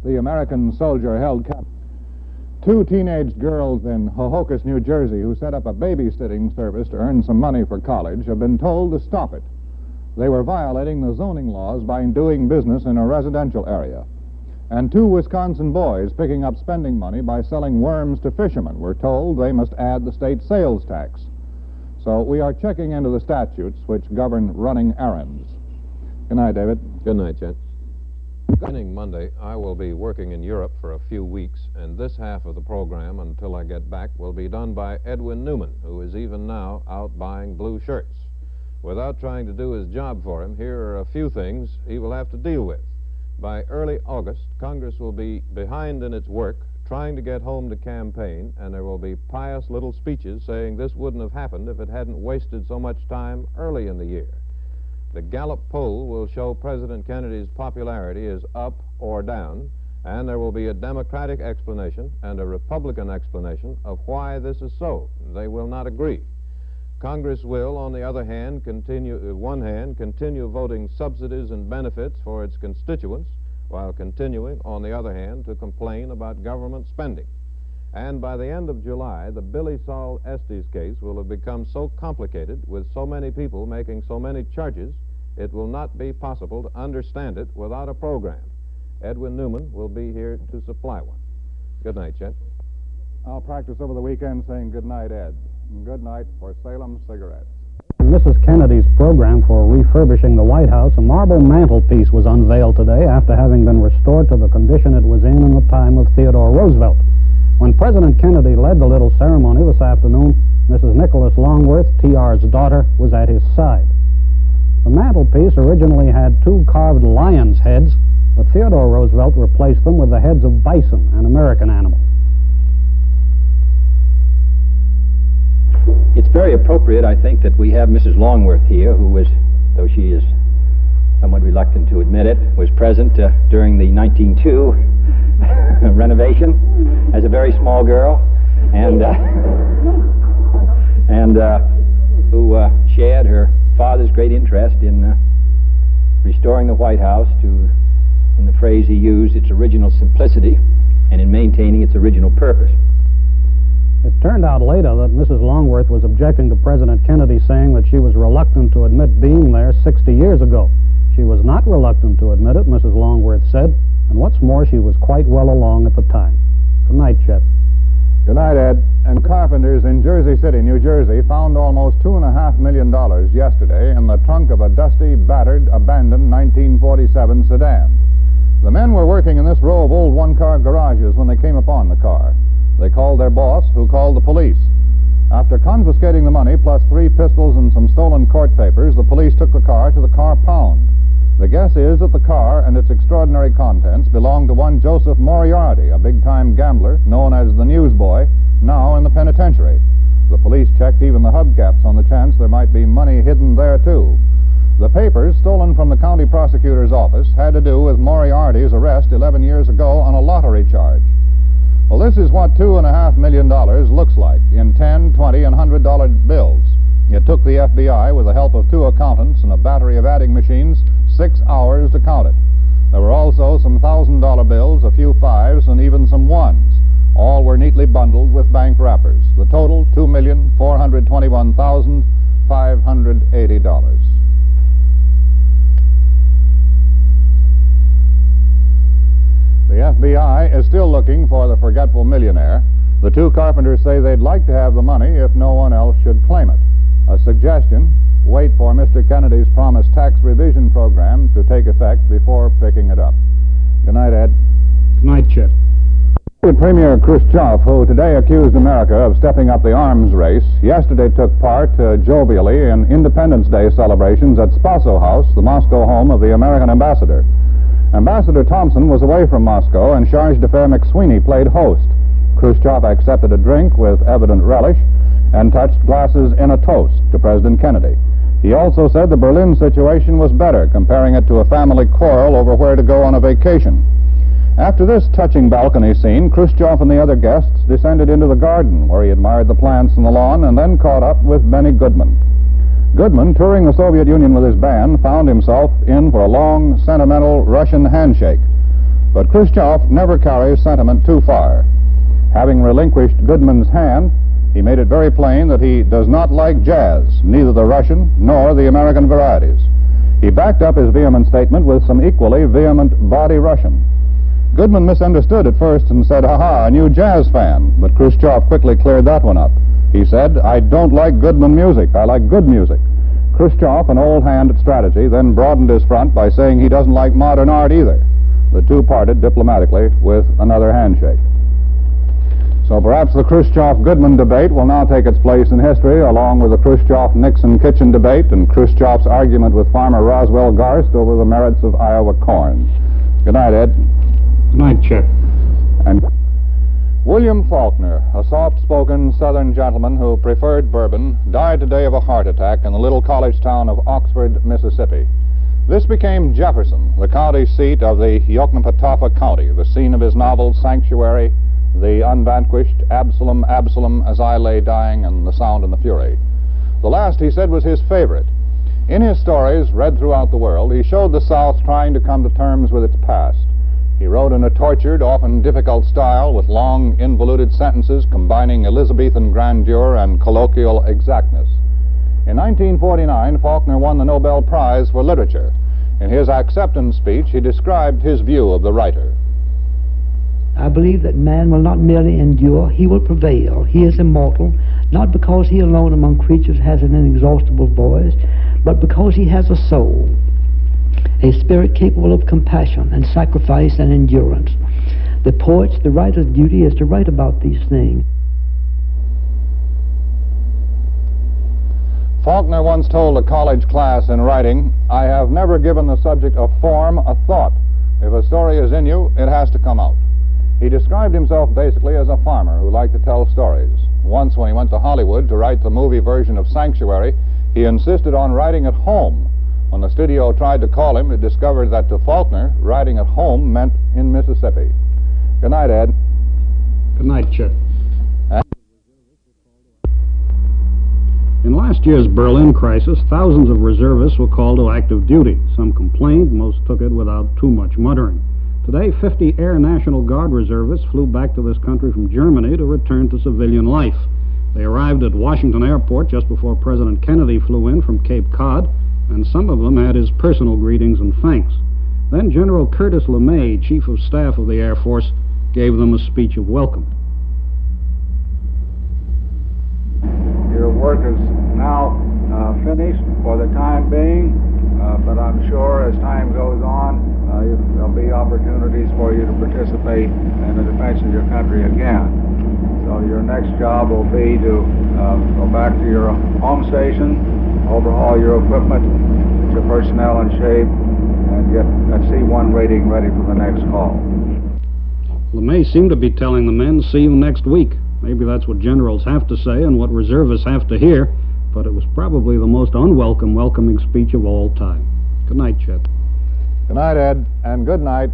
The American soldier held captive. Two teenage girls in Hohokus, New Jersey, who set up a babysitting service to earn some money for college, have been told to stop it. They were violating the zoning laws by doing business in a residential area. And two Wisconsin boys picking up spending money by selling worms to fishermen were told they must add the state sales tax. So we are checking into the statutes which govern running errands. Good night, David. Good night, Chet. Beginning Monday, I will be working in Europe for a few weeks, and this half of the program, until I get back, will be done by Edwin Newman, who is even now out buying blue shirts. Without trying to do his job for him, here are a few things he will have to deal with. By early August, Congress will be behind in its work, trying to get home to campaign, and there will be pious little speeches saying this wouldn't have happened if it hadn't wasted so much time early in the year. The Gallup poll will show President Kennedy's popularity is up or down, and there will be a Democratic explanation and a Republican explanation of why this is so. They will not agree. Congress will, on the other hand, continue voting subsidies and benefits for its constituents, while continuing, on the other hand, to complain about government spending. And by the end of July, the Billie Sol Estes case will have become so complicated, with so many people making so many charges, it will not be possible to understand it without a program. Edwin Newman will be here to supply one. Good night, Chet. I'll practice over the weekend saying good night, Ed. And good night for Salem Cigarettes. In Mrs. Kennedy's program for refurbishing the White House, a marble mantelpiece was unveiled today after having been restored to the condition it was in the time of Theodore Roosevelt. When President Kennedy led the little ceremony this afternoon, Mrs. Nicholas Longworth, TR's daughter, was at his side. The mantelpiece originally had two carved lions' heads, but Theodore Roosevelt replaced them with the heads of bison, an American animal. It's very appropriate, I think, that we have Mrs. Longworth here, who was, though she is somewhat reluctant to admit it, was present during the 1902 renovation as a very small girl, and who shared her father's great interest in restoring the White House to, in the phrase he used, its original simplicity, and in maintaining its original purpose. It turned out later that Mrs. Longworth was objecting to President Kennedy, saying that she was reluctant to admit being there 60 years ago. She was not reluctant to admit it, Mrs. Longworth said, and what's more, she was quite well along at the time. Good night, Chet. Good night, Ed. And carpenters in Jersey City, New Jersey, found almost $2.5 million yesterday in the trunk of a dusty, battered, abandoned 1947 sedan. The men were working in this row of old one-car garages when they came upon the car. They called their boss, who called the police. After confiscating the money, plus 3 pistols and some stolen court papers, the police took the car to the car pound. The guess is that the car and its extraordinary contents belonged to one Joseph Moriarty, a big-time gambler known as the newsboy, now in the penitentiary. The police checked even the hubcaps on the chance there might be money hidden there, too. The papers, stolen from the county prosecutor's office, had to do with Moriarty's arrest 11 years ago on a lottery charge. Well, this is what $2.5 million looks like in $10, $20, and $100 bills. It took the FBI, with the help of 2 accountants and a battery of adding machines, 6 hours to count it. There were also some $1,000 bills, a few 5s, and even some 1s. All were neatly bundled with bank wrappers. The total, $2,421,580. The FBI is still looking for the forgetful millionaire. The 2 carpenters say they'd like to have the money if no one else should claim it. A suggestion: wait for Mr. Kennedy's promised tax revision program to take effect before picking it up. Good night, Ed. Good night, Chet. Premier Khrushchev, who today accused America of stepping up the arms race, yesterday took part jovially in Independence Day celebrations at Spaso House, the Moscow home of the American ambassador. Ambassador Thompson was away from Moscow, and Charge d'Affaires McSweeney played host. Khrushchev accepted a drink with evident relish and touched glasses in a toast to President Kennedy. He also said the Berlin situation was better, comparing it to a family quarrel over where to go on a vacation. After this touching balcony scene, Khrushchev and the other guests descended into the garden, where he admired the plants and the lawn, and then caught up with Benny Goodman. Goodman, touring the Soviet Union with his band, found himself in for a long, sentimental Russian handshake. But Khrushchev never carries sentiment too far. Having relinquished Goodman's hand, he made it very plain that he does not like jazz, neither the Russian nor the American varieties. He backed up his vehement statement with some equally vehement bawdy Russian. Goodman misunderstood at first and said, "Ha-ha, a new jazz fan," but Khrushchev quickly cleared that one up. He said, "I don't like Goodman music, I like good music." Khrushchev, an old hand at strategy, then broadened his front by saying he doesn't like modern art either. The two parted diplomatically with another handshake. So perhaps the Khrushchev-Goodman debate will now take its place in history, along with the Khrushchev-Nixon kitchen debate and Khrushchev's argument with farmer Roswell Garst over the merits of Iowa corn. Good night, Ed. Good night, Chet. And William Faulkner, a soft-spoken Southern gentleman who preferred bourbon, died today of a heart attack in the little college town of Oxford, Mississippi. This became Jefferson, the county seat of the Yoknapatawpha County, the scene of his novel Sanctuary, The Unvanquished, Absalom, Absalom, As I Lay Dying, and The Sound and the Fury. The last, he said, was his favorite. In his stories, read throughout the world, he showed the South trying to come to terms with its past. He wrote in a tortured, often difficult style, with long, involuted sentences combining Elizabethan grandeur and colloquial exactness. In 1949, Faulkner won the Nobel Prize for Literature. In his acceptance speech, he described his view of the writer. I believe that man will not merely endure, he will prevail. He is immortal, not because he alone among creatures has an inexhaustible voice, but because he has a soul, a spirit capable of compassion and sacrifice and endurance. The poet's, the writer's duty is to write about these things. Faulkner once told a college class in writing, "I have never given the subject of form a thought. If a story is in you, it has to come out." He described himself basically as a farmer who liked to tell stories. Once when he went to Hollywood to write the movie version of Sanctuary, he insisted on writing at home. When the studio tried to call him, it discovered that to Faulkner, writing at home meant in Mississippi. Good night, Ed. Good night, Chet. In last year's Berlin crisis, thousands of reservists were called to active duty. Some complained, most took it without too much muttering. Today, 50 Air National Guard reservists flew back to this country from Germany to return to civilian life. They arrived at Washington Airport just before President Kennedy flew in from Cape Cod, and some of them had his personal greetings and thanks. Then General Curtis LeMay, Chief of Staff of the Air Force, gave them a speech of welcome. Your work is now finished for the time being, but I'm sure as time goes on, there'll be opportunities for you to participate in the defense of your country again. So your next job will be to go back to your home station, overhaul your equipment, get your personnel in shape, and get that C1 rating ready for the next call. LeMay seemed to be telling the men, "See you next week." Maybe that's what generals have to say and what reservists have to hear, but it was probably the most unwelcome welcoming speech of all time. Good night, Chet. Good night, Ed, and good night.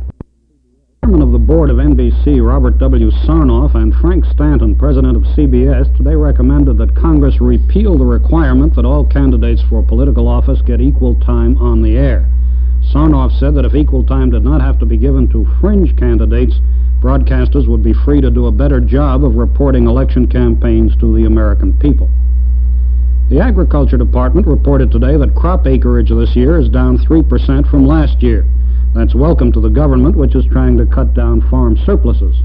Chairman of the board of NBC, Robert W. Sarnoff, and Frank Stanton, president of CBS, today recommended that Congress repeal the requirement that all candidates for political office get equal time on the air. Sarnoff said that if equal time did not have to be given to fringe candidates, broadcasters would be free to do a better job of reporting election campaigns to the American people. The Agriculture Department reported today that crop acreage this year is down 3% from last year. That's welcome to the government, which is trying to cut down farm surpluses.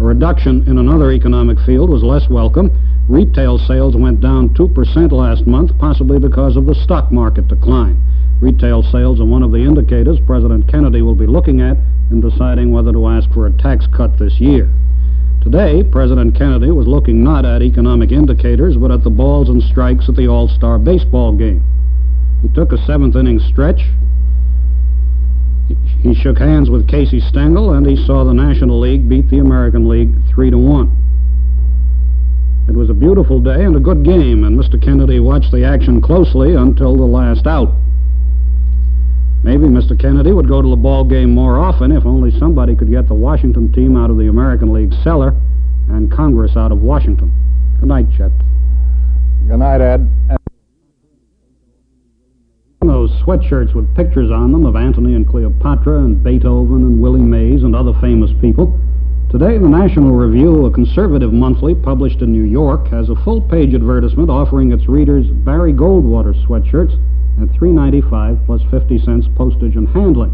A reduction in another economic field was less welcome. Retail sales went down 2% last month, possibly because of the stock market decline. Retail sales are one of the indicators President Kennedy will be looking at in deciding whether to ask for a tax cut this year. Today, President Kennedy was looking not at economic indicators, but at the balls and strikes at the All-Star baseball game. He took a seventh-inning stretch. He shook hands with Casey Stengel, and he saw the National League beat the American League 3-1. It was a beautiful day and a good game, and Mr. Kennedy watched the action closely until the last out. Maybe Mr. Kennedy would go to the ball game more often if only somebody could get the Washington team out of the American League cellar and Congress out of Washington. Good night, Chet. Good night, Ed. Those sweatshirts with pictures on them of Antony and Cleopatra and Beethoven and Willie Mays and other famous people. Today, the National Review, a conservative monthly published in New York, has a full-page advertisement offering its readers Barry Goldwater sweatshirts at $3.95 plus 50 cents postage and handling.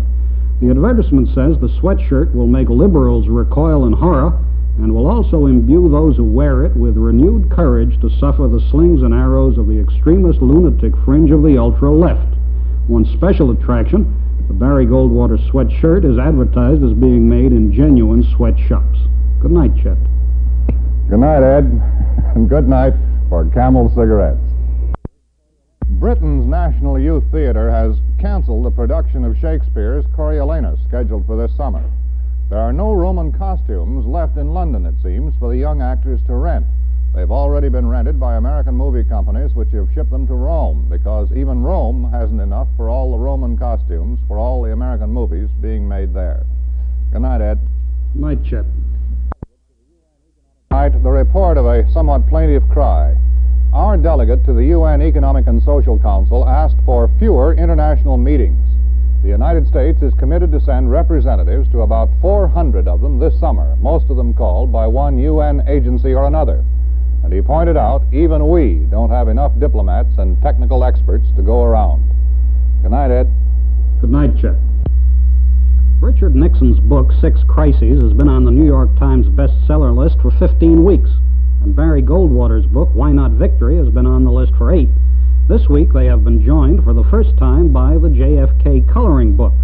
The advertisement says the sweatshirt will make liberals recoil in horror and will also imbue those who wear it with renewed courage to suffer the slings and arrows of the extremist lunatic fringe of the ultra-left. One special attraction, the Barry Goldwater sweatshirt is advertised as being made in genuine sweatshops. Good night, Chet. Good night, Ed, and good night for Camel cigarettes. Britain's National Youth Theatre has canceled the production of Shakespeare's Coriolanus, scheduled for this summer. There are no Roman costumes left in London, it seems, for the young actors to rent. They've already been rented by American movie companies, which have shipped them to Rome, because even Rome hasn't enough for all the Roman costumes for all the American movies being made there. Good night, Ed. Good night, Chet. Tonight, the report of a somewhat plaintive cry. Our delegate to the UN Economic and Social Council asked for fewer international meetings. The United States is committed to send representatives to about 400 of them this summer, most of them called by one UN agency or another. And he pointed out even we don't have enough diplomats and technical experts to go around. Good night, Ed. Good night, Chet. Richard Nixon's book, 6 Crises, has been on the New York Times bestseller list for 15 weeks. And Barry Goldwater's book, Why Not Victory, has been on the list for 8. This week they have been joined for the first time by the JFK coloring book.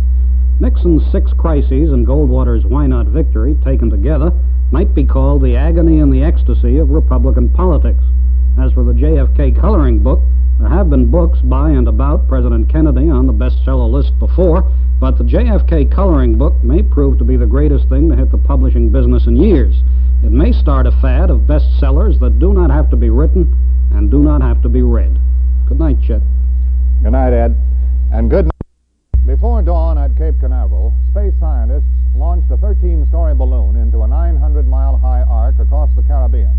Nixon's 6 Crises and Goldwater's Why Not Victory, taken together, might be called the agony and the ecstasy of Republican politics. As for the JFK coloring book, there have been books by and about President Kennedy on the bestseller list before, but the JFK coloring book may prove to be the greatest thing to hit the publishing business in years. It may start a fad of bestsellers that do not have to be written and do not have to be read. Good night, Chet. Good night, Ed. And good night. Before dawn at Cape Canaveral, space scientists launched a 13-story balloon into a 900-mile-high arc across the Caribbean.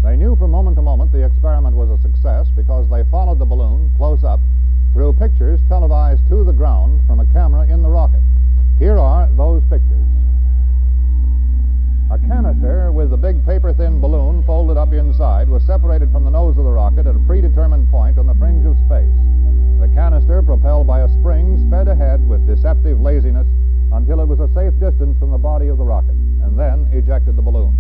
They knew from moment to moment the experiment was a success because they followed the balloon close up through pictures televised to the ground from a camera in the rocket. Here are those pictures. A canister with the big paper-thin balloon folded up inside was separated from the nose of the rocket at a predetermined point on the fringe of space. The canister, propelled by a spring, sped ahead with deceptive laziness until it was a safe distance from the body of the rocket, and then ejected the balloon.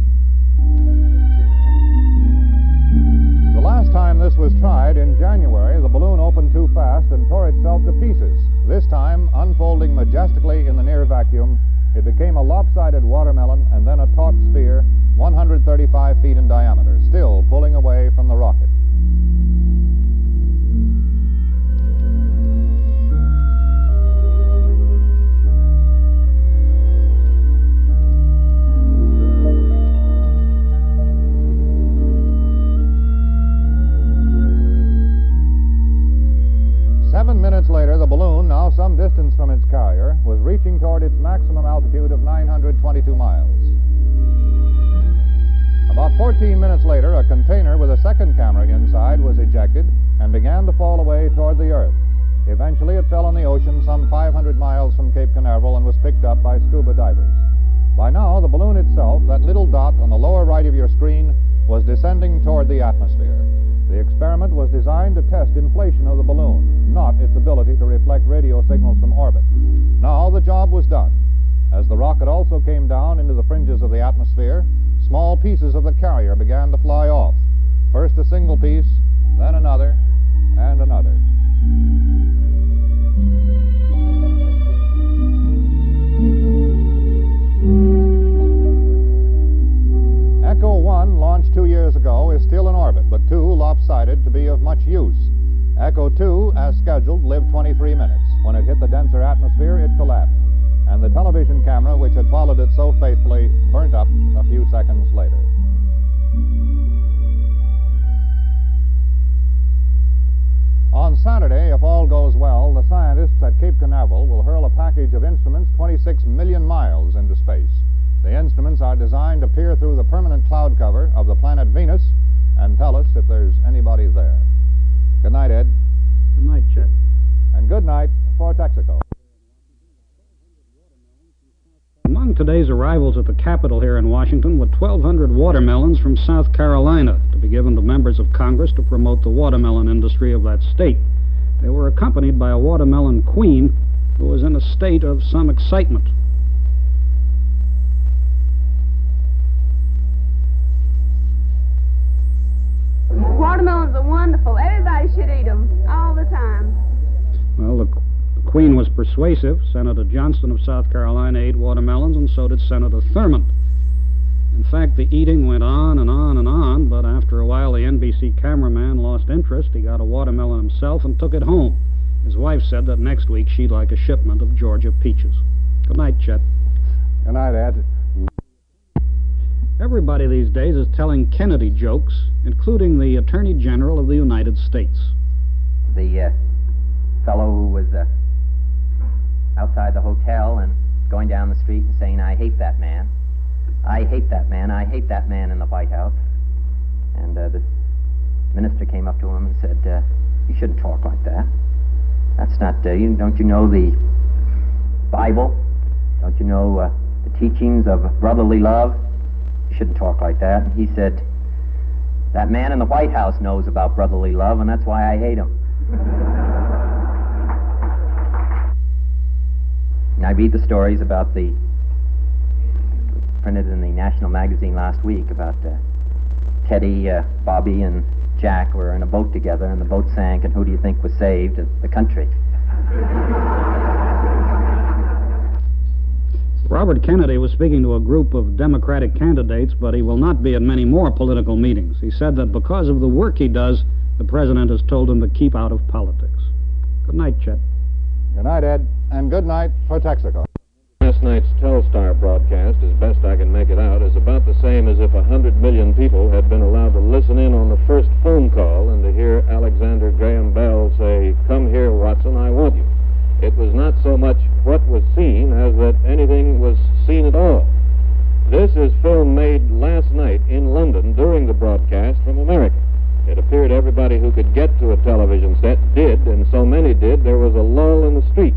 The last time this was tried, in January, the balloon opened too fast and tore itself to pieces. This time, unfolding majestically in the near vacuum, it became a lopsided watermelon and then a taut sphere 135 feet in diameter, still pulling away from the rocket. Later, the balloon, now some distance from its carrier, was reaching toward its maximum altitude of 922 miles. About 14 minutes later, a container with a second camera inside was ejected and began to fall away toward the Earth. Eventually, it fell in the ocean some 500 miles from Cape Canaveral and was picked up by scuba divers. By now, the balloon itself, that little dot on the lower right of your screen, was descending toward the atmosphere. The experiment was designed to test inflation of the balloon, not its ability to reflect radio signals from orbit. Now the job was done. As the rocket also came down into the fringes of the atmosphere, small pieces of the carrier began to fly off. First a single piece, then another, and another. Echo 1, launched 2 years ago, is still in orbit, but too lopsided to be of much use. Echo 2, as scheduled, lived 23 minutes. When it hit the denser atmosphere, it collapsed, and the television camera, which had followed it so faithfully, burnt up a few seconds later. On Saturday, if all goes well, the scientists at Cape Canaveral will hurl a package of instruments 26 million miles into space. The instruments are designed to peer through the permanent cloud cover of the planet Venus and tell us if there's anybody there. Good night, Ed. Good night, Chet. And good good night for Texaco. Among today's arrivals at the Capitol here in Washington were 1,200 watermelons from South Carolina to be given to members of Congress to promote the watermelon industry of that state. They were accompanied by a watermelon queen who was in a state of some excitement. Watermelons are wonderful. Everybody should eat them all the time. Well, the Queen was persuasive. Senator Johnston of South Carolina ate watermelons, and so did Senator Thurmond. In fact, the eating went on and on and on, but after a while the NBC cameraman lost interest. He got a watermelon himself and took it home. His wife said that next week she'd like a shipment of Georgia peaches. Good night, Chet. Good night, Ed. Everybody these days is telling Kennedy jokes, including the Attorney General of the United States. The fellow who was outside the hotel and going down the street and saying, "I hate that man. I hate that man. I hate that man in the White House." And this minister came up to him and said, "You shouldn't talk like that. That's not, don't you know the Bible? Don't you know the teachings of brotherly love? You shouldn't talk like that." And he said, "That man in the White House knows about brotherly love, and that's why I hate him." And I read the stories about printed in the National Magazine last week about Teddy, Bobby, and Jack were in a boat together, and the boat sank, and who do you think was saved? The country. Robert Kennedy was speaking to a group of Democratic candidates, but he will not be at many more political meetings. He said that because of the work he does, the president has told him to keep out of politics. Good night, Chet. Good night, Ed, and good night for Texaco. Last night's Telstar broadcast, as best I can make it out, is about the same as if 100 million people had been allowed to listen in on the first phone call and to hear Alexander Graham Bell say, "Come here, Watson, I want you." It was not so much what was seen as that anything was seen at all. This is film made last night in London during the broadcast from America. It appeared everybody who could get to a television set did, and so many did, there was a lull in the streets.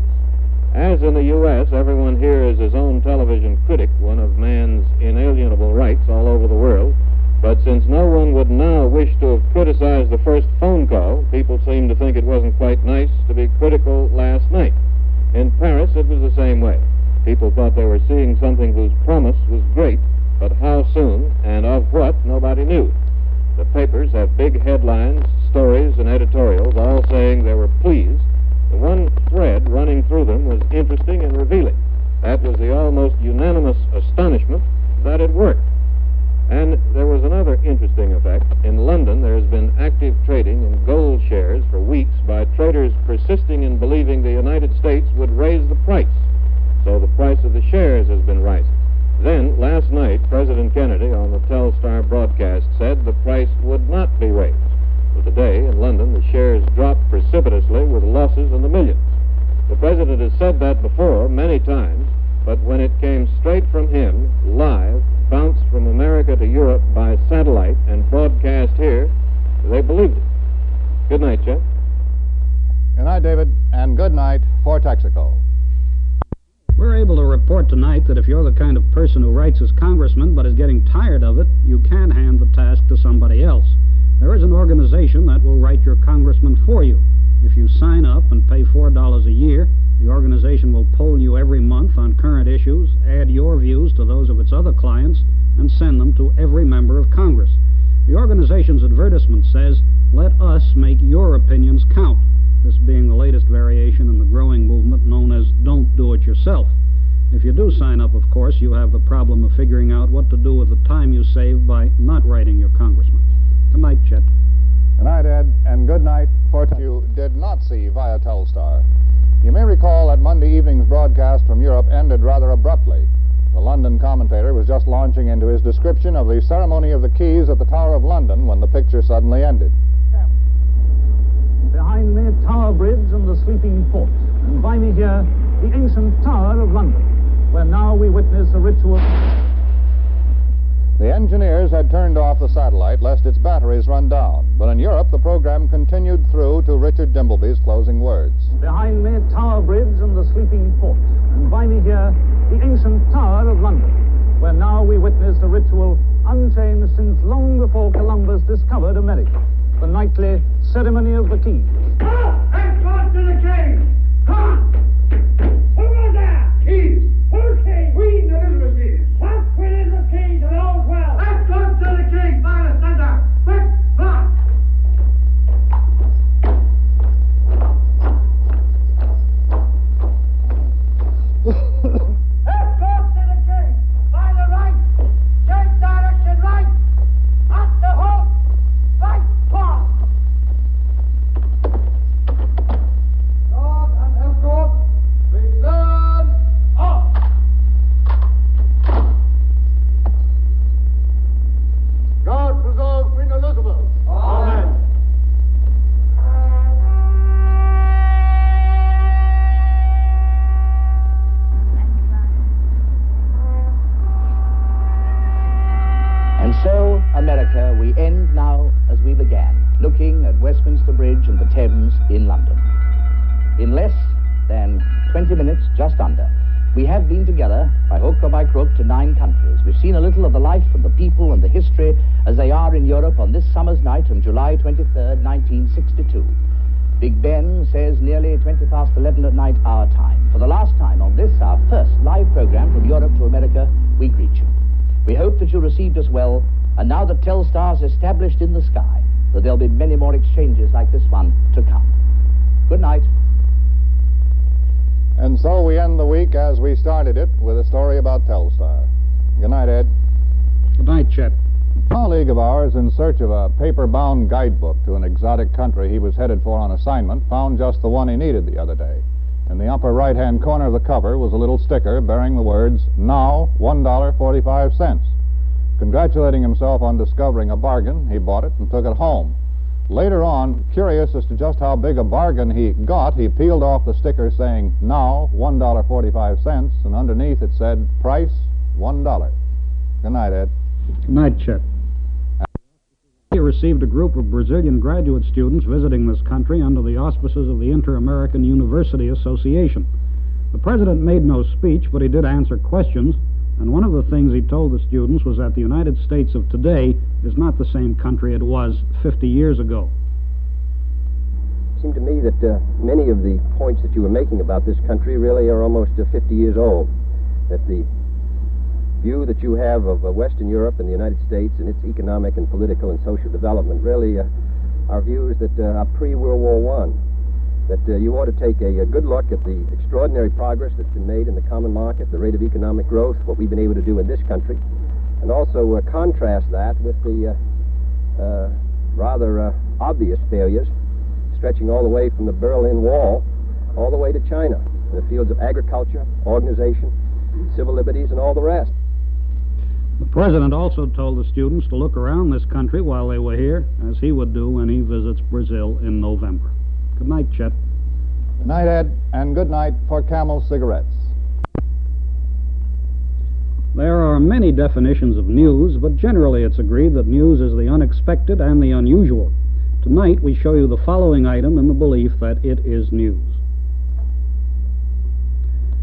As in the U.S., everyone here is his own television critic, one of man's inalienable rights all over the world. But since no one would now wish to have criticized the first phone call, people seem to think it wasn't quite nice to be critical last night. In Paris, it was the same way. People thought they were seeing something whose promise was great, but how soon and of what, nobody knew. The papers have big headlines, stories, and editorials, all saying they were pleased. The one thread running through them was interesting and revealing. That was the almost unanimous astonishment that it worked. And there was another interesting effect. In London, there has been active trading in gold shares for weeks by traders persisting in believing the United States would raise the price. So the price of the shares has been rising. Then, last night, President Kennedy on the Telstar broadcast said the price would not be raised. For today, in London, the shares dropped precipitously with losses in the millions. The President has said that before, many times, but when it came straight from him, live, bounced from America to Europe by satellite and broadcast here, they believed it. Good night, Chet. Good night, David, and good night for Texaco. We're able to report tonight that if you're the kind of person who writes as congressman but is getting tired of it, you can hand the task to somebody else. There is an organization that will write your congressman for you. If you sign up and pay $4 a year, the organization will poll you every month on current issues, add your views to those of its other clients, and send them to every member of Congress. The organization's advertisement says, "Let us make your opinions count," this being the latest variation in the growing movement known as "Don't Do It Yourself." If you do sign up, of course, you have the problem of figuring out what to do with the time you save by not writing your congressman. Good night, Chet. Good night, Ed, and good night for you did not see via Telstar. You may recall that Monday evening's broadcast from Europe ended rather abruptly. The London commentator was just launching into his description of the ceremony of the keys at the Tower of London when the picture suddenly ended. Behind me, Tower Bridge and the sleeping port, and by me here, the ancient Tower of London, where now we witness a ritual. The engineers had turned off the satellite lest its batteries run down. But in Europe, the program continued through to Richard Dimbleby's closing words. Behind me, Tower Bridge and the sleeping port. And by me here, the ancient Tower of London, where now we witness a ritual unchanged since long before Columbus discovered America, the nightly ceremony of the keys. Thank God to the king! Come on! Who was there? Keys. Who's king? Queen Elizabeth Keys. What? Queen Elizabeth Keys and all's well. Thank God to the king! By the thunder! Quick, block! Let's go to the king! By the right! Change direction right! At the halt! Right path! Guard and escort, return off! God preserve Queen Elizabeth! Amen. And so, America, we end now as we began, looking at Westminster Bridge and the Thames in London. In less than 20 minutes, just under, we have been together, by hook or by crook, to 9 countries. We've seen a little of the life and the people and the history as they are in Europe on this summer's night on July 23rd, 1962. Big Ben says nearly 20 past 11 at night, our time. For the last time on this, our first live program from Europe to America, we greet you. We hope that you received us well, and now that Telstar's established in the sky, that there'll be many more exchanges like this one to come. Good night. And so we end the week as we started it with a story about Telstar. Good night, Ed. Good night, Chet. A colleague of ours, in search of a paper-bound guidebook to an exotic country he was headed for on assignment, found just the one he needed the other day. In the upper right-hand corner of the cover was a little sticker bearing the words, "Now, $1.45. Congratulating himself on discovering a bargain, he bought it and took it home. Later on, curious as to just how big a bargain he got, he peeled off the sticker saying, "Now, $1.45, and underneath it said, "Price, $1. Good night, Ed. Good night, Chet. He received a group of Brazilian graduate students visiting this country under the auspices of the Inter-American University Association. The president made no speech, but he did answer questions, and one of the things he told the students was that the United States of today is not the same country it was 50 years ago. It seemed to me that many of the points that you were making about this country really are almost 50 years old, that the view that you have of Western Europe and the United States and its economic and political and social development really are views that are pre-World War I, that you ought to take a good look at the extraordinary progress that's been made in the common market, the rate of economic growth, what we've been able to do in this country, and also contrast that with the rather obvious failures stretching all the way from the Berlin Wall all the way to China, in the fields of agriculture, organization, civil liberties, and all the rest. The president also told the students to look around this country while they were here, as he would do when he visits Brazil in November. Good night, Chet. Good night, Ed, and good night for Camel cigarettes. There are many definitions of news, but generally it's agreed that news is the unexpected and the unusual. Tonight we show you the following item in the belief that it is news.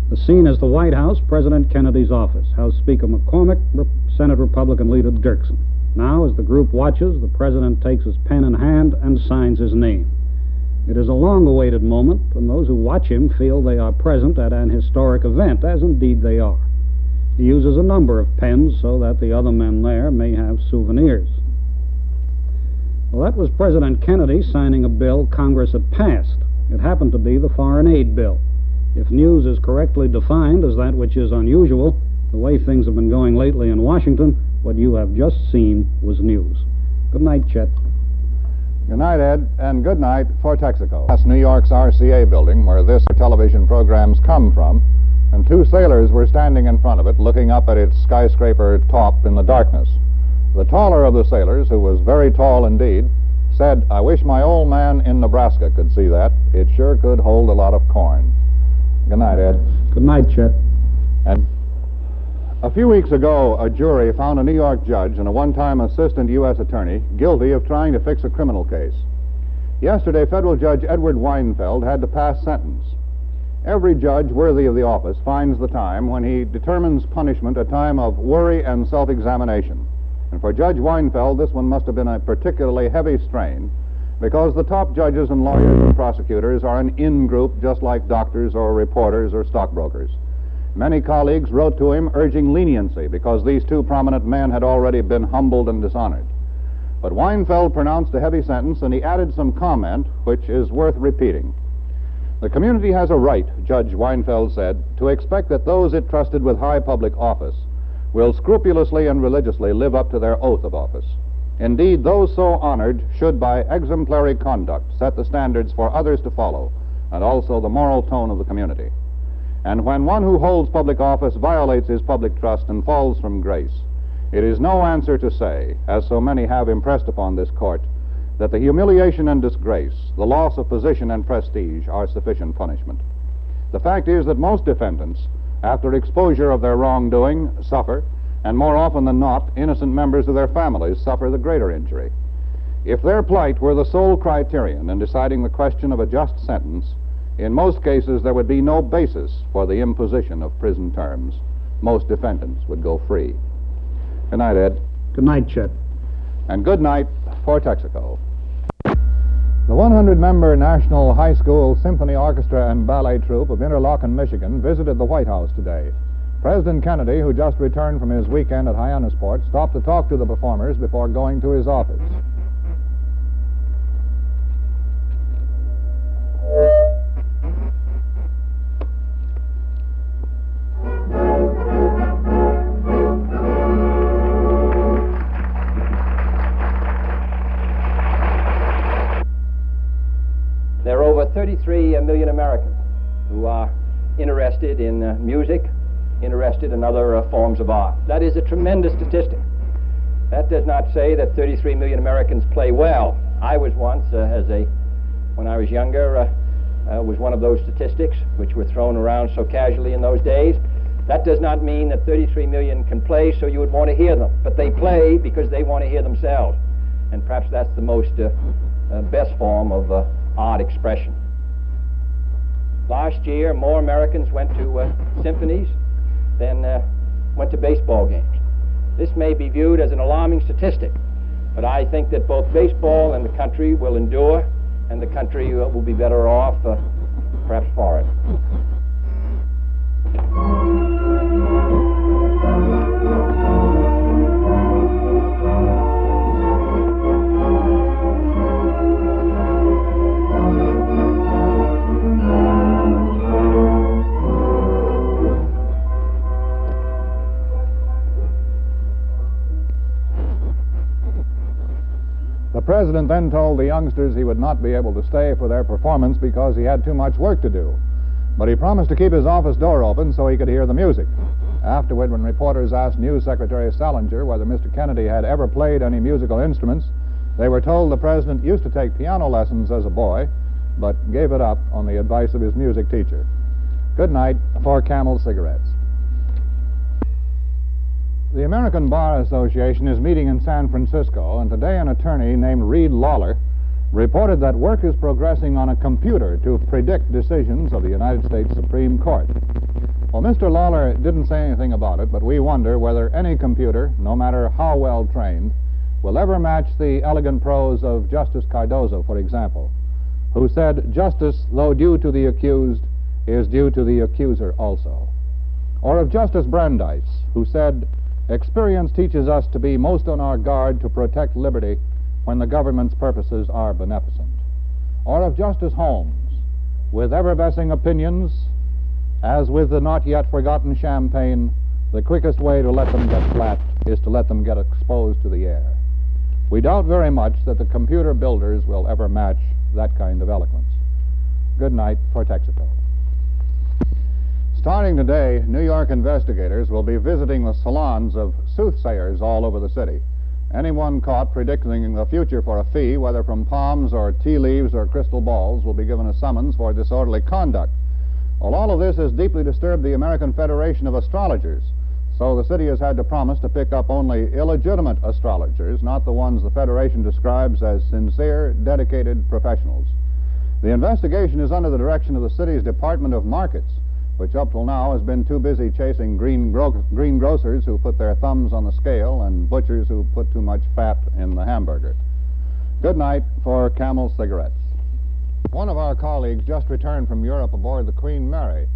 The scene is the White House, President Kennedy's office, House Speaker McCormick, Senate Republican Leader Dirksen. Now, as the group watches, the president takes his pen in hand and signs his name. It is a long-awaited moment, and those who watch him feel they are present at an historic event, as indeed they are. He uses a number of pens so that the other men there may have souvenirs. Well, that was President Kennedy signing a bill Congress had passed. It happened to be the Foreign Aid Bill. If news is correctly defined as that which is unusual, the way things have been going lately in Washington, what you have just seen was news. Good night, Chet. Good night, Ed, and good night for Texaco. That's New York's RCA building, where this television programs come from, and 2 sailors were standing in front of it, looking up at its skyscraper top in the darkness. The taller of the sailors, who was very tall indeed, said, "I wish my old man in Nebraska could see that. It sure could hold a lot of corn." Good night, Ed. Good night, Chet. A few weeks ago, a jury found a New York judge and a one-time assistant U.S. attorney guilty of trying to fix a criminal case. Yesterday, federal judge Edward Weinfeld had to pass sentence. Every judge worthy of the office finds the time when he determines punishment a time of worry and self-examination. And for Judge Weinfeld, this one must have been a particularly heavy strain, because the top judges and lawyers and prosecutors are an in-group just like doctors or reporters or stockbrokers. Many colleagues wrote to him urging leniency because these two prominent men had already been humbled and dishonored. But Weinfeld pronounced a heavy sentence, and he added some comment which is worth repeating. The community has a right, Judge Weinfeld said, to expect that those it trusted with high public office will scrupulously and religiously live up to their oath of office. Indeed, those so honored should by exemplary conduct set the standards for others to follow, and also the moral tone of the community. And when one who holds public office violates his public trust and falls from grace, it is no answer to say, as so many have impressed upon this court, that the humiliation and disgrace, the loss of position and prestige are sufficient punishment. The fact is that most defendants, after exposure of their wrongdoing, suffer, and more often than not, innocent members of their families suffer the greater injury. If their plight were the sole criterion in deciding the question of a just sentence, in most cases there would be no basis for the imposition of prison terms. Most defendants would go free. Good night, Ed. Good night, Chet. And good night for Texaco. The 100-member National High School Symphony Orchestra and Ballet Troupe of Interlochen, Michigan, visited the White House today. President Kennedy, who just returned from his weekend at Hyannisport, stopped to talk to the performers before going to his office. There are over 33 million Americans who are interested in music, interested in other forms of art. That is a tremendous statistic. That does not say that 33 million Americans play well. I was once, when I was younger, was one of those statistics which were thrown around so casually in those days. That does not mean that 33 million can play so you would want to hear them, but they play because they want to hear themselves. And perhaps that's the most best form of art expression. Last year, more Americans went to symphonies than went to baseball games. This may be viewed as an alarming statistic, but I think that both baseball and the country will endure, and the country will be better off, perhaps, for it. The president then told the youngsters he would not be able to stay for their performance because he had too much work to do. But he promised to keep his office door open so he could hear the music. Afterward, when reporters asked News Secretary Salinger whether Mr. Kennedy had ever played any musical instruments, they were told the president used to take piano lessons as a boy, but gave it up on the advice of his music teacher. Good night for Camel Cigarettes. The American Bar Association is meeting in San Francisco, and today an attorney named Reed Lawler reported that work is progressing on a computer to predict decisions of the United States Supreme Court. Well, Mr. Lawler didn't say anything about it, but we wonder whether any computer, no matter how well trained, will ever match the elegant prose of Justice Cardozo, for example, who said, "Justice, though due to the accused, is due to the accuser also." Or of Justice Brandeis, who said, "Experience teaches us to be most on our guard to protect liberty when the government's purposes are beneficent." Or of Justice Holmes, "With effervescing opinions, as with the not yet forgotten champagne, the quickest way to let them get flat is to let them get exposed to the air." We doubt very much that the computer builders will ever match that kind of eloquence. Good night for Texaco. Starting today, New York investigators will be visiting the salons of soothsayers all over the city. Anyone caught predicting the future for a fee, whether from palms or tea leaves or crystal balls, will be given a summons for disorderly conduct. Well, all of this has deeply disturbed the American Federation of Astrologers. So the city has had to promise to pick up only illegitimate astrologers, not the ones the Federation describes as sincere, dedicated professionals. The investigation is under the direction of the city's Department of Markets, which up till now has been too busy chasing green grocers who put their thumbs on the scale and butchers who put too much fat in the hamburger. Good night for Camel Cigarettes. One of our colleagues just returned from Europe aboard the Queen Mary.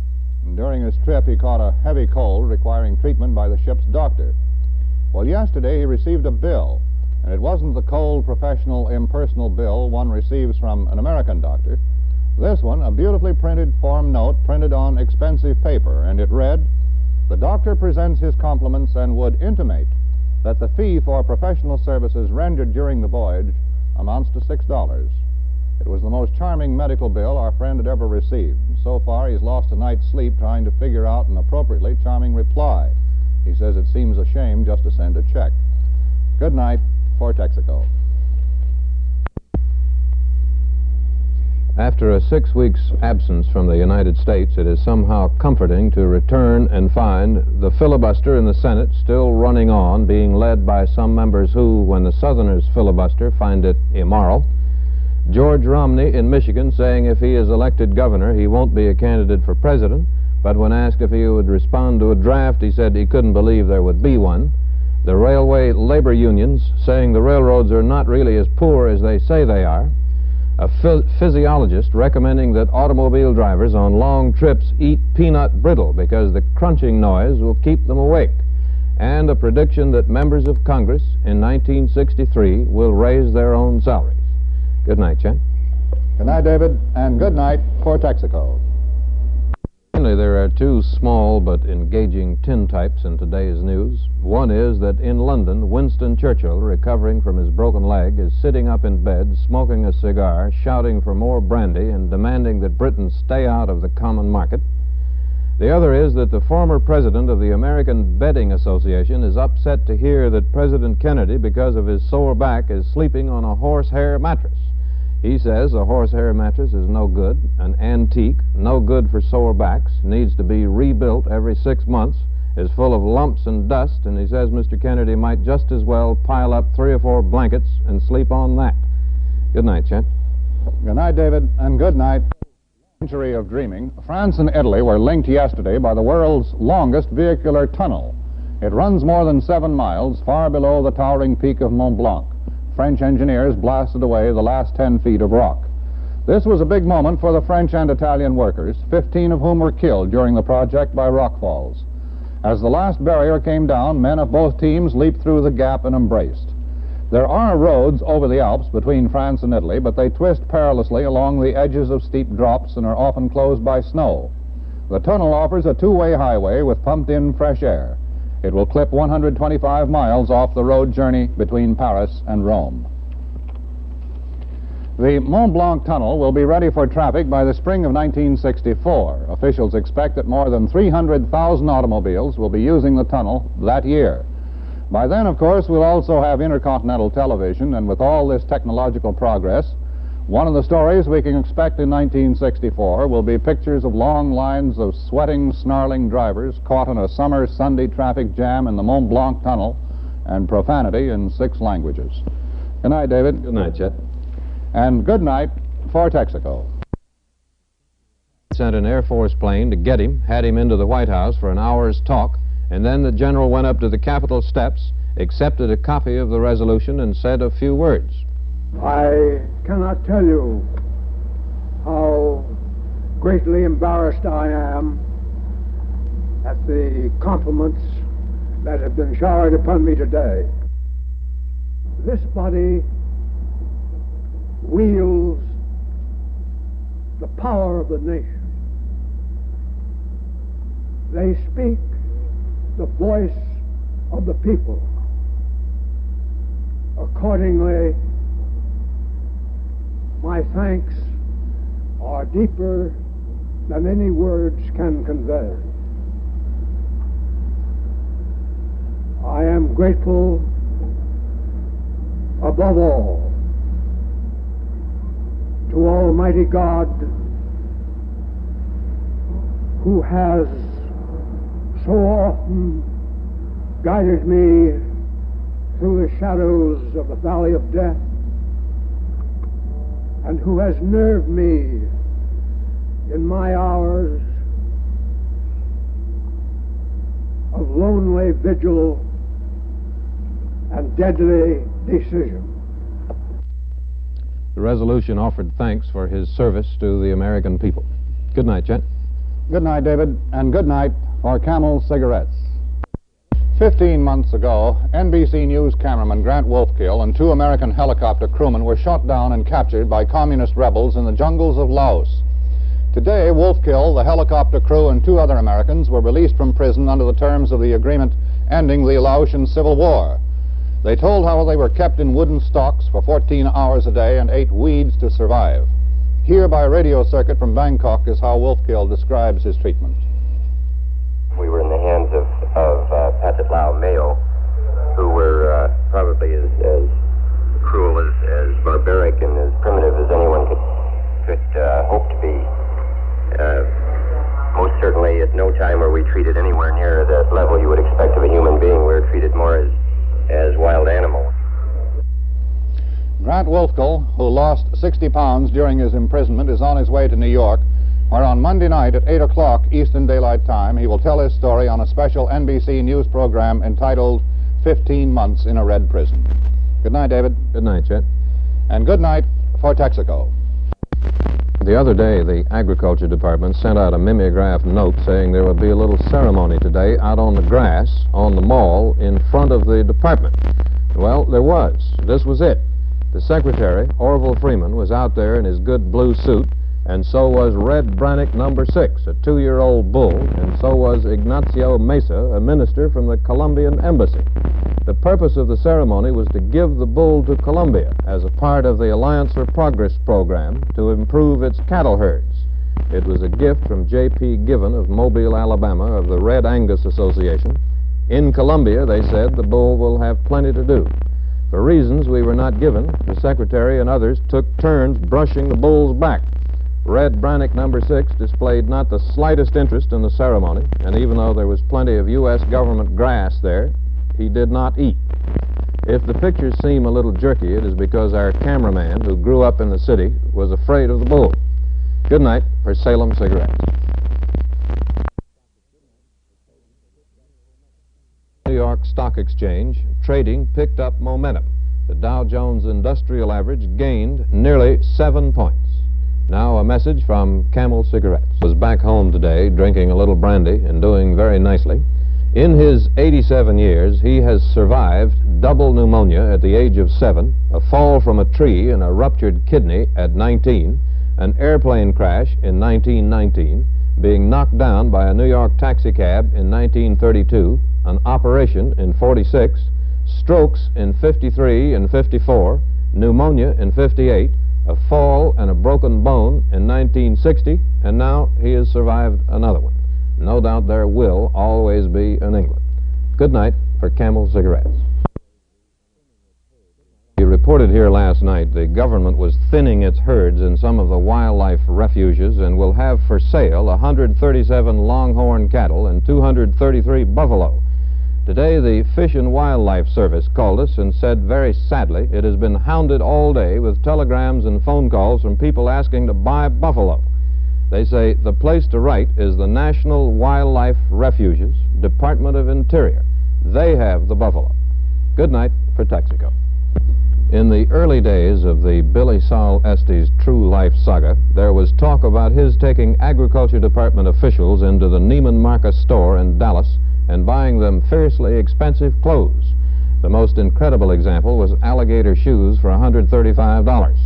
And during his trip, he caught a heavy cold requiring treatment by the ship's doctor. Well, yesterday he received a bill, and it wasn't the cold, professional, impersonal bill one receives from an American doctor. This one, a beautifully printed form note printed on expensive paper, and it read, "The doctor presents his compliments and would intimate that the fee for professional services rendered during the voyage amounts to $6. It was the most charming medical bill our friend had ever received. And so far, he's lost a night's sleep trying to figure out an appropriately charming reply. He says it seems a shame just to send a check. Good night for Texaco. After a 6 weeks absence from the United States, it is somehow comforting to return and find the filibuster in the Senate still running on, being led by some members who, when the Southerners filibuster, find it immoral. George Romney in Michigan saying if he is elected governor, he won't be a candidate for president, but when asked if he would respond to a draft, he said he couldn't believe there would be one. The railway labor unions saying the railroads are not really as poor as they say they are. A physiologist recommending that automobile drivers on long trips eat peanut brittle because the crunching noise will keep them awake. And a prediction that members of Congress in 1963 will raise their own salaries. Good night, Chet. Good night, David, and good night for Texaco. Finally, there are two small but engaging tintypes in today's news. One is that in London, Winston Churchill, recovering from his broken leg, is sitting up in bed, smoking a cigar, shouting for more brandy, and demanding that Britain stay out of the common market. The other is that the former president of the American Betting Association is upset to hear that President Kennedy, because of his sore back, is sleeping on a horsehair mattress. He says a horsehair mattress is no good, an antique, no good for sore backs, needs to be rebuilt every 6 months, is full of lumps and dust, and he says Mr. Kennedy might just as well pile up 3 or 4 blankets and sleep on that. Good night, Chet. Good night, David, and good night. Century of dreaming. France and Italy were linked yesterday by the world's longest vehicular tunnel. It runs more than 7 miles, far below the towering peak of Mont Blanc. French engineers blasted away the last 10 feet of rock. This was a big moment for the French and Italian workers, 15 of whom were killed during the project by rockfalls. As the last barrier came down, men of both teams leaped through the gap and embraced. There are roads over the Alps between France and Italy, but they twist perilously along the edges of steep drops and are often closed by snow. The tunnel offers a two-way highway with pumped-in fresh air. It will clip 125 miles off the road journey between Paris and Rome. The Mont Blanc tunnel will be ready for traffic by the spring of 1964. Officials expect that more than 300,000 automobiles will be using the tunnel that year. By then, of course, we'll also have intercontinental television, and with all this technological progress, one of the stories we can expect in 1964 will be pictures of long lines of sweating, snarling drivers caught in a summer Sunday traffic jam in the Mont Blanc tunnel and profanity in 6 languages. Good night, David. Good night, Chet. And good night for Texaco. Sent an Air Force plane to get him, had him into the White House for an hour's talk, and then the general went up to the Capitol steps, accepted a copy of the resolution, and said a few words. I cannot tell you how greatly embarrassed I am at the compliments that have been showered upon me today. This body wields the power of the nation. They speak the voice of the people. Accordingly, my thanks are deeper than any words can convey. I am grateful above all to Almighty God, who has so often guided me through the shadows of the valley of death, and who has nerved me in my hours of lonely vigil and deadly decision. The resolution offered thanks for his service to the American people. Good night, Chet. Good night, David, and good night for Camel Cigarettes. 15 months ago, NBC News cameraman Grant Wolfkill and 2 American helicopter crewmen were shot down and captured by communist rebels in the jungles of Laos. Today, Wolfkill, the helicopter crew, and 2 other Americans were released from prison under the terms of the agreement ending the Laotian Civil War. They told how they were kept in wooden stocks for 14 hours a day and ate weeds to survive. Here by radio circuit from Bangkok is how Wolfkill describes his treatment. We were in the hands of Pathet Lao Mayo, who were probably as cruel, as barbaric, and as primitive as anyone could hope to be. Most certainly at no time were we treated anywhere near the level you would expect of a human being. We were treated more as wild animals. Grant Wolfkill, who lost 60 pounds during his imprisonment, is on his way to New York, where on Monday night at 8 o'clock Eastern Daylight Time, he will tell his story on a special NBC News program entitled 15 Months in a Red Prison. Good night, David. Good night, Chet. And good night for Texaco. The other day, the Agriculture Department sent out a mimeograph note saying there would be a little ceremony today out on the grass on the mall in front of the department. Well, there was. This was it. The secretary, Orville Freeman, was out there in his good blue suit, and so was Red Brannick No. 6, a 2-year-old bull, and so was Ignacio Mesa, a minister from the Colombian embassy. The purpose of the ceremony was to give the bull to Colombia as a part of the Alliance for Progress program to improve its cattle herds. It was a gift from J.P. Given of Mobile, Alabama, of the Red Angus Association. In Colombia, they said, the bull will have plenty to do. For reasons we were not given, the secretary and others took turns brushing the bull's back. Red Brannick No. 6 displayed not the slightest interest in the ceremony, and even though there was plenty of U.S. government grass there, he did not eat. If the pictures seem a little jerky, it is because our cameraman, who grew up in the city, was afraid of the bull. Good night for Salem Cigarettes. New York Stock Exchange, trading picked up momentum. The Dow Jones Industrial Average gained nearly 7 points. Now a message from Camel Cigarettes. Was back home today drinking a little brandy and doing very nicely. In his 87 years, he has survived double pneumonia at the age of 7, a fall from a tree and a ruptured kidney at 19, an airplane crash in 1919, being knocked down by a New York taxicab in 1932, an operation in 46, strokes in 53 and 54, pneumonia in 58, a fall and a broken bone in 1960, and now he has survived another one. No doubt there will always be an England. Good night for Camel Cigarettes. He reported here last night the government was thinning its herds in some of the wildlife refuges and will have for sale 137 longhorn cattle and 233 buffalo. Today, the Fish and Wildlife Service called us and said very sadly it has been hounded all day with telegrams and phone calls from people asking to buy buffalo. They say the place to write is the National Wildlife Refuges, Department of Interior. They have the buffalo. Good night for Texaco. In the early days of the Billie Sol Estes true life saga, there was talk about his taking Agriculture Department officials into the Neiman Marcus store in Dallas and buying them fiercely expensive clothes. The most incredible example was alligator shoes for $135.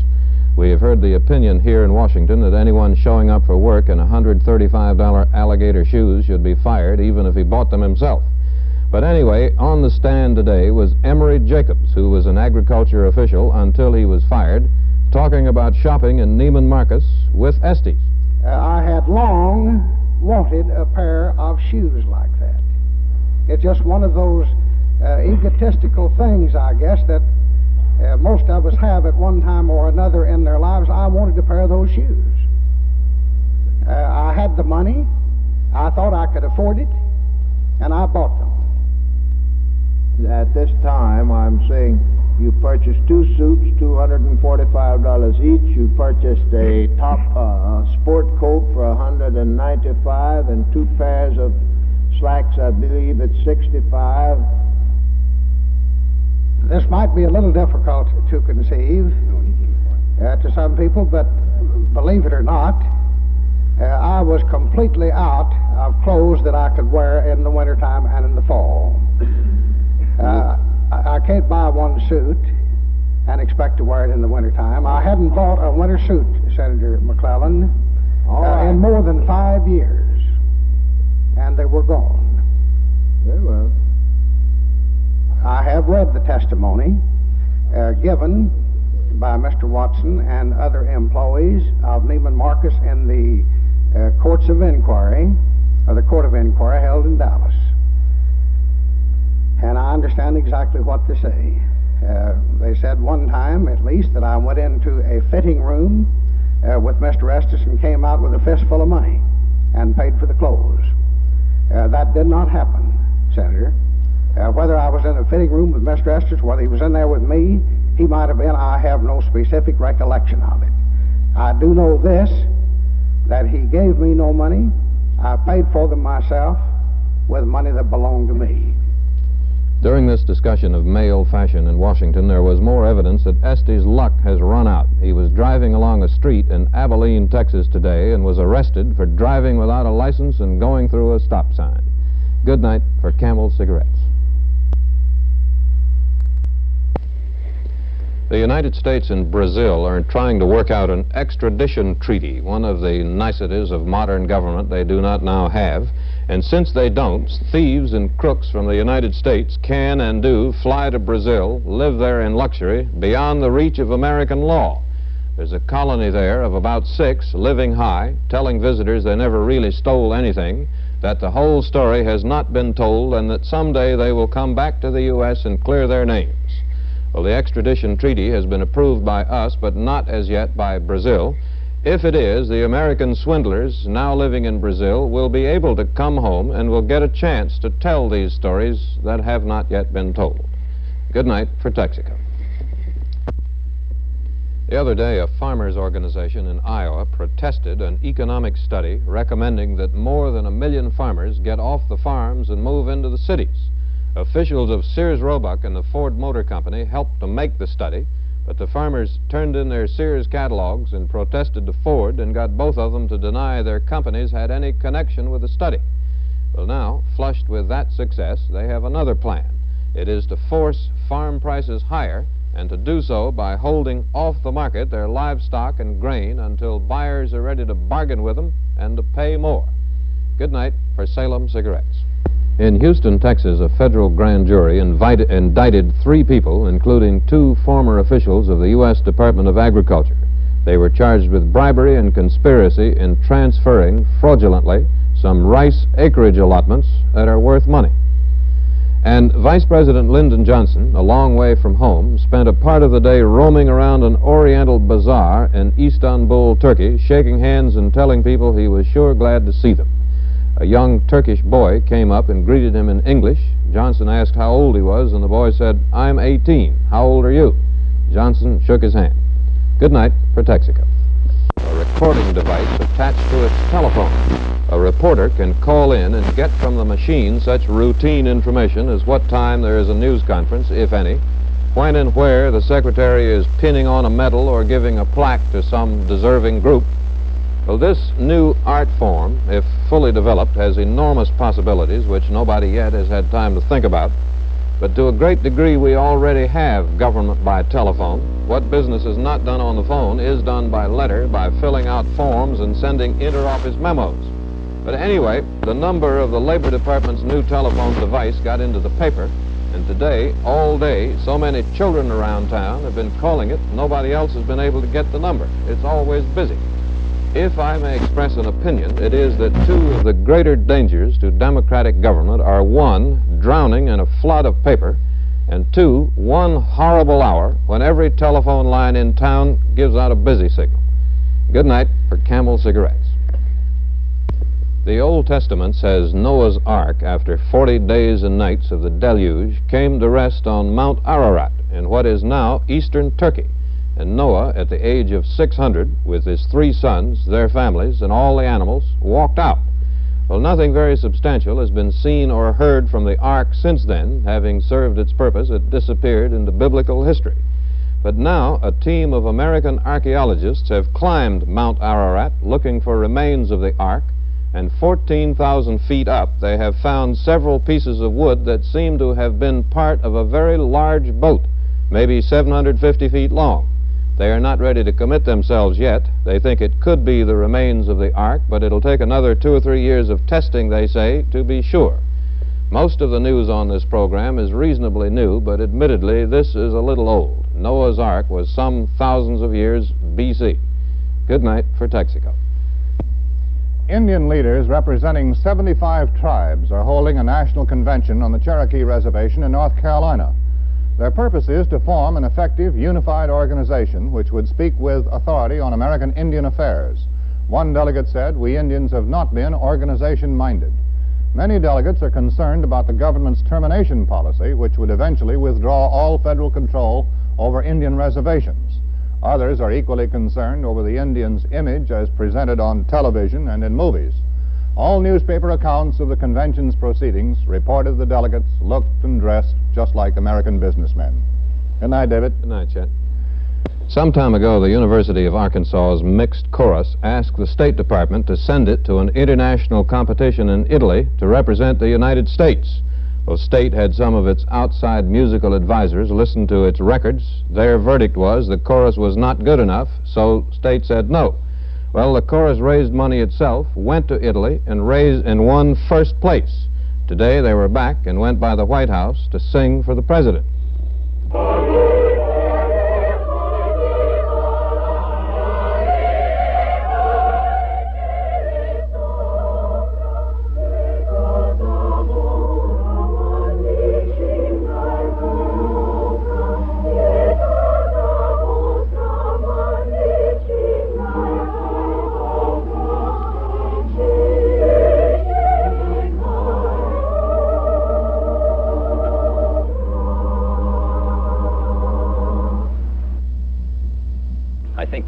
We have heard the opinion here in Washington that anyone showing up for work in $135 alligator shoes should be fired, even if he bought them himself. But anyway, on the stand today was Emory Jacobs, who was an agriculture official until he was fired, talking about shopping in Neiman Marcus with Estes. I had long wanted a pair of shoes like that. It's just one of those egotistical things, I guess, that most of us have at one time or another in their lives. I wanted a pair of those shoes. I had the money. I thought I could afford it, and I bought them. saying you purchased 2 suits, $245 each. You purchased a top sport coat for $195 and 2 pairs of slacks, I believe, at $65. This might be a little difficult to conceive to some people, but believe it or not, I was completely out of clothes that I could wear in the wintertime and in the fall. I can't buy one suit and expect to wear it in the wintertime. I hadn't bought a winter suit, Senator McClellan, in more than 5 years, and they were gone. Very well. I have read the testimony given by Mr. Watson and other employees of Neiman Marcus in the courts of inquiry, or the court of inquiry held in Dallas. And I understand exactly what they say. They said one time, at least, that I went into a fitting room with Mr. Estes and came out with a fistful of money and paid for the clothes. That did not happen, Senator. Whether I was in a fitting room with Mr. Estes, whether he was in there with me, he might have been. I have no specific recollection of it. I do know this, that he gave me no money. I paid for them myself with money that belonged to me. During this discussion of male fashion in Washington, there was more evidence that Estes' luck has run out. He was driving along a street in Abilene, Texas today and was arrested for driving without a license and going through a stop sign. Good night for Camel Cigarettes. The United States and Brazil are trying to work out an extradition treaty, one of the niceties of modern government they do not now have. And since they don't, thieves and crooks from the United States can and do fly to Brazil, live there in luxury, beyond the reach of American law. There's a colony there of about 6 living high, telling visitors they never really stole anything, that the whole story has not been told, and that someday they will come back to the U.S. and clear their names. Well, the extradition treaty has been approved by us, but not as yet by Brazil. If it is, the American swindlers now living in Brazil will be able to come home and will get a chance to tell these stories that have not yet been told. Good night for Texaco. The other day, a farmers' organization in Iowa protested an economic study recommending that more than 1 million farmers get off the farms and move into the cities. Officials of Sears Roebuck and the Ford Motor Company helped to make the study, but the farmers turned in their Sears catalogs and protested to Ford and got both of them to deny their companies had any connection with the study. Well, now, flushed with that success, they have another plan. It is to force farm prices higher, and to do so by holding off the market their livestock and grain until buyers are ready to bargain with them and to pay more. Good night for Salem Cigarettes. In Houston, Texas, a federal grand jury indicted 3 people, including 2 former officials of the U.S. Department of Agriculture. They were charged with bribery and conspiracy in transferring fraudulently some rice acreage allotments that are worth money. And Vice President Lyndon Johnson, a long way from home, spent a part of the day roaming around an Oriental bazaar in Istanbul, Turkey, shaking hands and telling people he was sure glad to see them. A young Turkish boy came up and greeted him in English. Johnson asked how old he was, and the boy said, "I'm 18. How old are you?" Johnson shook his hand. Good night for Texaco. A recording device attached to its telephone. A reporter can call in and get from the machine such routine information as what time there is a news conference, if any, when and where the secretary is pinning on a medal or giving a plaque to some deserving group. Well, this new art form, if fully developed, has enormous possibilities which nobody yet has had time to think about. But to a great degree, we already have government by telephone. What business is not done on the phone is done by letter, by filling out forms and sending inter-office memos. But anyway, the number of the Labor Department's new telephone device got into the paper, and today, all day, so many children around town have been calling it, nobody else has been able to get the number. It's always busy. If I may express an opinion, it is that 2 of the greater dangers to democratic government are 1, drowning in a flood of paper, and 2, one horrible hour when every telephone line in town gives out a busy signal. Good night for Camel Cigarettes. The Old Testament says Noah's Ark, after 40 days and nights of the deluge, came to rest on Mount Ararat. in what is now eastern Turkey. And Noah, at the age of 600, with his 3 sons, their families, and all the animals, walked out. Well, nothing very substantial has been seen or heard from the Ark since then. Having served its purpose, it disappeared into biblical history. But now, a team of American archaeologists have climbed Mount Ararat looking for remains of the Ark, and 14,000 feet up, they have found several pieces of wood that seem to have been part of a very large boat, maybe 750 feet long. They are not ready to commit themselves yet. They think it could be the remains of the Ark, but it'll take another 2 or 3 years of testing, they say, to be sure. Most of the news on this program is reasonably new, but admittedly this is a little old. Noah's Ark was some thousands of years B.C. Good night for Texaco. Indian leaders representing 75 tribes are holding a national convention on the Cherokee Reservation in North Carolina. Their purpose is to form an effective, unified organization which would speak with authority on American Indian affairs. One delegate said, "We Indians have not been organization-minded." Many delegates are concerned about the government's termination policy, which would eventually withdraw all federal control over Indian reservations. Others are equally concerned over the Indians' image as presented on television and in movies. All newspaper accounts of the convention's proceedings reported the delegates looked and dressed just like American businessmen. Good night, David. Good night, Chet. Some time ago, the University of Arkansas's mixed chorus asked the State Department to send it to an international competition in Italy to represent the United States. The state had some of its outside musical advisors listen to its records. Their verdict was the chorus was not good enough, so state said no. Well, the chorus raised money itself, went to Italy, and won first place. Today they were back and went by the White House to sing for the president.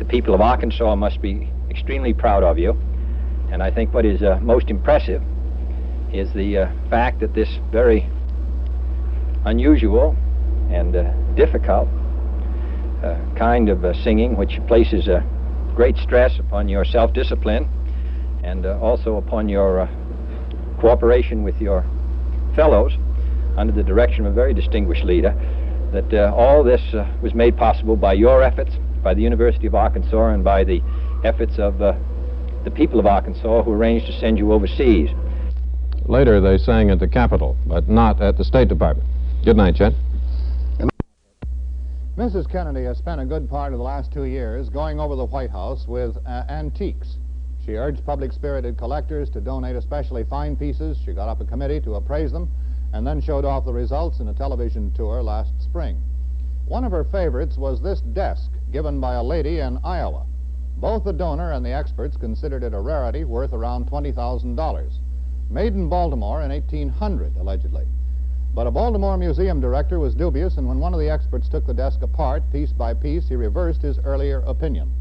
People of Arkansas must be extremely proud of you, and I think what is most impressive is the fact that this very unusual and difficult kind of singing, which places a great stress upon your self-discipline and also upon your cooperation with your fellows under the direction of a very distinguished leader, that all this was made possible by your efforts, by the University of Arkansas, and by the efforts of the people of Arkansas who arranged to send you overseas. Later they sang at the Capitol, but not at the State Department. Good night, Chet. Mrs. Kennedy has spent a good part of the last 2 years going over the White House with antiques. She urged public-spirited collectors to donate especially fine pieces. She got up a committee to appraise them and then showed off the results in a television tour last spring. One of her favorites was this desk given by a lady in Iowa. Both the donor and the experts considered it a rarity worth around $20,000. Made in Baltimore in 1800, allegedly. But a Baltimore museum director was dubious, and when one of the experts took the desk apart, piece by piece, he reversed his earlier opinion.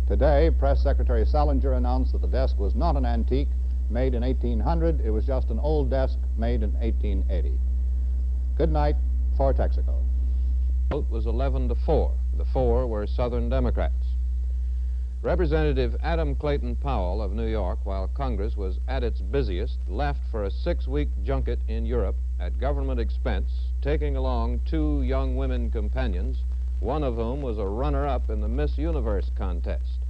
Today, Press Secretary Salinger announced that the desk was not an antique made in 1800. It was just an old desk made in 1880. Good night for Texaco. Vote was 11-4. The 4 were Southern Democrats. Representative Adam Clayton Powell of New York, while Congress was at its busiest, left for a 6-week junket in Europe at government expense, taking along 2 young women companions, one of whom was a runner-up in the Miss Universe contest.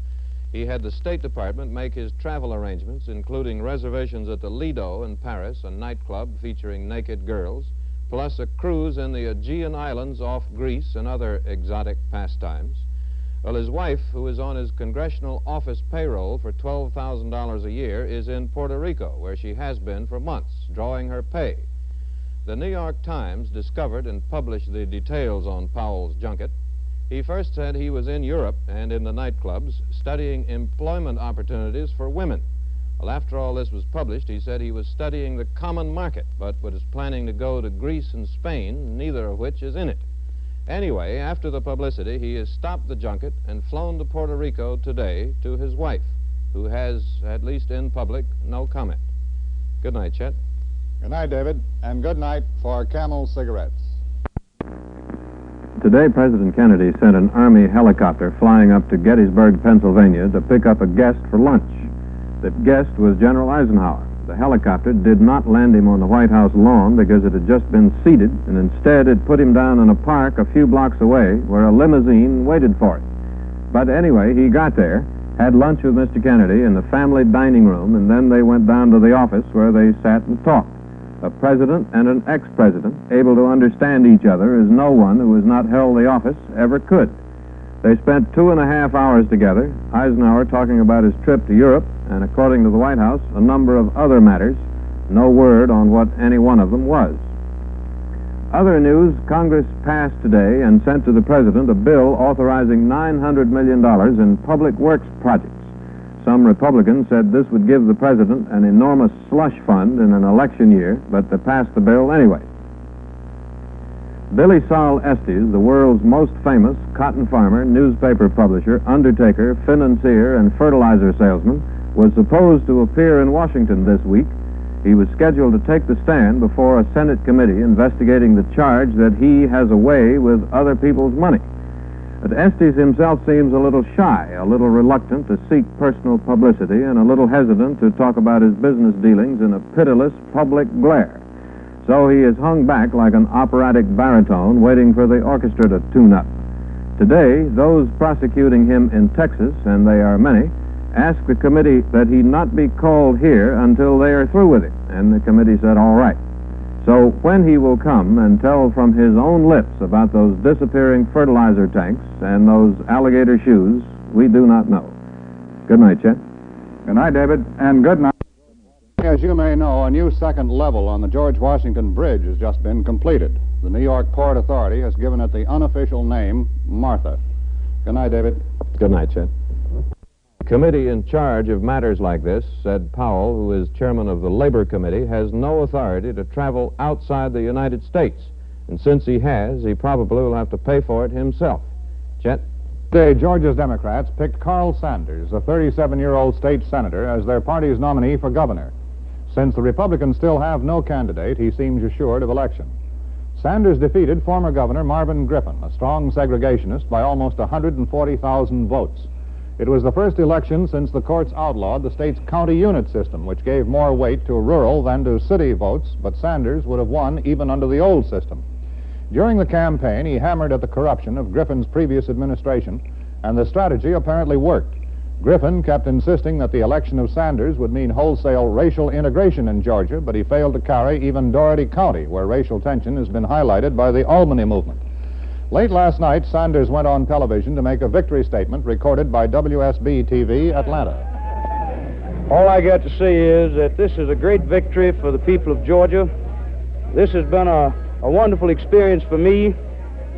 He had the State Department make his travel arrangements, including reservations at the Lido in Paris, a nightclub featuring naked girls, plus a cruise in the Aegean Islands off Greece and other exotic pastimes. Well, his wife, who is on his congressional office payroll for $12,000 a year, is in Puerto Rico, where she has been for months, drawing her pay. The New York Times discovered and published the details on Powell's junket. He first said he was in Europe and in the nightclubs studying employment opportunities for women. Well, after all this was published, he said he was studying the common market, but was planning to go to Greece and Spain, neither of which is in it. Anyway, after the publicity, he has stopped the junket and flown to Puerto Rico today to his wife, who has, at least in public, no comment. Good night, Chet. Good night, David, and good night for Camel cigarettes. Today, President Kennedy sent an Army helicopter flying up to Gettysburg, Pennsylvania, to pick up a guest for lunch. That guest was General Eisenhower. The helicopter did not land him on the White House lawn because it had just been seated, and instead it put him down in a park a few blocks away where a limousine waited for him. But anyway, he got there, had lunch with Mr. Kennedy in the family dining room, and then they went down to the office where they sat and talked. A president and an ex-president able to understand each other as no one who has not held the office ever could. They spent 2.5 hours together, Eisenhower talking about his trip to Europe, and according to the White House, a number of other matters. No word on what any one of them was. Other news, Congress passed today and sent to the President a bill authorizing $900 million in public works projects. Some Republicans said this would give the President an enormous slush fund in an election year, but they passed the bill anyway. Billie Sol Estes, the world's most famous cotton farmer, newspaper publisher, undertaker, financier, and fertilizer salesman, was supposed to appear in Washington this week. He was scheduled to take the stand before a Senate committee investigating the charge that he has a way with other people's money. But Estes himself seems a little shy, a little reluctant to seek personal publicity, and a little hesitant to talk about his business dealings in a pitiless public glare. So he is hung back like an operatic baritone waiting for the orchestra to tune up. Today, those prosecuting him in Texas, and they are many, asked the committee that he not be called here until they are through with him, and the committee said all right. So when he will come and tell from his own lips about those disappearing fertilizer tanks and those alligator shoes, we do not know. Good night, Chet. Good night, David, and good night. As you may know, a new second level on the George Washington Bridge has just been completed. The New York Port Authority has given it the unofficial name Martha. Good night, David. Good night, Chet. The committee in charge of matters like this said Powell, who is chairman of the Labor Committee, has no authority to travel outside the United States. And since he has, he probably will have to pay for it himself. Chet? Today, Georgia's Democrats picked Carl Sanders, a 37-year-old state senator, as their party's nominee for governor. Since the Republicans still have no candidate, he seems assured of election. Sanders defeated former Governor Marvin Griffin, a strong segregationist, by almost 140,000 votes. It was the first election since the courts outlawed the state's county unit system, which gave more weight to rural than to city votes, but Sanders would have won even under the old system. During the campaign, he hammered at the corruption of Griffin's previous administration, and the strategy apparently worked. Griffin kept insisting that the election of Sanders would mean wholesale racial integration in Georgia, but he failed to carry even Dougherty County, where racial tension has been highlighted by the Albany movement. Late last night, Sanders went on television to make a victory statement recorded by WSB-TV Atlanta. All I got to say is that this is a great victory for the people of Georgia. This has been a wonderful experience for me,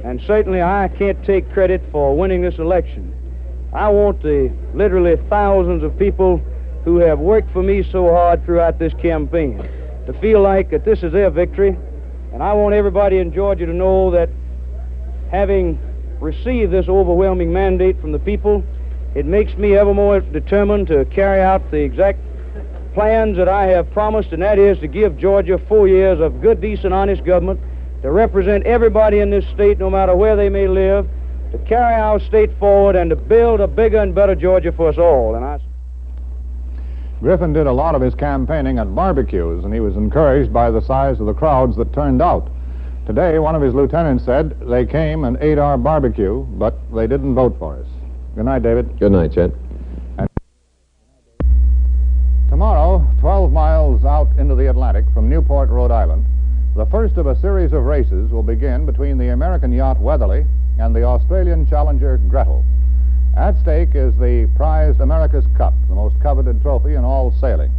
and certainly I can't take credit for winning this election. I want the literally thousands of people who have worked for me so hard throughout this campaign to feel like that this is their victory, and I want everybody in Georgia to know that having received this overwhelming mandate from the people, it makes me ever more determined to carry out the exact plans that I have promised, and that is to give Georgia 4 years of good, decent, honest government, to represent everybody in this state, no matter where they may live, to carry our state forward and to build a bigger and better Georgia for us all. And Griffin did a lot of his campaigning at barbecues, and he was encouraged by the size of the crowds that turned out. Today, one of his lieutenants said they came and ate our barbecue, but they didn't vote for us. Good night, David. Good night, Chet. And tomorrow, 12 miles out into the Atlantic from Newport, Rhode Island, the first of a series of races will begin between the American yacht Weatherly and the Australian challenger Gretel. At stake is the prized America's Cup, the most coveted trophy in all sailing.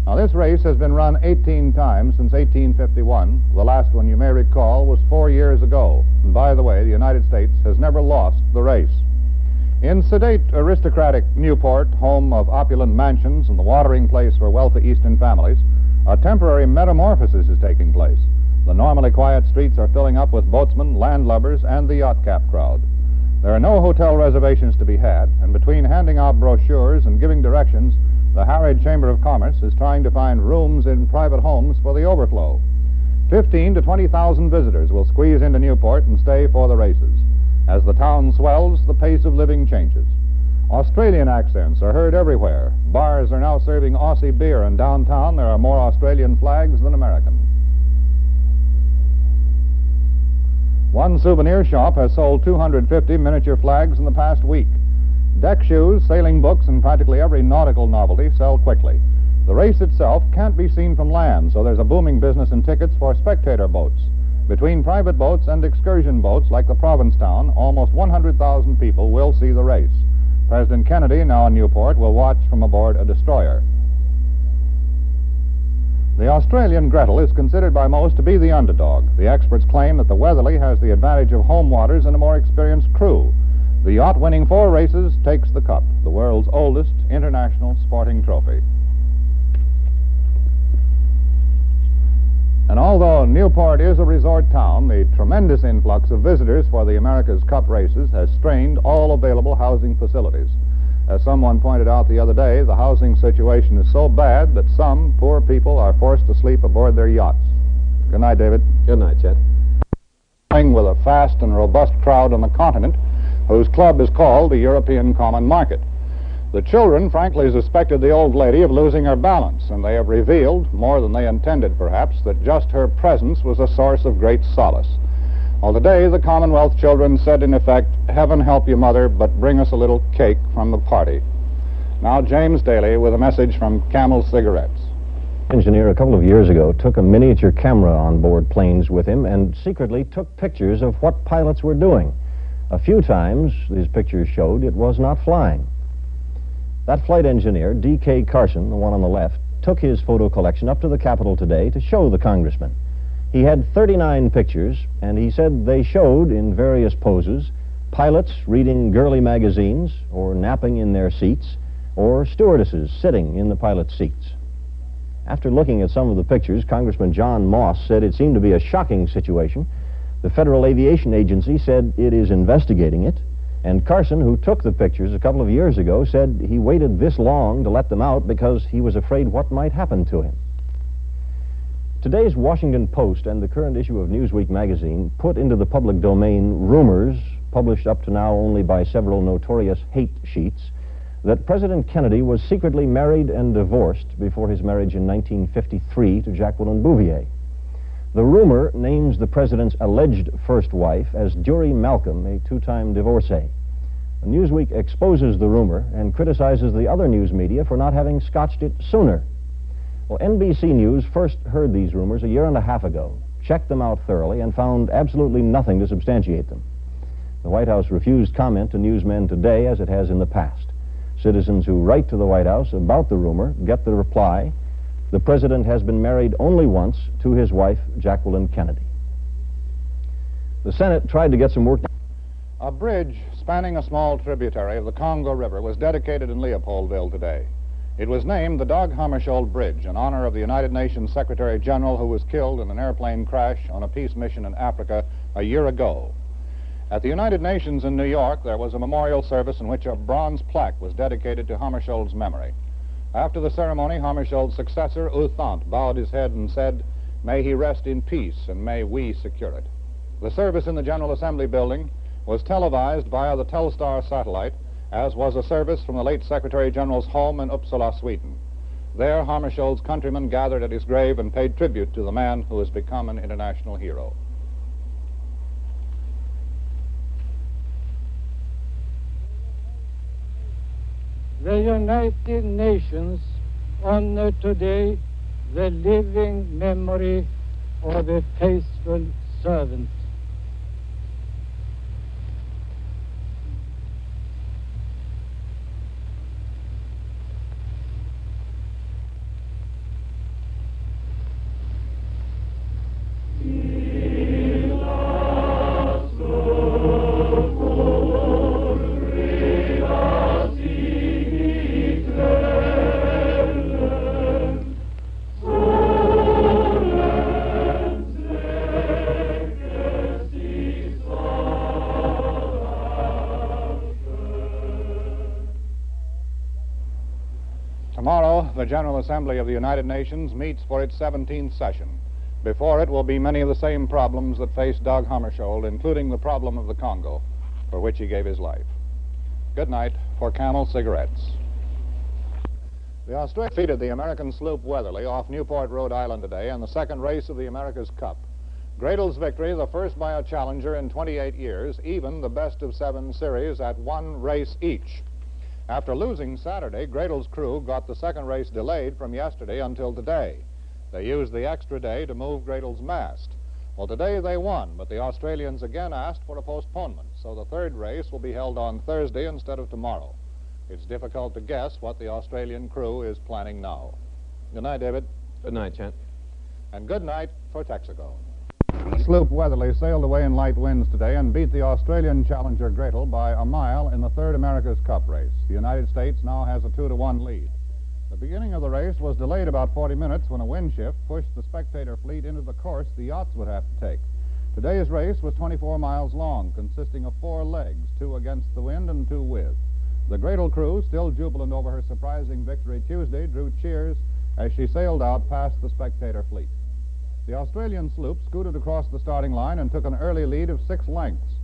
Now, this race has been run 18 times since 1851. The last one, you may recall, was 4 years ago. And by the way, the United States has never lost the race. In sedate, aristocratic Newport, home of opulent mansions and the watering place for wealthy Eastern families, a temporary metamorphosis is taking place. The normally quiet streets are filling up with boatsmen, landlubbers, and the yacht cap crowd. There are no hotel reservations to be had, and between handing out brochures and giving directions, the harried Chamber of Commerce is trying to find rooms in private homes for the overflow. 15 to 20,000 visitors will squeeze into Newport and stay for the races. As the town swells, the pace of living changes. Australian accents are heard everywhere. Bars are now serving Aussie beer, and downtown there are more Australian flags than American. One souvenir shop has sold 250 miniature flags in the past week. Deck shoes, sailing books, and practically every nautical novelty sell quickly. The race itself can't be seen from land, so there's a booming business in tickets for spectator boats. Between private boats and excursion boats like the Provincetown, almost 100,000 people will see the race. President Kennedy, now in Newport, will watch from aboard a destroyer. The Australian Gretel is considered by most to be the underdog. The experts claim that the Weatherly has the advantage of home waters and a more experienced crew. The yacht winning 4 races takes the cup, the world's oldest international sporting trophy. And although Newport is a resort town, the tremendous influx of visitors for the America's Cup races has strained all available housing facilities. As someone pointed out the other day, the housing situation is so bad that some poor people are forced to sleep aboard their yachts. Good night, David. Good night, Chet. With a fast and robust crowd on the continent, whose club is called the European Common Market. The children frankly suspected the old lady of losing her balance, and they have revealed, more than they intended perhaps, that just her presence was a source of great solace. Well, today the Commonwealth children said in effect, "Heaven help you, Mother, but bring us a little cake from the party." Now James Daly with a message from Camel Cigarettes. Engineer a couple of years ago took a miniature camera on board planes with him and secretly took pictures of what pilots were doing. A few times, these pictures showed, it was not flying. That flight engineer, D.K. Carson, the one on the left, took his photo collection up to the Capitol today to show the congressman. He had 39 pictures, and he said they showed, in various poses, pilots reading girly magazines, or napping in their seats, or stewardesses sitting in the pilot's seats. After looking at some of the pictures, Congressman John Moss said it seemed to be a shocking situation. The Federal Aviation Agency said it is investigating it, and Carson, who took the pictures a couple of years ago, said he waited this long to let them out because he was afraid what might happen to him. Today's Washington Post and the current issue of Newsweek magazine put into the public domain rumors, published up to now only by several notorious hate sheets, that President Kennedy was secretly married and divorced before his marriage in 1953 to Jacqueline Bouvier. The rumor names the president's alleged first wife as Dury Malcolm, a 2-time divorcee. Newsweek exposes the rumor and criticizes the other news media for not having scotched it sooner. Well, NBC News first heard these rumors a year and a half ago, checked them out thoroughly, and found absolutely nothing to substantiate them. The White House refused comment to newsmen today as it has in the past. Citizens who write to the White House about the rumor get the reply, the president has been married only once to his wife, Jacqueline Kennedy. The Senate tried to get some work done. A bridge spanning a small tributary of the Congo River was dedicated in Leopoldville today. It was named the Dag Hammarskjöld Bridge in honor of the United Nations Secretary General who was killed in an airplane crash on a peace mission in Africa a year ago. At the United Nations in New York, there was a memorial service in which a bronze plaque was dedicated to Hammarskjöld's memory. After the ceremony, Hammarskjöld's successor, U Thant, bowed his head and said, "May he rest in peace, and may we secure it." The service in the General Assembly building was televised via the Telstar satellite, as was a service from the late Secretary General's home in Uppsala, Sweden. There, Hammarskjöld's countrymen gathered at his grave and paid tribute to the man who has become an international hero. The United Nations honor today the living memory of a faithful servant. the General Assembly of the United Nations meets for its 17th session. Before it will be many of the same problems that face Dag Hammarskjöld, including the problem of the Congo, for which he gave his life. Good night for Camel Cigarettes. The Australians defeated the American sloop Weatherly off Newport, Rhode Island today in the second race of the America's Cup. Gradle's victory, the first by a challenger in 28 years, even the best-of-7 series at one race each. After losing Saturday, Gradle's crew got the second race delayed from yesterday until today. They used the extra day to move Gradle's mast. Well, today they won, but the Australians again asked for a postponement, so the third race will be held on Thursday instead of tomorrow. It's difficult to guess what the Australian crew is planning now. Good night, David. Good night, Chet. And good night for Texaco. The sloop Weatherly sailed away in light winds today and beat the Australian challenger Gradle by a mile in the third America's Cup race. The United States now has a 2-1 lead. The beginning of the race was delayed about 40 minutes when a wind shift pushed the spectator fleet into the course the yachts would have to take. Today's race was 24 miles long, consisting of 4 legs, 2 against the wind and 2 with. The Gradle crew, still jubilant over her surprising victory Tuesday, drew cheers as she sailed out past the spectator fleet. The Australian sloop scooted across the starting line and took an early lead of 6 lengths.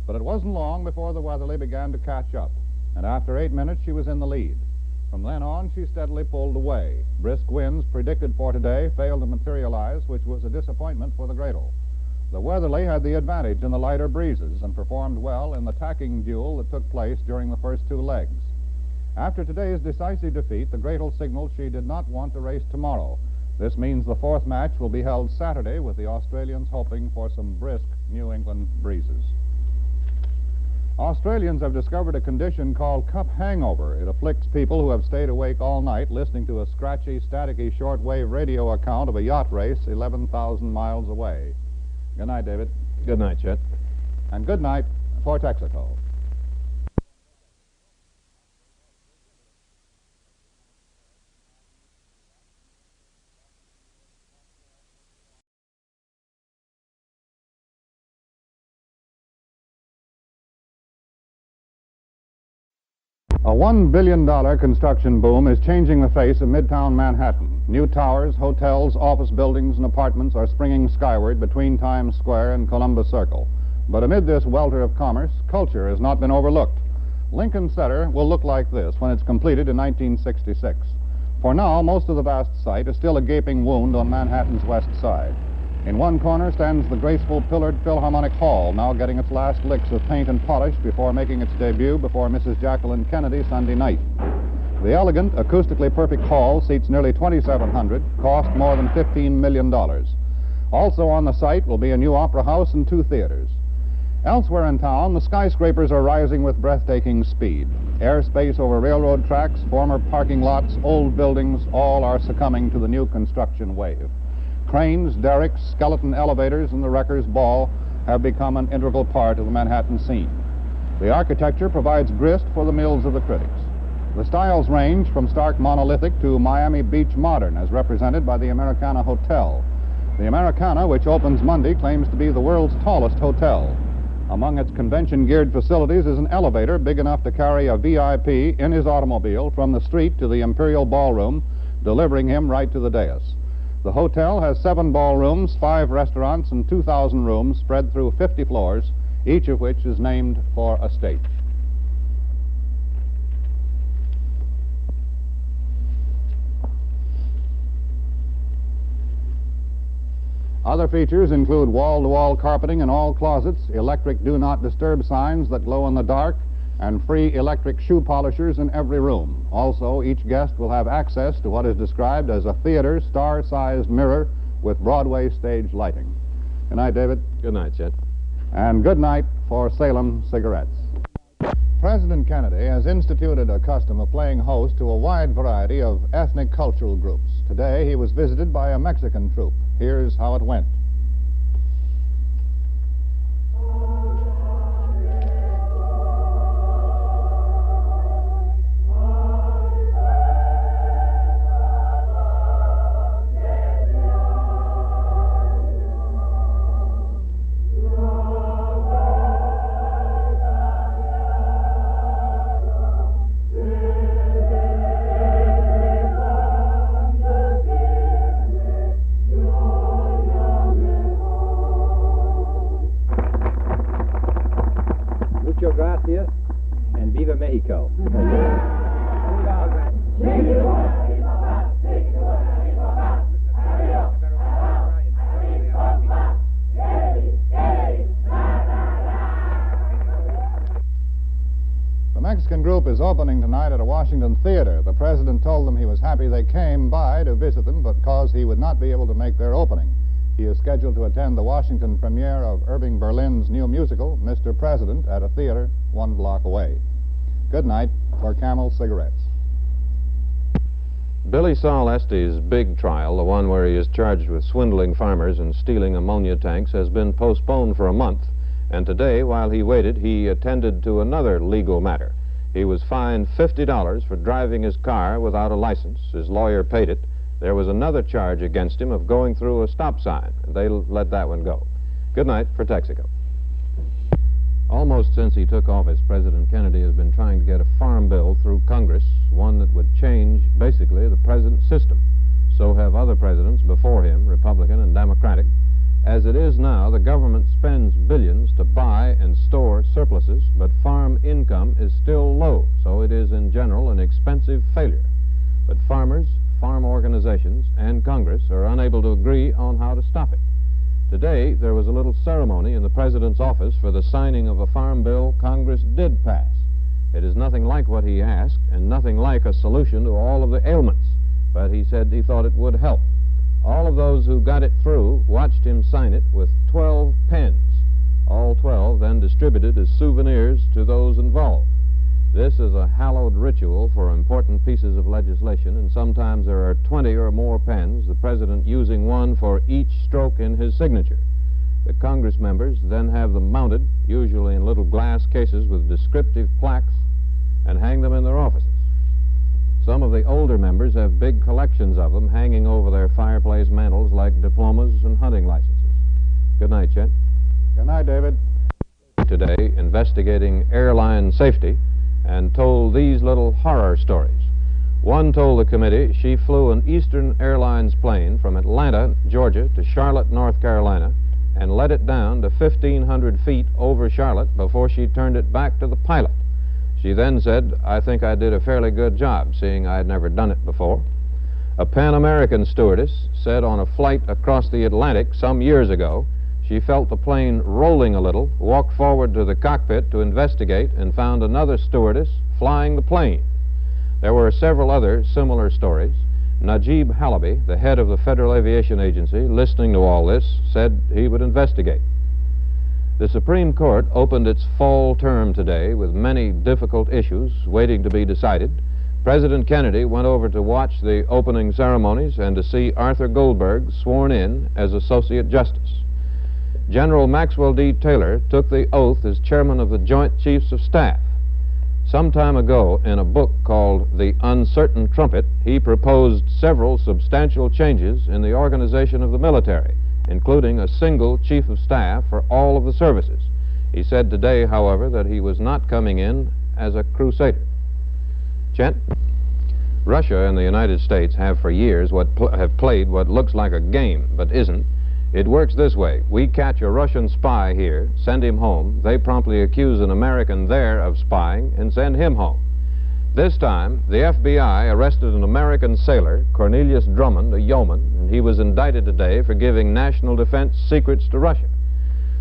But it wasn't long before the Weatherly began to catch up, and after 8 minutes she was in the lead. From then on, she steadily pulled away. Brisk winds predicted for today failed to materialize, which was a disappointment for the Gradle. The Weatherly had the advantage in the lighter breezes and performed well in the tacking duel that took place during the first 2 legs. After today's decisive defeat, the Gradle signaled she did not want to race tomorrow. This means the 4th match will be held Saturday, with the Australians hoping for some brisk New England breezes. Australians have discovered a condition called cup hangover. It afflicts people who have stayed awake all night listening to a scratchy, staticky shortwave radio account of a yacht race 11,000 miles away. Good night, David. Good night, Chet. And good night for Texaco. A $1 billion construction boom is changing the face of Midtown Manhattan. New towers, hotels, office buildings, and apartments are springing skyward between Times Square and Columbus Circle. But amid this welter of commerce, culture has not been overlooked. Lincoln Center will look like this when it's completed in 1966. For now, most of the vast site is still a gaping wound on Manhattan's west side. In one corner stands the graceful pillared Philharmonic Hall, now getting its last licks of paint and polish before making its debut before Mrs. Jacqueline Kennedy Sunday night. The elegant, acoustically perfect hall seats nearly 2,700, cost more than $15 million. Also on the site will be a new opera house and 2 theaters. Elsewhere in town, the skyscrapers are rising with breathtaking speed. Airspace over railroad tracks, former parking lots, old buildings, all are succumbing to the new construction wave. Cranes, derricks, skeleton elevators, and the wrecker's ball have become an integral part of the Manhattan scene. The architecture provides grist for the mills of the critics. The styles range from stark monolithic to Miami Beach modern, as represented by the Americana Hotel. The Americana, which opens Monday, claims to be the world's tallest hotel. Among its convention-geared facilities is an elevator big enough to carry a VIP in his automobile from the street to the Imperial Ballroom, delivering him right to the dais. The hotel has 7 ballrooms, 5 restaurants, and 2,000 rooms spread through 50 floors, each of which is named for a state. Other features include wall-to-wall carpeting in all closets, electric do not disturb signs that glow in the dark, and free electric shoe polishers in every room. Also, each guest will have access to what is described as a theater star-sized mirror with Broadway stage lighting. Good night, David. Good night, Chet. And good night for Salem Cigarettes. President Kennedy has instituted a custom of playing host to a wide variety of ethnic cultural groups. Today, he was visited by a Mexican troupe. Here's how it went. Mexico. The Mexican group is opening tonight at a Washington theater. The president told them he was happy they came by to visit them because he would not be able to make their opening. He is scheduled to attend the Washington premiere of Irving Berlin's new musical, Mr. President, at a theater 1 block away. Good night for Camel Cigarettes. Billie Sol Estes' big trial, the one where he is charged with swindling farmers and stealing ammonia tanks, has been postponed for a month. And today, while he waited, he attended to another legal matter. He was fined $50 for driving his car without a license. His lawyer paid it. There was another charge against him of going through a stop sign. They let that one go. Good night for Texaco. Almost since he took office, President Kennedy has been trying to get a farm bill through Congress, one that would change, basically, the present system. So have other presidents before him, Republican and Democratic. As it is now, the government spends billions to buy and store surpluses, but farm income is still low, so it is in general an expensive failure. But farmers, farm organizations, and Congress are unable to agree on how to stop it. Today, there was a little ceremony in the President's office for the signing of a farm bill Congress did pass. It is nothing like what he asked, and nothing like a solution to all of the ailments, but he said he thought it would help. All of those who got it through watched him sign it with 12 pens. All 12 then distributed as souvenirs to those involved. This is a hallowed ritual for important pieces of legislation, and sometimes there are 20 or more pens, the President using one for each stroke in his signature. The Congress members then have them mounted, usually in little glass cases with descriptive plaques, and hang them in their offices. Some of the older members have big collections of them hanging over their fireplace mantels like diplomas and hunting licenses. Good night, Chet. Good night, David. Today, investigating airline safety, and told these little horror stories. One told the committee she flew an Eastern Airlines plane from Atlanta, Georgia, to Charlotte, North Carolina, and let it down to 1,500 feet over Charlotte before she turned it back to the pilot. She then said, "I think I did a fairly good job, seeing I had never done it before." A Pan American stewardess said on a flight across the Atlantic some years ago, she felt the plane rolling a little, walked forward to the cockpit to investigate, and found another stewardess flying the plane. There were several other similar stories. Najib Halaby, the head of the Federal Aviation Agency, listening to all this, said he would investigate. The Supreme Court opened its fall term today with many difficult issues waiting to be decided. President Kennedy went over to watch the opening ceremonies and to see Arthur Goldberg sworn in as Associate Justice. General Maxwell D. Taylor took the oath as chairman of the Joint Chiefs of Staff. Some time ago, in a book called The Uncertain Trumpet, he proposed several substantial changes in the organization of the military, including a single chief of staff for all of the services. He said today, however, that he was not coming in as a crusader. Chet? Russia and the United States have for years have played what looks like a game, but isn't. It works this way. We catch a Russian spy here, send him home. They promptly accuse an American there of spying and send him home. This time, the FBI arrested an American sailor, Cornelius Drummond, a yeoman, and he was indicted today for giving national defense secrets to Russia.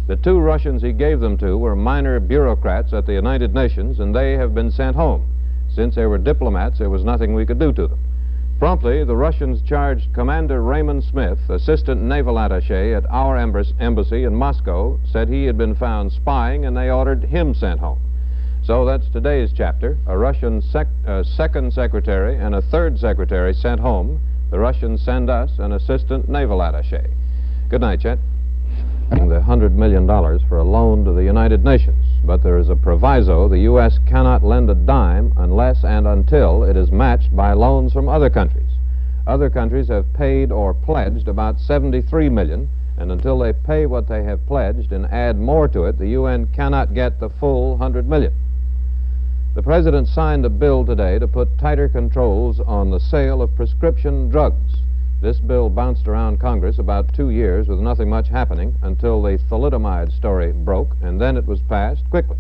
The two Russians he gave them to were minor bureaucrats at the United Nations, and they have been sent home. Since they were diplomats, there was nothing we could do to them. Promptly, the Russians charged Commander Raymond Smith, assistant naval attaché at our embassy in Moscow, said he had been found spying, and they ordered him sent home. So that's today's chapter. A Russian second secretary and a third secretary sent home. The Russians send us an assistant naval attaché. Good night, Chet. The $100 million for a loan to the United Nations. But there is a proviso: the U.S. cannot lend a dime unless and until it is matched by loans from other countries. Other countries have paid or pledged about $73 million, and until they pay what they have pledged and add more to it, the UN cannot get the full $100 million. The President signed a bill today to put tighter controls on the sale of prescription drugs. This bill bounced around Congress about 2 years with nothing much happening until the thalidomide story broke, and then it was passed quickly.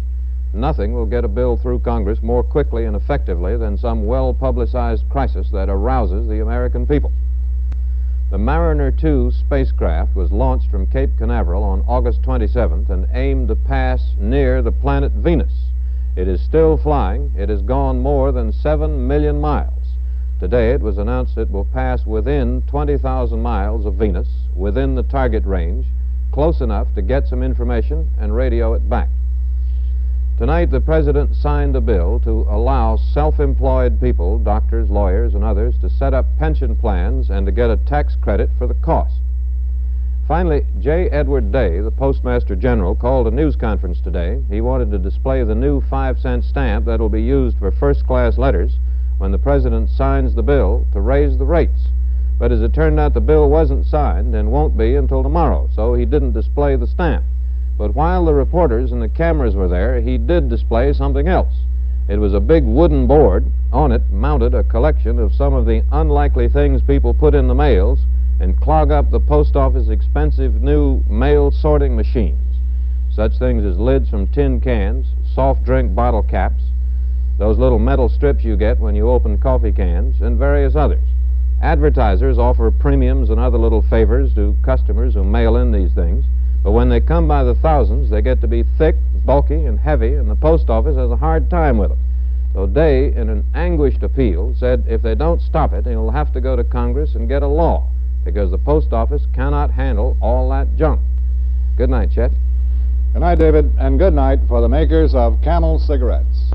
Nothing will get a bill through Congress more quickly and effectively than some well-publicized crisis that arouses the American people. The Mariner 2 spacecraft was launched from Cape Canaveral on August 27th and aimed to pass near the planet Venus. It is still flying. It has gone more than 7 million miles. Today it was announced it will pass within 20,000 miles of Venus, within the target range, close enough to get some information and radio it back. Tonight the President signed a bill to allow self-employed people, doctors, lawyers, and others, to set up pension plans and to get a tax credit for the cost. Finally, J. Edward Day, the Postmaster General, called a news conference today. He wanted to display the new 5-cent stamp that will be used for first-class letters when the President signs the bill to raise the rates. But as it turned out, the bill wasn't signed and won't be until tomorrow, so he didn't display the stamp. But while the reporters and the cameras were there, he did display something else. It was a big wooden board. On it mounted a collection of some of the unlikely things people put in the mails and clog up the post office expensive new mail sorting machines. Such things as lids from tin cans, soft drink bottle caps, those little metal strips you get when you open coffee cans, and various others. Advertisers offer premiums and other little favors to customers who mail in these things, but when they come by the thousands, they get to be thick, bulky, and heavy, and the post office has a hard time with them. So Day, in an anguished appeal, said if they don't stop it, he'll have to go to Congress and get a law, because the post office cannot handle all that junk. Good night, Chet. Good night, David, and good night for the makers of Camel cigarettes.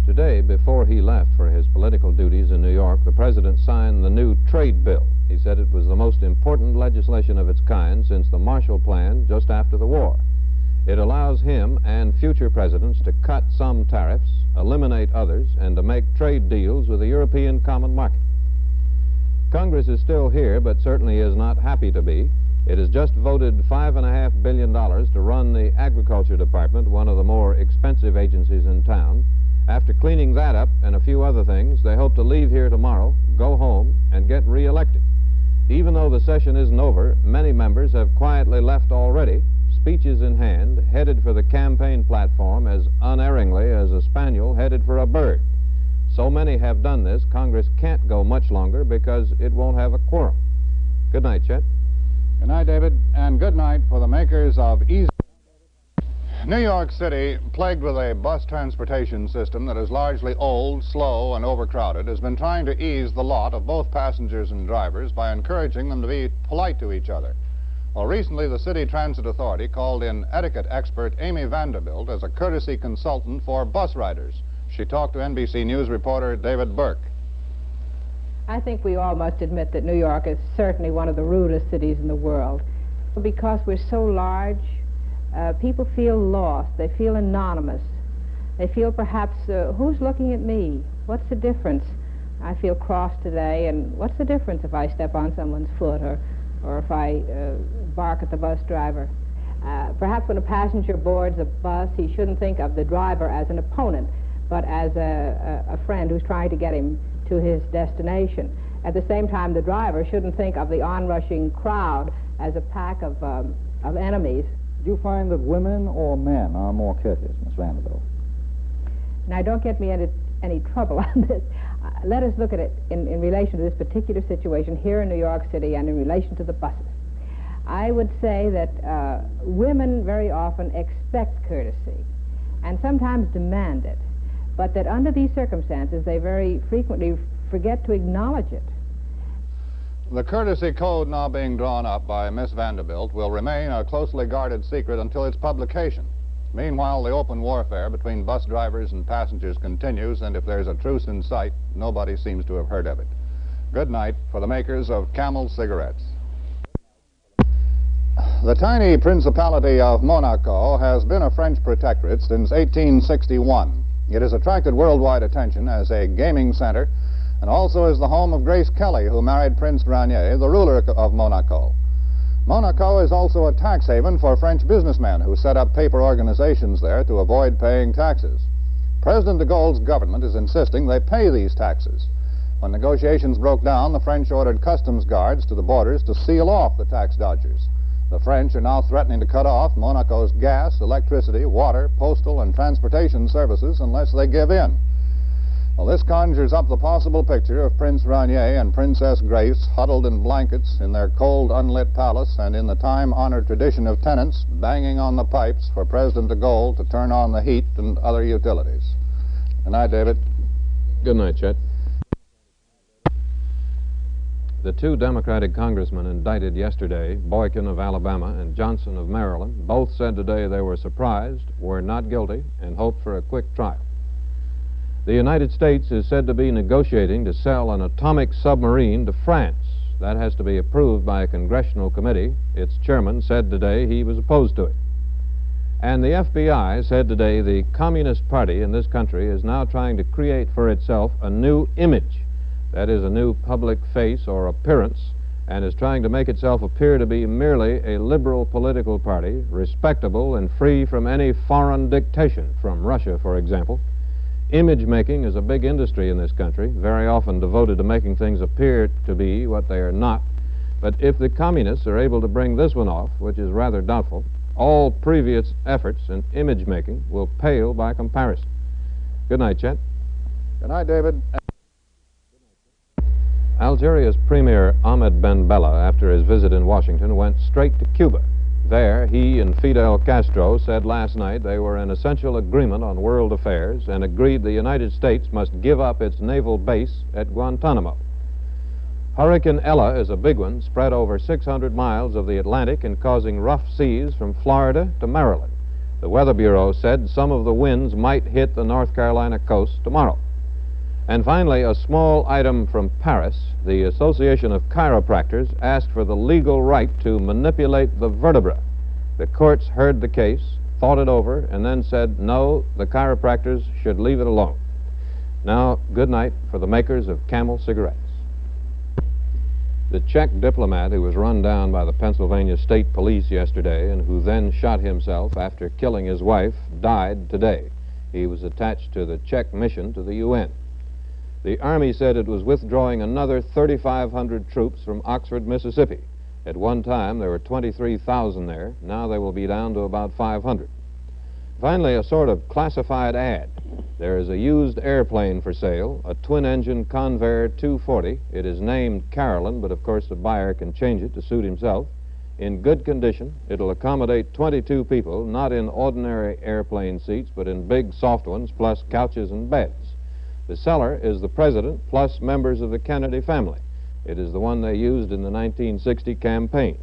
Today, before he left for his political duties in New York, the President signed the new trade bill. He said it was the most important legislation of its kind since the Marshall Plan just after the war. It allows him and future presidents to cut some tariffs, eliminate others, and to make trade deals with the European Common Market. Congress is still here, but certainly is not happy to be. It has just voted $5.5 billion to run the Agriculture Department, one of the more expensive agencies in town. After cleaning that up and a few other things, they hope to leave here tomorrow, go home, and get re-elected. Even though the session isn't over, many members have quietly left already, speeches in hand, headed for the campaign platform as unerringly as a spaniel headed for a bird. So many have done this, Congress can't go much longer because it won't have a quorum. Good night, Chet. Good night, David, and good night for the makers of Easy. New York City, plagued with a bus transportation system that is largely old, slow, and overcrowded, has been trying to ease the lot of both passengers and drivers by encouraging them to be polite to each other. Well, recently the City Transit Authority called in etiquette expert Amy Vanderbilt as a courtesy consultant for bus riders. She talked to NBC News reporter David Burke. I think we all must admit that New York is certainly one of the rudest cities in the world. Because we're so large, people feel lost. They feel anonymous. They feel perhaps, who's looking at me? What's the difference? I feel cross today, and what's the difference if I step on someone's foot or if I bark at the bus driver? Perhaps when a passenger boards a bus, he shouldn't think of the driver as an opponent, but as a friend who's trying to get him to his destination. At the same time, the driver shouldn't think of the onrushing crowd as a pack of enemies. Do you find that women or men are more courteous, Miss Vanderbilt? Now, don't get me into any trouble on this. Let us look at it in relation to this particular situation here in New York City and in relation to the buses. I would say that women very often expect courtesy and sometimes demand it, but that under these circumstances they very frequently forget to acknowledge it. The courtesy code now being drawn up by Miss Vanderbilt will remain a closely guarded secret until its publication. Meanwhile, the open warfare between bus drivers and passengers continues, and if there's a truce in sight, nobody seems to have heard of it. Good night for the makers of Camel cigarettes. The tiny Principality of Monaco has been a French protectorate since 1861. It has attracted worldwide attention as a gaming center and also as the home of Grace Kelly, who married Prince Rainier, the ruler of Monaco. Monaco is also a tax haven for French businessmen who set up paper organizations there to avoid paying taxes. President de Gaulle's government is insisting they pay these taxes. When negotiations broke down, the French ordered customs guards to the borders to seal off the tax dodgers. The French are now threatening to cut off Monaco's gas, electricity, water, postal, and transportation services unless they give in. Well, this conjures up the possible picture of Prince Rainier and Princess Grace huddled in blankets in their cold, unlit palace and in the time-honored tradition of tenants banging on the pipes for President de Gaulle to turn on the heat and other utilities. Good night, David. Good night, Chet. The two Democratic congressmen indicted yesterday, Boykin of Alabama and Johnson of Maryland, both said today they were surprised, were not guilty, and hoped for a quick trial. The United States is said to be negotiating to sell an atomic submarine to France. That has to be approved by a congressional committee. Its chairman said today he was opposed to it. And the FBI said today the Communist Party in this country is now trying to create for itself a new image. That is, a new public face or appearance, and is trying to make itself appear to be merely a liberal political party, respectable and free from any foreign dictation, from Russia, for example. Image making is a big industry in this country, very often devoted to making things appear to be what they are not. But if the communists are able to bring this one off, which is rather doubtful, all previous efforts in image making will pale by comparison. Good night, Chet. Good night, David. Algeria's Premier Ahmed Ben Bella, after his visit in Washington, went straight to Cuba. There, he and Fidel Castro said last night they were in essential agreement on world affairs and agreed the United States must give up its naval base at Guantanamo. Hurricane Ella is a big one, spread over 600 miles of the Atlantic and causing rough seas from Florida to Maryland. The Weather Bureau said some of the winds might hit the North Carolina coast tomorrow. And finally, a small item from Paris. The Association of Chiropractors asked for the legal right to manipulate the vertebra. The courts heard the case, thought it over, and then said, no, the chiropractors should leave it alone. Now, good night for the makers of Camel cigarettes. The Czech diplomat who was run down by the Pennsylvania State Police yesterday and who then shot himself after killing his wife died today. He was attached to the Czech mission to the UN. The Army said it was withdrawing another 3,500 troops from Oxford, Mississippi. At one time, there were 23,000 there. Now they will be down to about 500. Finally, a sort of classified ad. There is a used airplane for sale, a twin-engine Convair 240. It is named Carolyn, but of course the buyer can change it to suit himself. In good condition, it'll accommodate 22 people, not in ordinary airplane seats, but in big soft ones, plus couches and beds. The seller is the president, plus members of the Kennedy family. It is the one they used in the 1960 campaign.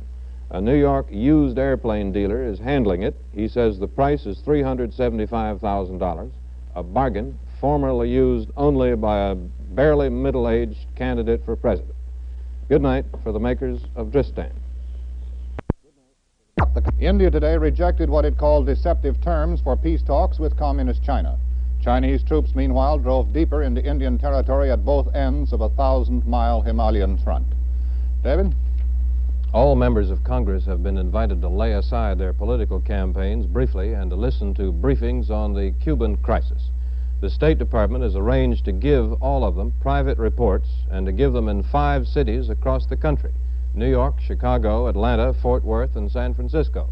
A New York used airplane dealer is handling it. He says the price is $375,000, a bargain formerly used only by a barely middle-aged candidate for president. Good night for the makers of Dristan. India today rejected what it called deceptive terms for peace talks with Communist China. Chinese troops, meanwhile, drove deeper into Indian territory at both ends of a 1,000-mile Himalayan front. David? All members of Congress have been invited to lay aside their political campaigns briefly and to listen to briefings on the Cuban crisis. The State Department has arranged to give all of them private reports and to give them in 5 cities across the country: New York, Chicago, Atlanta, Fort Worth, and San Francisco.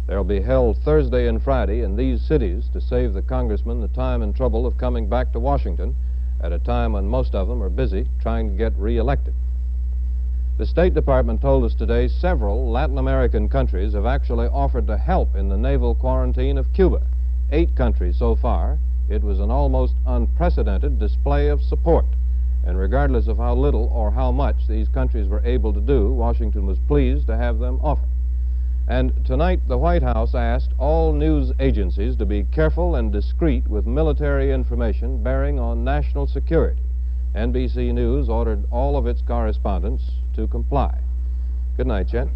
They'll be held Thursday and Friday in these cities to save the congressmen the time and trouble of coming back to Washington at a time when most of them are busy trying to get re-elected. The State Department told us today several Latin American countries have actually offered to help in the naval quarantine of Cuba. 8 countries so far. It was an almost unprecedented display of support. And regardless of how little or how much these countries were able to do, Washington was pleased to have them offer. And tonight, the White House asked all news agencies to be careful and discreet with military information bearing on national security. NBC News ordered all of its correspondents to comply. Good night, Chet.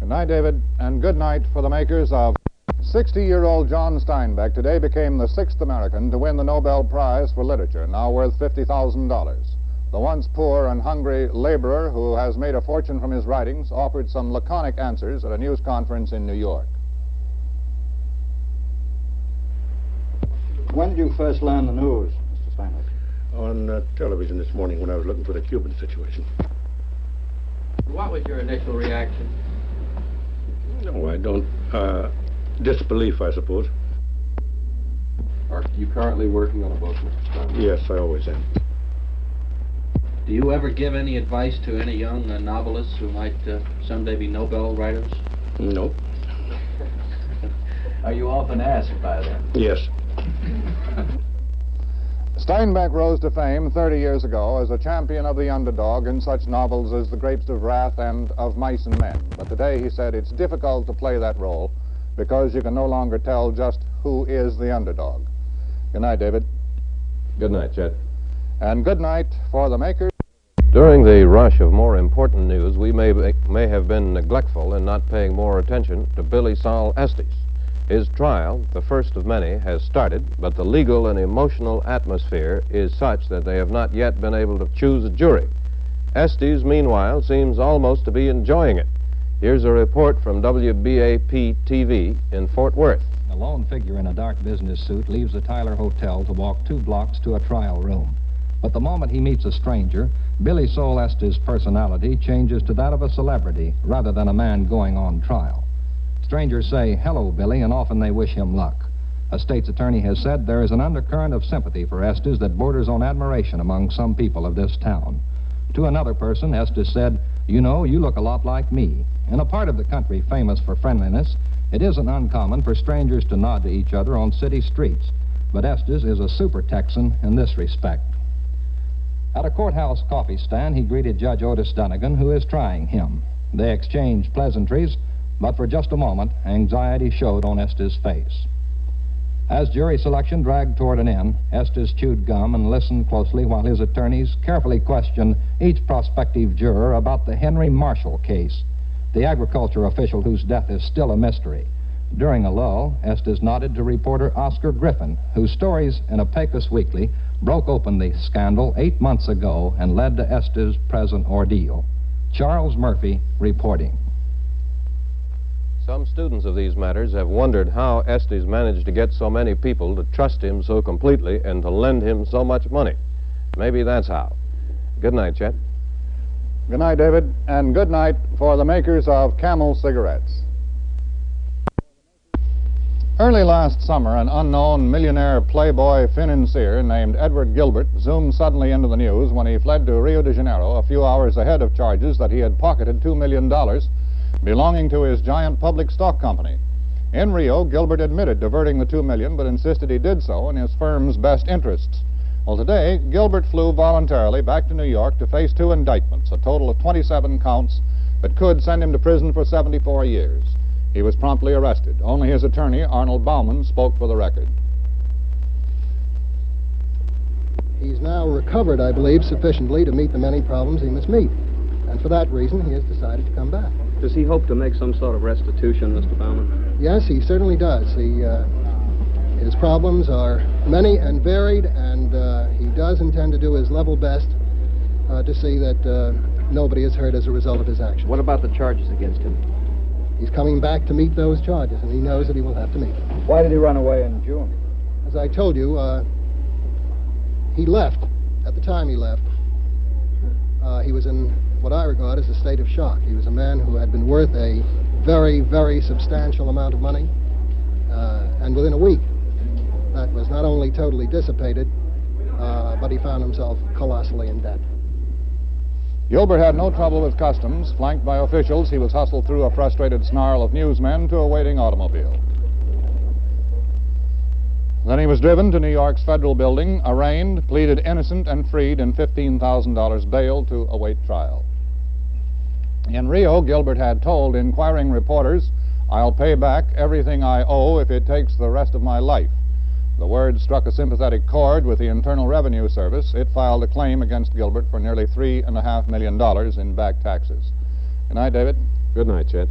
Good night, David, and good night for the makers of... 60-year-old John Steinbeck today became the 6th American to win the Nobel Prize for Literature, now worth $50,000. The once poor and hungry laborer who has made a fortune from his writings offered some laconic answers at a news conference in New York. When did you first learn the news, Mr. Steinbeck? On television this morning when I was looking for the Cuban situation. What was your initial reaction? don't. Disbelief, I suppose. Are you currently working on a book, Mr. Steinway? Yes, I always am. Do you ever give any advice to any young novelists who might someday be Nobel writers? No. Are you often asked by them? Yes. Steinbeck rose to fame 30 years ago as a champion of the underdog in such novels as The Grapes of Wrath and Of Mice and Men. But today, he said, it's difficult to play that role because you can no longer tell just who is the underdog. Good night, David. Good night, Chet. And good night for the makers. During the rush of more important news, we may have been neglectful in not paying more attention to Billie Sol Estes. His trial, the first of many, has started, but the legal and emotional atmosphere is such that they have not yet been able to choose a jury. Estes, meanwhile, seems almost to be enjoying it. Here's a report from WBAP-TV in Fort Worth. A lone figure in a dark business suit leaves the Tyler Hotel to walk 2 blocks to a trial room. But the moment he meets a stranger, Billie Sol Estes' personality changes to that of a celebrity rather than a man going on trial. Strangers say, "Hello, Billy," and often they wish him luck. A state's attorney has said there is an undercurrent of sympathy for Estes that borders on admiration among some people of this town. To another person, Estes said, "You know, you look a lot like me." In a part of the country famous for friendliness, it isn't uncommon for strangers to nod to each other on city streets. But Estes is a super Texan in this respect. At a courthouse coffee stand, he greeted Judge Otis Dunnigan, who is trying him. They exchanged pleasantries, but for just a moment, anxiety showed on Estes' face. As jury selection dragged toward an end, Estes chewed gum and listened closely while his attorneys carefully questioned each prospective juror about the Henry Marshall case, the agriculture official whose death is still a mystery. During a lull, Estes nodded to reporter Oscar Griffin, whose stories in a Pecos Weekly broke open the scandal 8 months ago and led to Estes' present ordeal. Charles Murphy reporting. Some students of these matters have wondered how Estes managed to get so many people to trust him so completely and to lend him so much money. Maybe that's how. Good night, Chet. Good night, David, and good night for the makers of Camel cigarettes. Early last summer, an unknown millionaire playboy financier named Edward Gilbert zoomed suddenly into the news when he fled to Rio de Janeiro a few hours ahead of charges that he had pocketed $2 million belonging to his giant public stock company. In Rio, Gilbert admitted diverting the $2 million, but insisted he did so in his firm's best interests. Well, today, Gilbert flew voluntarily back to New York to face 2 indictments, a total of 27 counts that could send him to prison for 74 years. He was promptly arrested. Only his attorney, Arnold Baumann, spoke for the record. He's now recovered, I believe, sufficiently to meet the many problems he must meet. And for that reason, he has decided to come back. Does he hope to make some sort of restitution, Mr. Baumann? Yes, he certainly does. His problems are many and varied, and he does intend to do his level best to see that nobody is hurt as a result of his actions. What about the charges against him? He's coming back to meet those charges, and he knows that he will have to meet them. Why did he run away in June? As I told you, he left. At the time he left, he was in what I regard as a state of shock. He was a man who had been worth a very, very substantial amount of money, and within a week, that was not only totally dissipated, but he found himself colossally in debt. Gilbert had no trouble with customs. Flanked by officials, he was hustled through a frustrated snarl of newsmen to a waiting automobile. Then he was driven to New York's federal building, arraigned, pleaded innocent, and freed in $15,000 bail to await trial. In Rio, Gilbert had told inquiring reporters, "I'll pay back everything I owe if it takes the rest of my life." The words struck a sympathetic chord with the Internal Revenue Service. It filed a claim against Gilbert for nearly $3.5 million in back taxes. Good night, David. Good night, Chet.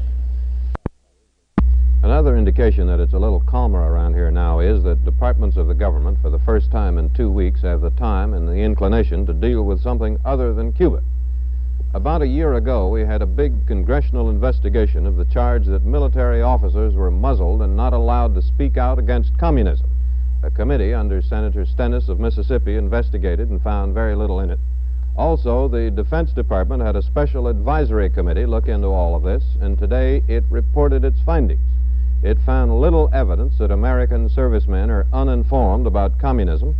Another indication that it's a little calmer around here now is that departments of the government, for the first time in 2 weeks, have the time and the inclination to deal with something other than Cuba. About a year ago, we had a big congressional investigation of the charge that military officers were muzzled and not allowed to speak out against communism. A committee under Senator Stennis of Mississippi investigated and found very little in it. Also, the Defense Department had a special advisory committee look into all of this, and today it reported its findings. It found little evidence that American servicemen are uninformed about communism,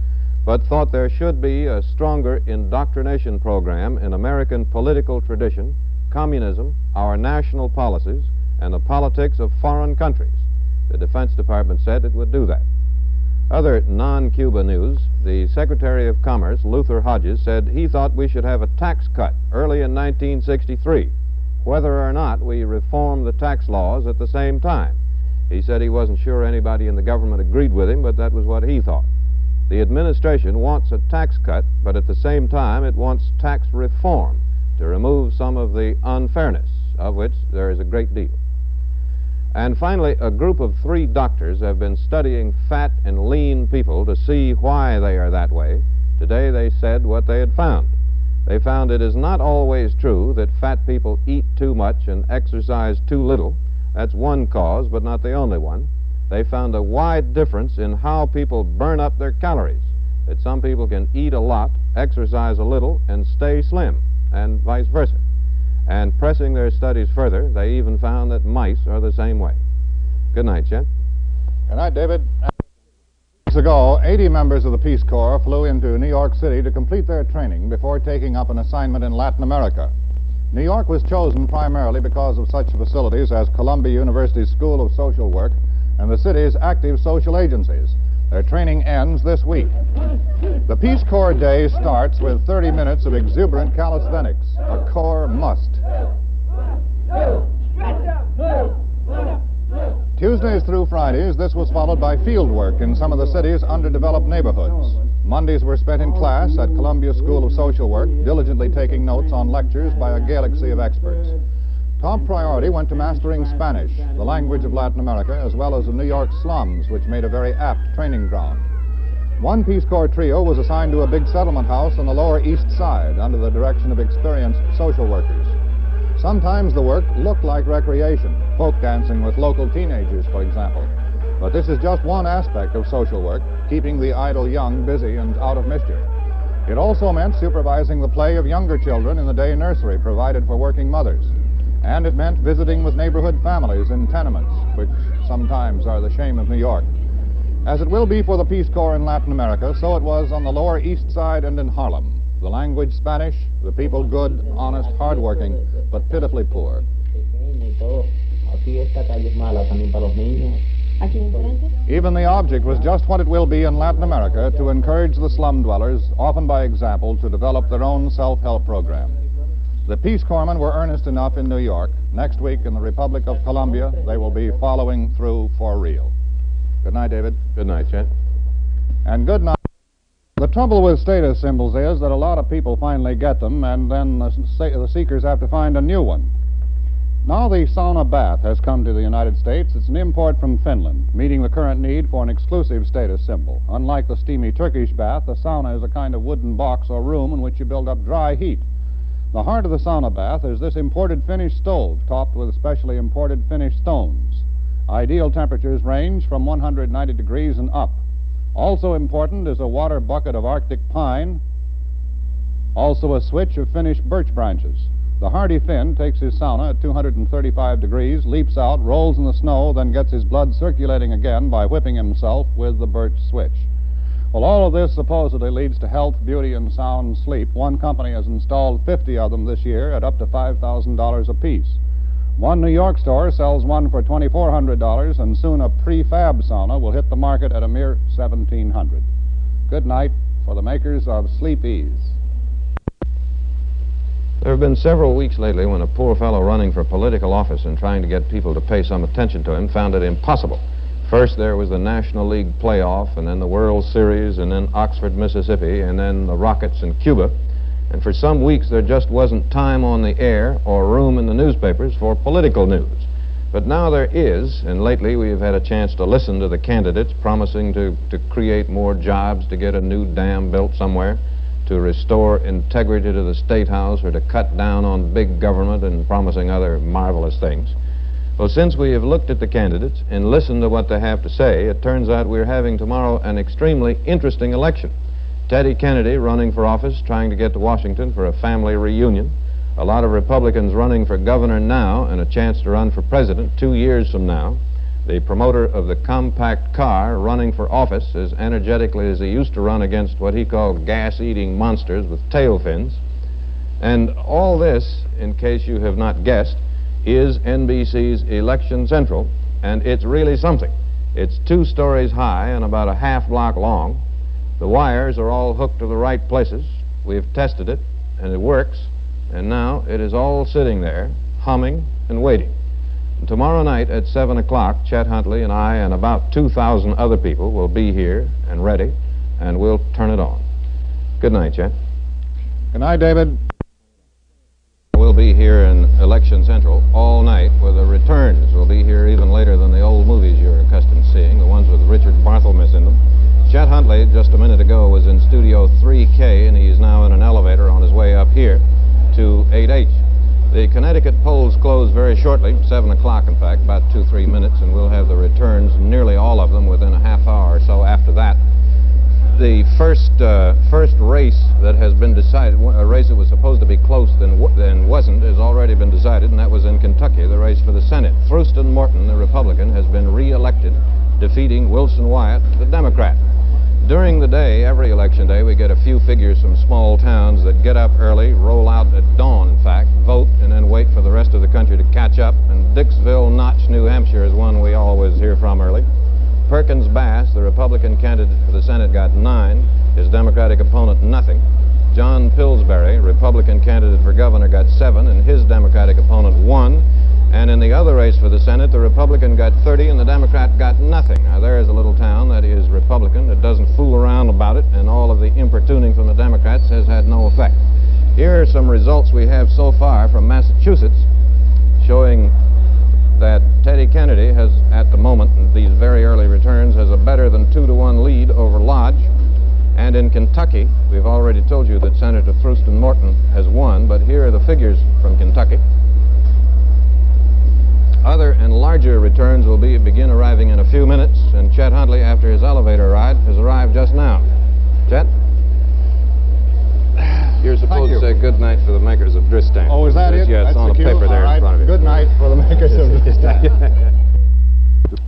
but thought there should be a stronger indoctrination program in American political tradition, communism, our national policies, and the politics of foreign countries. The Defense Department said it would do that. Other non-Cuba news, the Secretary of Commerce, Luther Hodges, said he thought we should have a tax cut early in 1963, whether or not we reform the tax laws at the same time. He said he wasn't sure anybody in the government agreed with him, but that was what he thought. The administration wants a tax cut, but at the same time it wants tax reform to remove some of the unfairness, of which there is a great deal. And finally, a group of 3 doctors have been studying fat and lean people to see why they are that way. Today they said what they had found. They found it is not always true that fat people eat too much and exercise too little. That's one cause, but not the only one. They found a wide difference in how people burn up their calories, that some people can eat a lot, exercise a little, and stay slim, and vice versa. And pressing their studies further, they even found that mice are the same way. Good night, Chet. Good night, David. Weeks ago, 80 members of the Peace Corps flew into New York City to complete their training before taking up an assignment in Latin America. New York was chosen primarily because of such facilities as Columbia University's School of Social Work and the city's active social agencies. Their training ends this week. The Peace Corps Day starts with 30 minutes of exuberant calisthenics, a Corps must. Tuesdays through Fridays, this was followed by field work in some of the city's underdeveloped neighborhoods. Mondays were spent in class at Columbia School of Social Work, diligently taking notes on lectures by a galaxy of experts. Top priority went to mastering Spanish, the language of Latin America, as well as the New York slums, which made a very apt training ground. One Peace Corps trio was assigned to a big settlement house on the Lower East Side under the direction of experienced social workers. Sometimes the work looked like recreation, folk dancing with local teenagers, for example. But this is just one aspect of social work, keeping the idle young busy and out of mischief. It also meant supervising the play of younger children in the day nursery provided for working mothers. And it meant visiting with neighborhood families in tenements, which sometimes are the shame of New York. As it will be for the Peace Corps in Latin America, so it was on the Lower East Side and in Harlem. The language Spanish, the people good, honest, hardworking, but pitifully poor. Even the object was just what it will be in Latin America, to encourage the slum dwellers, often by example, to develop their own self-help program. The Peace Corpsmen were earnest enough in New York. Next week in the Republic of Colombia, they will be following through for real. Good night, David. Good night, Chet. And good night. The trouble with status symbols is that a lot of people finally get them, and then the seekers have to find a new one. Now the sauna bath has come to the United States. It's an import from Finland, meeting the current need for an exclusive status symbol. Unlike the steamy Turkish bath, the sauna is a kind of wooden box or room in which you build up dry heat. The heart of the sauna bath is this imported Finnish stove, topped with specially imported Finnish stones. Ideal temperatures range from 190 degrees and up. Also important is a water bucket of Arctic pine, also a switch of Finnish birch branches. The hardy Finn takes his sauna at 235 degrees, leaps out, rolls in the snow, then gets his blood circulating again by whipping himself with the birch switch. Well, all of this supposedly leads to health, beauty, and sound sleep. One company has installed 50 of them this year at up to $5,000 apiece. One New York store sells one for $2,400, and soon a prefab sauna will hit the market at a mere $1,700. Good night for the makers of Sleep Ease. There have been several weeks lately when a poor fellow running for political office and trying to get people to pay some attention to him found it impossible. First there was the National League playoff, and then the World Series, and then Oxford, Mississippi, and then the Rockets in Cuba. And for some weeks there just wasn't time on the air or room in the newspapers for political news. But now there is, and lately we've had a chance to listen to the candidates promising to create more jobs, to get a new dam built somewhere, to restore integrity to the State House, or to cut down on big government, and promising other marvelous things. Well, since we have looked at the candidates and listened to what they have to say, it turns out we're having tomorrow an extremely interesting election. Teddy Kennedy running for office, trying to get to Washington for a family reunion. A lot of Republicans running for governor now and a chance to run for president 2 years from now. The promoter of the compact car running for office as energetically as he used to run against what he called gas-eating monsters with tail fins. And all this, in case you have not guessed, is NBC's Election Central, and it's really something. It's 2 stories high and about a half block long. The wires are all hooked to the right places. We've tested it, and it works, and now it is all sitting there, humming and waiting. And tomorrow night at 7 o'clock, Chet Huntley and I and about 2,000 other people will be here and ready, and we'll turn it on. Good night, Chet. Good night, David. We'll be here in Election Central all night with the returns. We'll be here even later than the old movies you're accustomed to seeing, the ones with Richard Barthelmess in them. Chet Huntley, just a minute ago, was in Studio 3K, and he's now in an elevator on his way up here to 8H. The Connecticut polls close very shortly, 7 o'clock in fact, about 2-3 minutes, and we'll have the returns, nearly all of them, within a half hour or so after that. The first race that has been decided, a race that was supposed to be close then wasn't, has already been decided, and that was in Kentucky, the race for the Senate. Thurston Morton, the Republican, has been re-elected, defeating Wilson Wyatt, the Democrat. During the day, every election day, we get a few figures from small towns that get up early, roll out at dawn, in fact, vote, and then wait for the rest of the country to catch up. And Dixville Notch, New Hampshire is one we always hear from early. Perkins Bass, the Republican candidate for the Senate, got 9. His Democratic opponent, nothing. John Pillsbury, Republican candidate for governor, got 7, and his Democratic opponent 1. And in the other race for the Senate, the Republican got 30 and the Democrat got nothing. Now, there is a little town that is Republican that doesn't fool around about it, and all of the importuning from the Democrats has had no effect. Here are some results we have so far from Massachusetts, showing that Teddy Kennedy has, at the moment, in these very early returns, has a better than 2-to-1 lead over Lodge. And in Kentucky, we've already told you that Senator Thurston Morton has won, but here are the figures from Kentucky. Other and larger returns will begin arriving in a few minutes, and Chet Huntley, after his elevator ride, has arrived just now. Chet? You're supposed to say good night for the makers of Dristan. Oh, is that it? Yeah, it's That's on the a cue? paper there All right. in front of you. Good night for the makers of Dristan.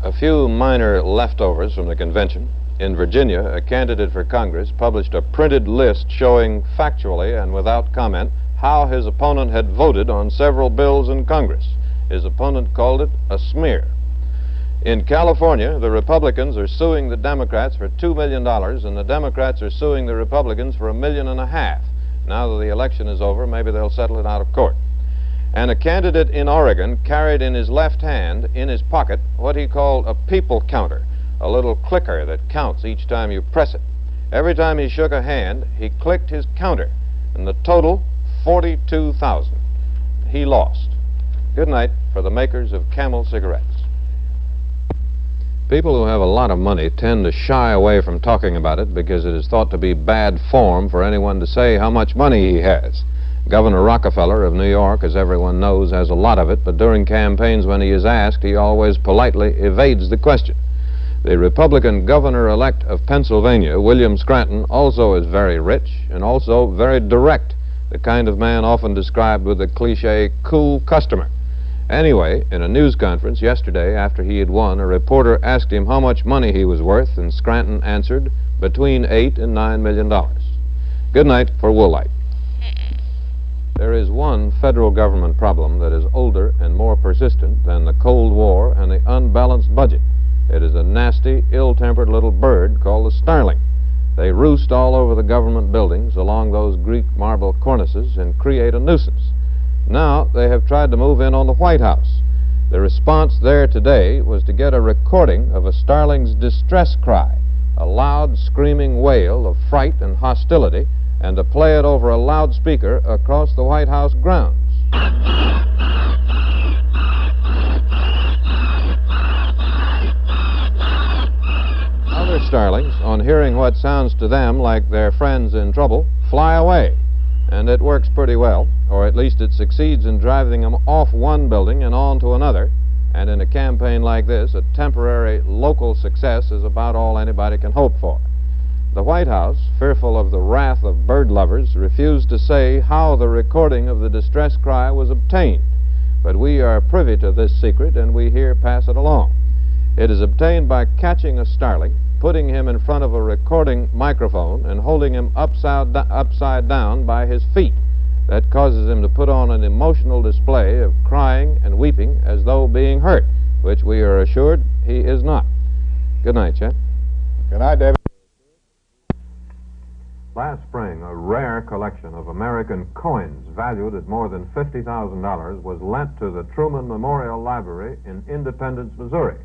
A few minor leftovers from the convention. In Virginia, a candidate for Congress published a printed list showing factually and without comment how his opponent had voted on several bills in Congress. His opponent called it a smear. In California, the Republicans are suing the Democrats for $2 million, and the Democrats are suing the Republicans for $1.5 million. Now that the election is over, maybe they'll settle it out of court. And a candidate in Oregon carried in his left hand, in his pocket, what he called a people counter, a little clicker that counts each time you press it. Every time he shook a hand, he clicked his counter, and the total, 42,000. He lost. Good night for the makers of Camel cigarettes. People who have a lot of money tend to shy away from talking about it because it is thought to be bad form for anyone to say how much money he has. Governor Rockefeller of New York, as everyone knows, has a lot of it, but during campaigns when he is asked, he always politely evades the question. The Republican governor-elect of Pennsylvania, William Scranton, also is very rich and also very direct, the kind of man often described with the cliche, cool customer. Anyway, in a news conference yesterday after he had won, a reporter asked him how much money he was worth, and Scranton answered, between $8 and $9 million. Good night for Woolite. There is one federal government problem that is older and more persistent than the Cold War and the unbalanced budget. It is a nasty, ill-tempered little bird called the starling. They roost all over the government buildings along those Greek marble cornices and create a nuisance. Now they have tried to move in on the White House. The response there today was to get a recording of a starling's distress cry, a loud screaming wail of fright and hostility, and to play it over a loudspeaker across the White House grounds. Other starlings, on hearing what sounds to them like their friends in trouble, fly away. And it works pretty well, or at least it succeeds in driving them off one building and on to another. And in a campaign like this, a temporary local success is about all anybody can hope for. The White House, fearful of the wrath of bird lovers, refused to say how the recording of the distress cry was obtained. But we are privy to this secret, and we here pass it along. It is obtained by catching a starling, putting him in front of a recording microphone, and holding him upside down by his feet. That causes him to put on an emotional display of crying and weeping as though being hurt, which we are assured he is not. Good night, Chet. Good night, David. Last spring, a rare collection of American coins valued at more than $50,000 was lent to the Truman Memorial Library in Independence, Missouri.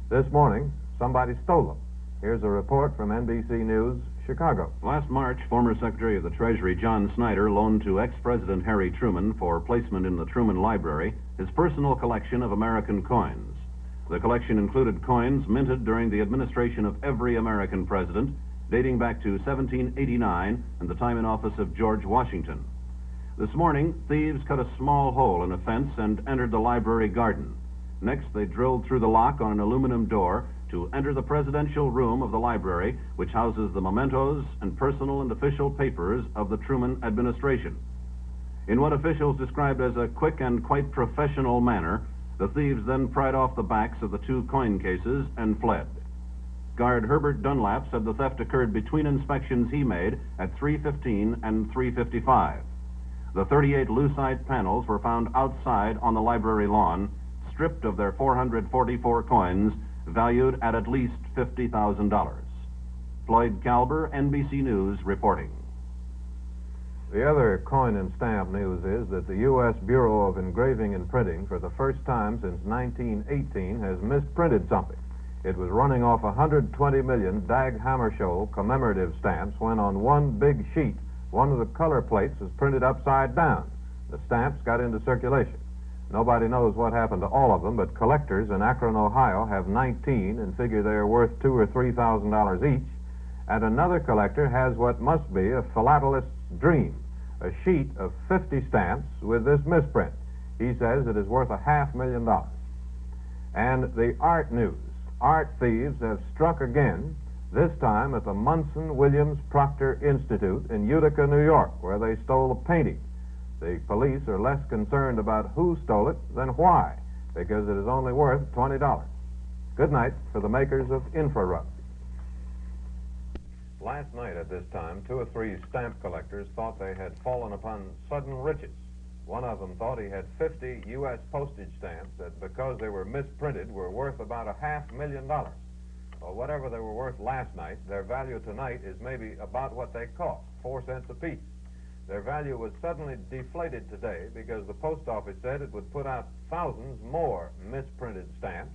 This morning, somebody stole them. Here's a report from NBC News, Chicago. Last March, former Secretary of the Treasury John Snyder loaned to ex-President Harry Truman for placement in the Truman Library his personal collection of American coins. The collection included coins minted during the administration of every American president, dating back to 1789 and the time in office of George Washington. This morning, thieves cut a small hole in a fence and entered the library garden. Next, they drilled through the lock on an aluminum door to enter the presidential room of the library, which houses the mementos and personal and official papers of the Truman administration. In what officials described as a quick and quite professional manner, the thieves then pried off the backs of the two coin cases and fled. Guard Herbert Dunlap said the theft occurred between inspections he made at 3:15 and 3:55. The 38 lucite panels were found outside on the library lawn, stripped of their 444 coins, valued at least $50,000. Floyd Calber, NBC News, reporting. The other coin and stamp news is that the U.S. Bureau of Engraving and Printing, for the first time since 1918, has misprinted something. It was running off 120 million Dag Hammarskjöld commemorative stamps when on one big sheet, one of the color plates was printed upside down. The stamps got into circulation. Nobody knows what happened to all of them, but collectors in Akron, Ohio have 19 and figure they are worth $2,000 or $3,000 each. And another collector has what must be a philatelist's dream, a sheet of 50 stamps with this misprint. He says it is worth $500,000. And the art news. Art thieves have struck again, this time at the Munson Williams Proctor Institute in Utica, New York, where they stole a painting. The police are less concerned about who stole it than why, because it is only worth $20. Good night for the makers of Infrarug. Last night at this time, 2 or 3 stamp collectors thought they had fallen upon sudden riches. One of them thought he had 50 U.S. postage stamps that, because they were misprinted, were worth about $500,000. Well, whatever they were worth last night, their value tonight is maybe about what they cost, 4 cents apiece. Their value was suddenly deflated today because the post office said it would put out thousands more misprinted stamps,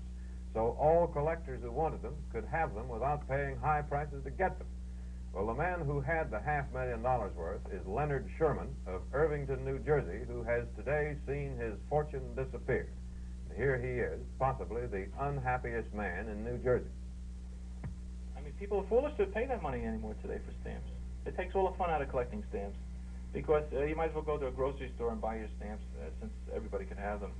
so all collectors who wanted them could have them without paying high prices to get them. Well, the man who had the $500,000 worth is Leonard Sherman of Irvington, New Jersey, who has today seen his fortune disappear. Here he is, possibly the unhappiest man in New Jersey. I mean, people are foolish to pay that money anymore today for stamps. It takes all the fun out of collecting stamps, because you might as well go to a grocery store and buy your stamps, since everybody can have them.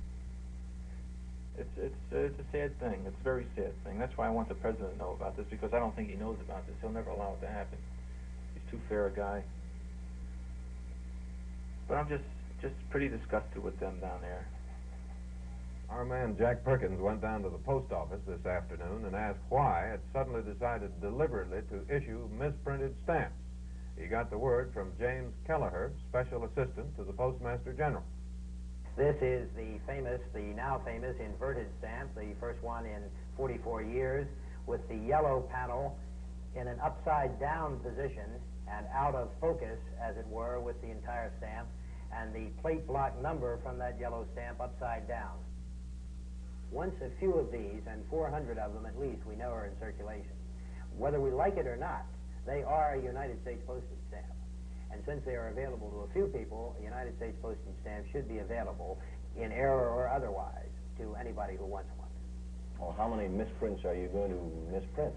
It's a sad thing. It's a very sad thing. That's why I want the president to know about this, because I don't think he knows about this. He'll never allow it to happen. He's too fair a guy. But I'm just pretty disgusted with them down there. Our man Jack Perkins went down to the post office this afternoon and asked why it suddenly decided deliberately to issue misprinted stamps. He got the word from James Kelleher, Special Assistant to the Postmaster General. This is the now famous inverted stamp, the first one in 44 years, with the yellow panel in an upside-down position and out of focus, as it were, with the entire stamp, and the plate block number from that yellow stamp upside down. Once a few of these, and 400 of them at least, we know are in circulation. Whether we like it or not, they are a United States postage stamp. And since they are available to a few people, a United States postage stamp should be available, in error or otherwise, to anybody who wants one. Well, how many misprints are you going to misprint?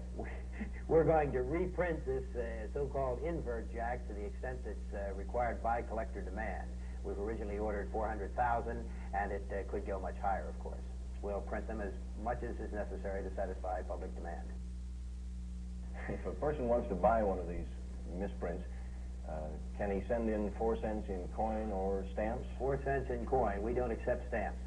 We're going to reprint this so-called invert jack to the extent that's required by collector demand. We've originally ordered 400,000, and it could go much higher, of course. We'll print them as much as is necessary to satisfy public demand. if a person wants to buy one of these misprints, can he send in 4 cents in coin or stamps? 4 cents in coin. We don't accept stamps.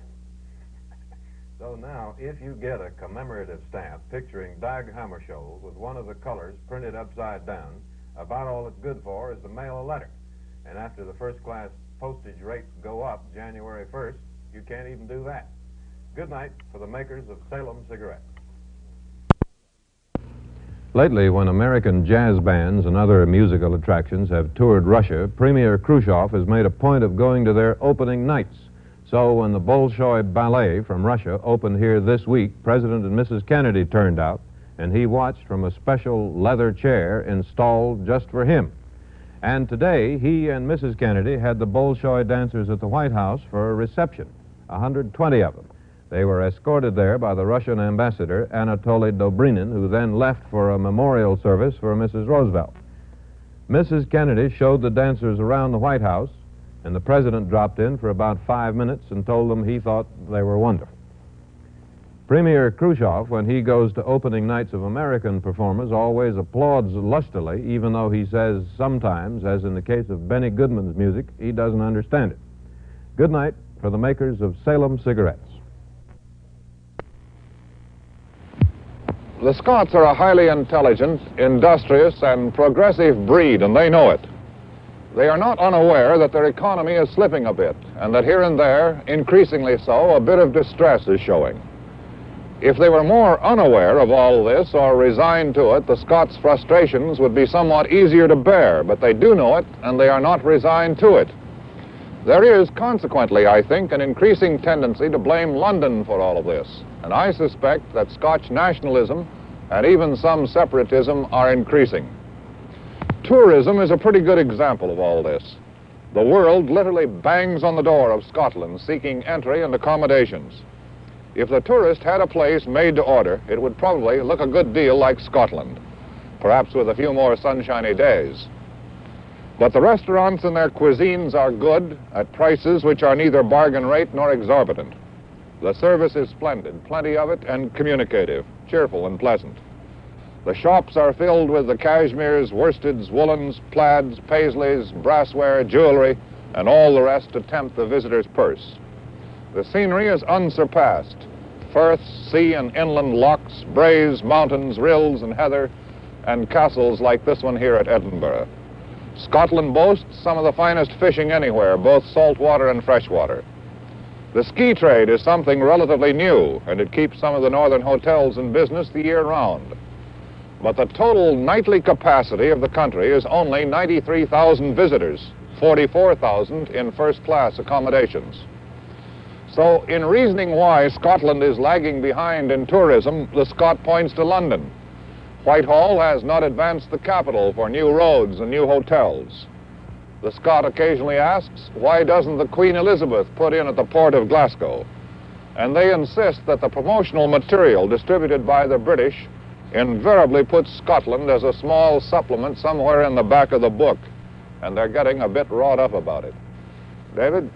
So now, if you get a commemorative stamp picturing Dag Hammarskjöld with one of the colors printed upside down, about all it's good for is to mail a letter. And after the first-class postage rates go up January 1st, you can't even do that. Good night for the makers of Salem cigarettes. Lately, when American jazz bands and other musical attractions have toured Russia, Premier Khrushchev has made a point of going to their opening nights. So when the Bolshoi Ballet from Russia opened here this week, President and Mrs. Kennedy turned out, and he watched from a special leather chair installed just for him. And today, he and Mrs. Kennedy had the Bolshoi dancers at the White House for a reception, 120 of them. They were escorted there by the Russian ambassador, Anatoly Dobrinin, who then left for a memorial service for Mrs. Roosevelt. Mrs. Kennedy showed the dancers around the White House, and the president dropped in for about 5 minutes and told them he thought they were wonderful. Premier Khrushchev, when he goes to opening nights of American performers, always applauds lustily, even though he says sometimes, as in the case of Benny Goodman's music, he doesn't understand it. Good night for the makers of Salem cigarettes. The Scots are a highly intelligent, industrious, and progressive breed, and they know it. They are not unaware that their economy is slipping a bit, and that here and there, increasingly so, a bit of distress is showing. If they were more unaware of all this, or resigned to it, the Scots' frustrations would be somewhat easier to bear, but they do know it, and they are not resigned to it. There is, consequently, I think, an increasing tendency to blame London for all of this, and I suspect that Scotch nationalism and even some separatism are increasing. Tourism is a pretty good example of all this. The world literally bangs on the door of Scotland seeking entry and accommodations. If the tourist had a place made to order, it would probably look a good deal like Scotland, perhaps with a few more sunshiny days. But the restaurants and their cuisines are good at prices which are neither bargain rate nor exorbitant. The service is splendid, plenty of it, and communicative, cheerful and pleasant. The shops are filled with the cashmeres, worsteds, woolens, plaids, paisleys, brassware, jewelry, and all the rest to tempt the visitor's purse. The scenery is unsurpassed. Firths, sea and inland lochs, braes, mountains, rills and heather, and castles like this one here at Edinburgh. Scotland boasts some of the finest fishing anywhere, both saltwater and freshwater. The ski trade is something relatively new, and it keeps some of the northern hotels in business the year round. But the total nightly capacity of the country is only 93,000 visitors, 44,000 in first-class accommodations. So in reasoning why Scotland is lagging behind in tourism, the Scot points to London. Whitehall has not advanced the capital for new roads and new hotels. The Scot occasionally asks, why doesn't the Queen Elizabeth put in at the port of Glasgow? And they insist that the promotional material distributed by the British invariably puts Scotland as a small supplement somewhere in the back of the book, and they're getting a bit wrought up about it. David?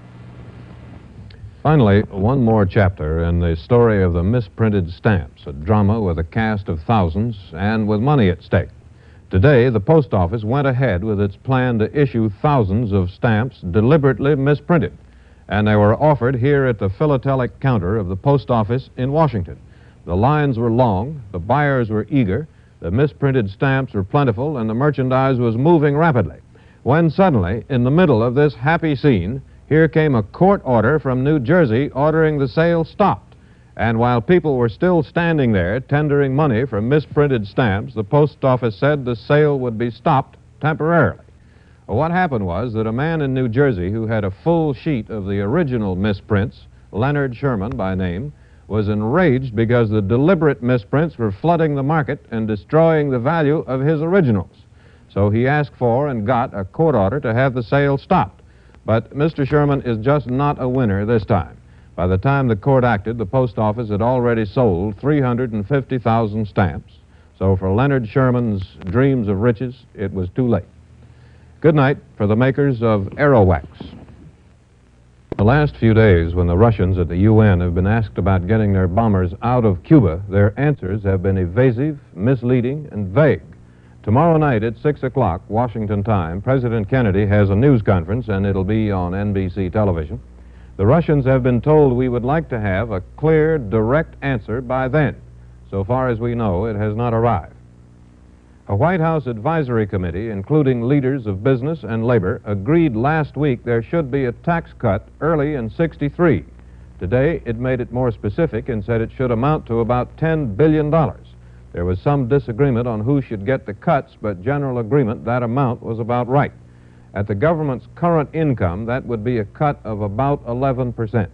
Finally, one more chapter in the story of the misprinted stamps, a drama with a cast of thousands and with money at stake. Today, the post office went ahead with its plan to issue thousands of stamps deliberately misprinted, and they were offered here at the philatelic counter of the post office in Washington. The lines were long, the buyers were eager, the misprinted stamps were plentiful, and the merchandise was moving rapidly, when suddenly, in the middle of this happy scene, here came a court order from New Jersey ordering the sale stopped. And while people were still standing there tendering money for misprinted stamps, the post office said the sale would be stopped temporarily. Well, what happened was that a man in New Jersey who had a full sheet of the original misprints, Leonard Sherman by name, was enraged because the deliberate misprints were flooding the market and destroying the value of his originals. So he asked for and got a court order to have the sale stopped. But Mr. Sherman is just not a winner this time. By the time the court acted, the post office had already sold 350,000 stamps. So for Leonard Sherman's dreams of riches, it was too late. Good night for the makers of Aerowax. The last few days, when the Russians at the UN have been asked about getting their bombers out of Cuba, their answers have been evasive, misleading, and vague. Tomorrow night at 6 o'clock, Washington time, President Kennedy has a news conference, and it'll be on NBC television. The Russians have been told we would like to have a clear, direct answer by then. So far as we know, it has not arrived. A White House advisory committee, including leaders of business and labor, agreed last week there should be a tax cut early in '63. Today, it made it more specific and said it should amount to about $10 billion. There was some disagreement on who should get the cuts, but general agreement that amount was about right. At the government's current income, that would be a cut of about 11%.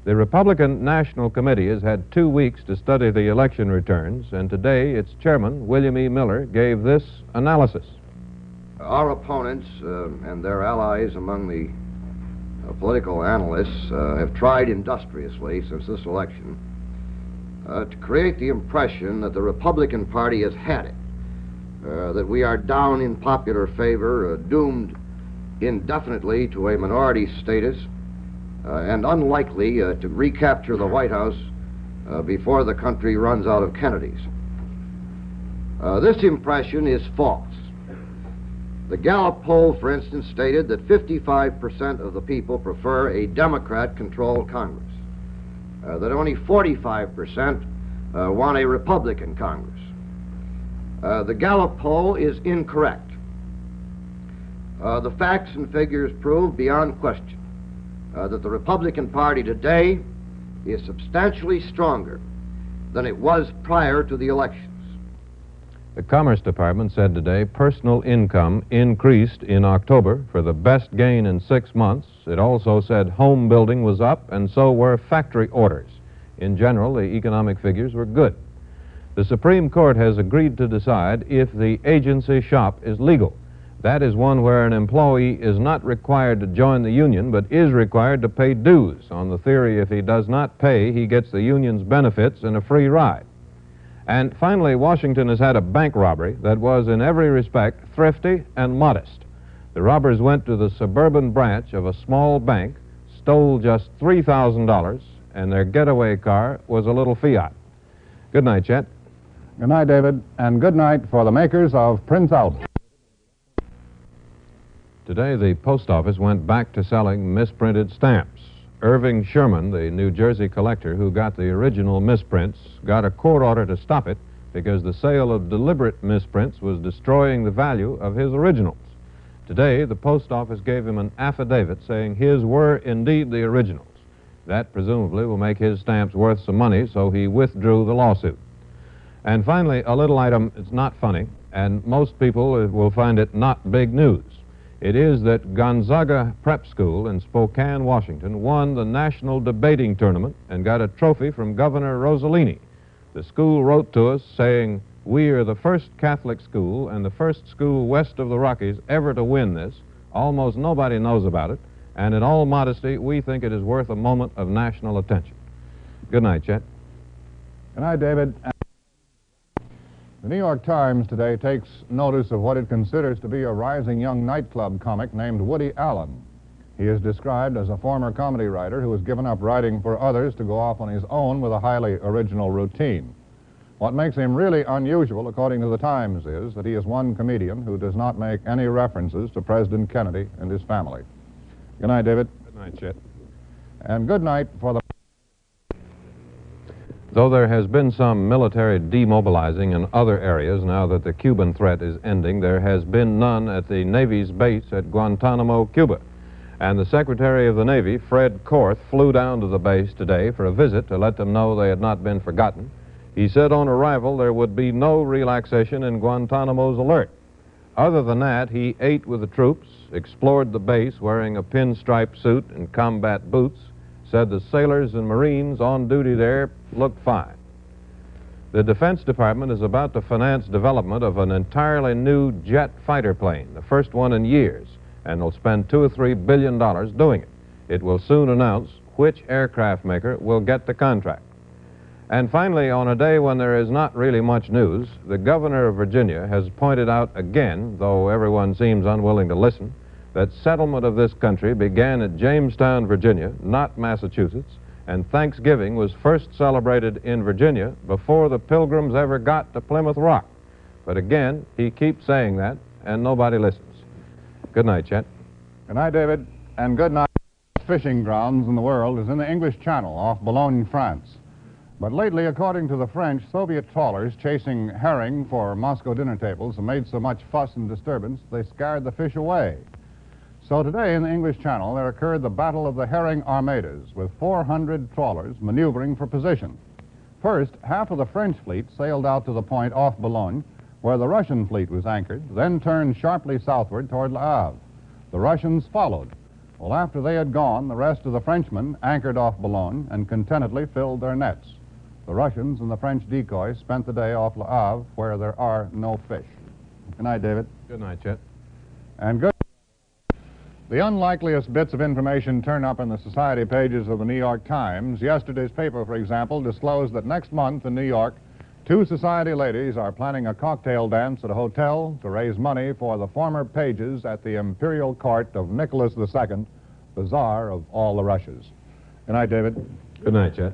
The Republican National Committee has had 2 weeks to study the election returns, and today its chairman, William E. Miller, gave this analysis. Our opponents and their allies among the political analysts have tried industriously since this election to create the impression that the Republican Party has had it, that we are down in popular favor, doomed indefinitely to a minority status, and unlikely to recapture the White House before the country runs out of Kennedys. This impression is false. The Gallup poll, for instance, stated that 55% of the people prefer a Democrat-controlled Congress, that only 45% want a Republican Congress. The Gallup poll is incorrect. The facts and figures prove beyond question that the Republican Party today is substantially stronger than it was prior to the elections. The Commerce Department said today personal income increased in October for the best gain in 6 months. It also said home building was up, and so were factory orders. In general, the economic figures were good. The Supreme Court has agreed to decide if the agency shop is legal. That is one where an employee is not required to join the union, but is required to pay dues, on the theory if he does not pay, he gets the union's benefits and a free ride. And finally, Washington has had a bank robbery that was in every respect thrifty and modest. The robbers went to the suburban branch of a small bank, stole just $3,000, and their getaway car was a little Fiat. Good night, Chet. Good night, David, and good night for the makers of Prince Albert. Today, the post office went back to selling misprinted stamps. Irving Sherman, the New Jersey collector who got the original misprints, got a court order to stop it because the sale of deliberate misprints was destroying the value of his originals. Today, the post office gave him an affidavit saying his were indeed the originals. That presumably will make his stamps worth some money, so he withdrew the lawsuit. And finally, a little item, it's not funny, and most people will find it not big news. It is that Gonzaga Prep School in Spokane, Washington, won the national debating tournament and got a trophy from Governor Rossellini. The school wrote to us saying, "We are the first Catholic school and the first school west of the Rockies ever to win this. Almost nobody knows about it, and in all modesty, we think it is worth a moment of national attention." Good night, Chet. Good night, David. The New York Times today takes notice of what it considers to be a rising young nightclub comic named Woody Allen. He is described as a former comedy writer who has given up writing for others to go off on his own with a highly original routine. What makes him really unusual, according to the Times, is that he is one comedian who does not make any references to President Kennedy and his family. Good night, David. Good night, Chet. And good night for the... Though there has been some military demobilizing in other areas now that the Cuban threat is ending, there has been none at the Navy's base at Guantanamo, Cuba. And the Secretary of the Navy, Fred Korth, flew down to the base today for a visit to let them know they had not been forgotten. He said on arrival there would be no relaxation in Guantanamo's alert. Other than that, he ate with the troops, explored the base wearing a pinstripe suit and combat boots, said the sailors and Marines on duty there looked fine. The Defense Department is about to finance development of an entirely new jet fighter plane, the first one in years, and will spend $2 or $3 billion doing it. It will soon announce which aircraft maker will get the contract. And finally, on a day when there is not really much news, the governor of Virginia has pointed out again, though everyone seems unwilling to listen, that settlement of this country began at Jamestown, Virginia, not Massachusetts, and Thanksgiving was first celebrated in Virginia before the Pilgrims ever got to Plymouth Rock. But again, he keeps saying that, and nobody listens. Good night, Chet. Good night, David. And good night. Fishing grounds in the world is in the English Channel off Boulogne, France. But lately, according to the French, Soviet trawlers chasing herring for Moscow dinner tables have made so much fuss and disturbance they scared the fish away. So today in the English Channel there occurred the Battle of the Herring Armadas with 400 trawlers maneuvering for position. First, half of the French fleet sailed out to the point off Boulogne where the Russian fleet was anchored, then turned sharply southward toward Le Havre. The Russians followed. Well, after they had gone, the rest of the Frenchmen anchored off Boulogne and contentedly filled their nets. The Russians and the French decoys spent the day off Le Havre, where there are no fish. Good night, David. Good night, Chet. And good. The unlikeliest bits of information turn up in the society pages of the New York Times. Yesterday's paper, for example, disclosed that next month in New York, 2 society ladies are planning a cocktail dance at a hotel to raise money for the former pages at the imperial court of Nicholas II, the Tsar of all the Russias. Good night, David. Good night, Chet.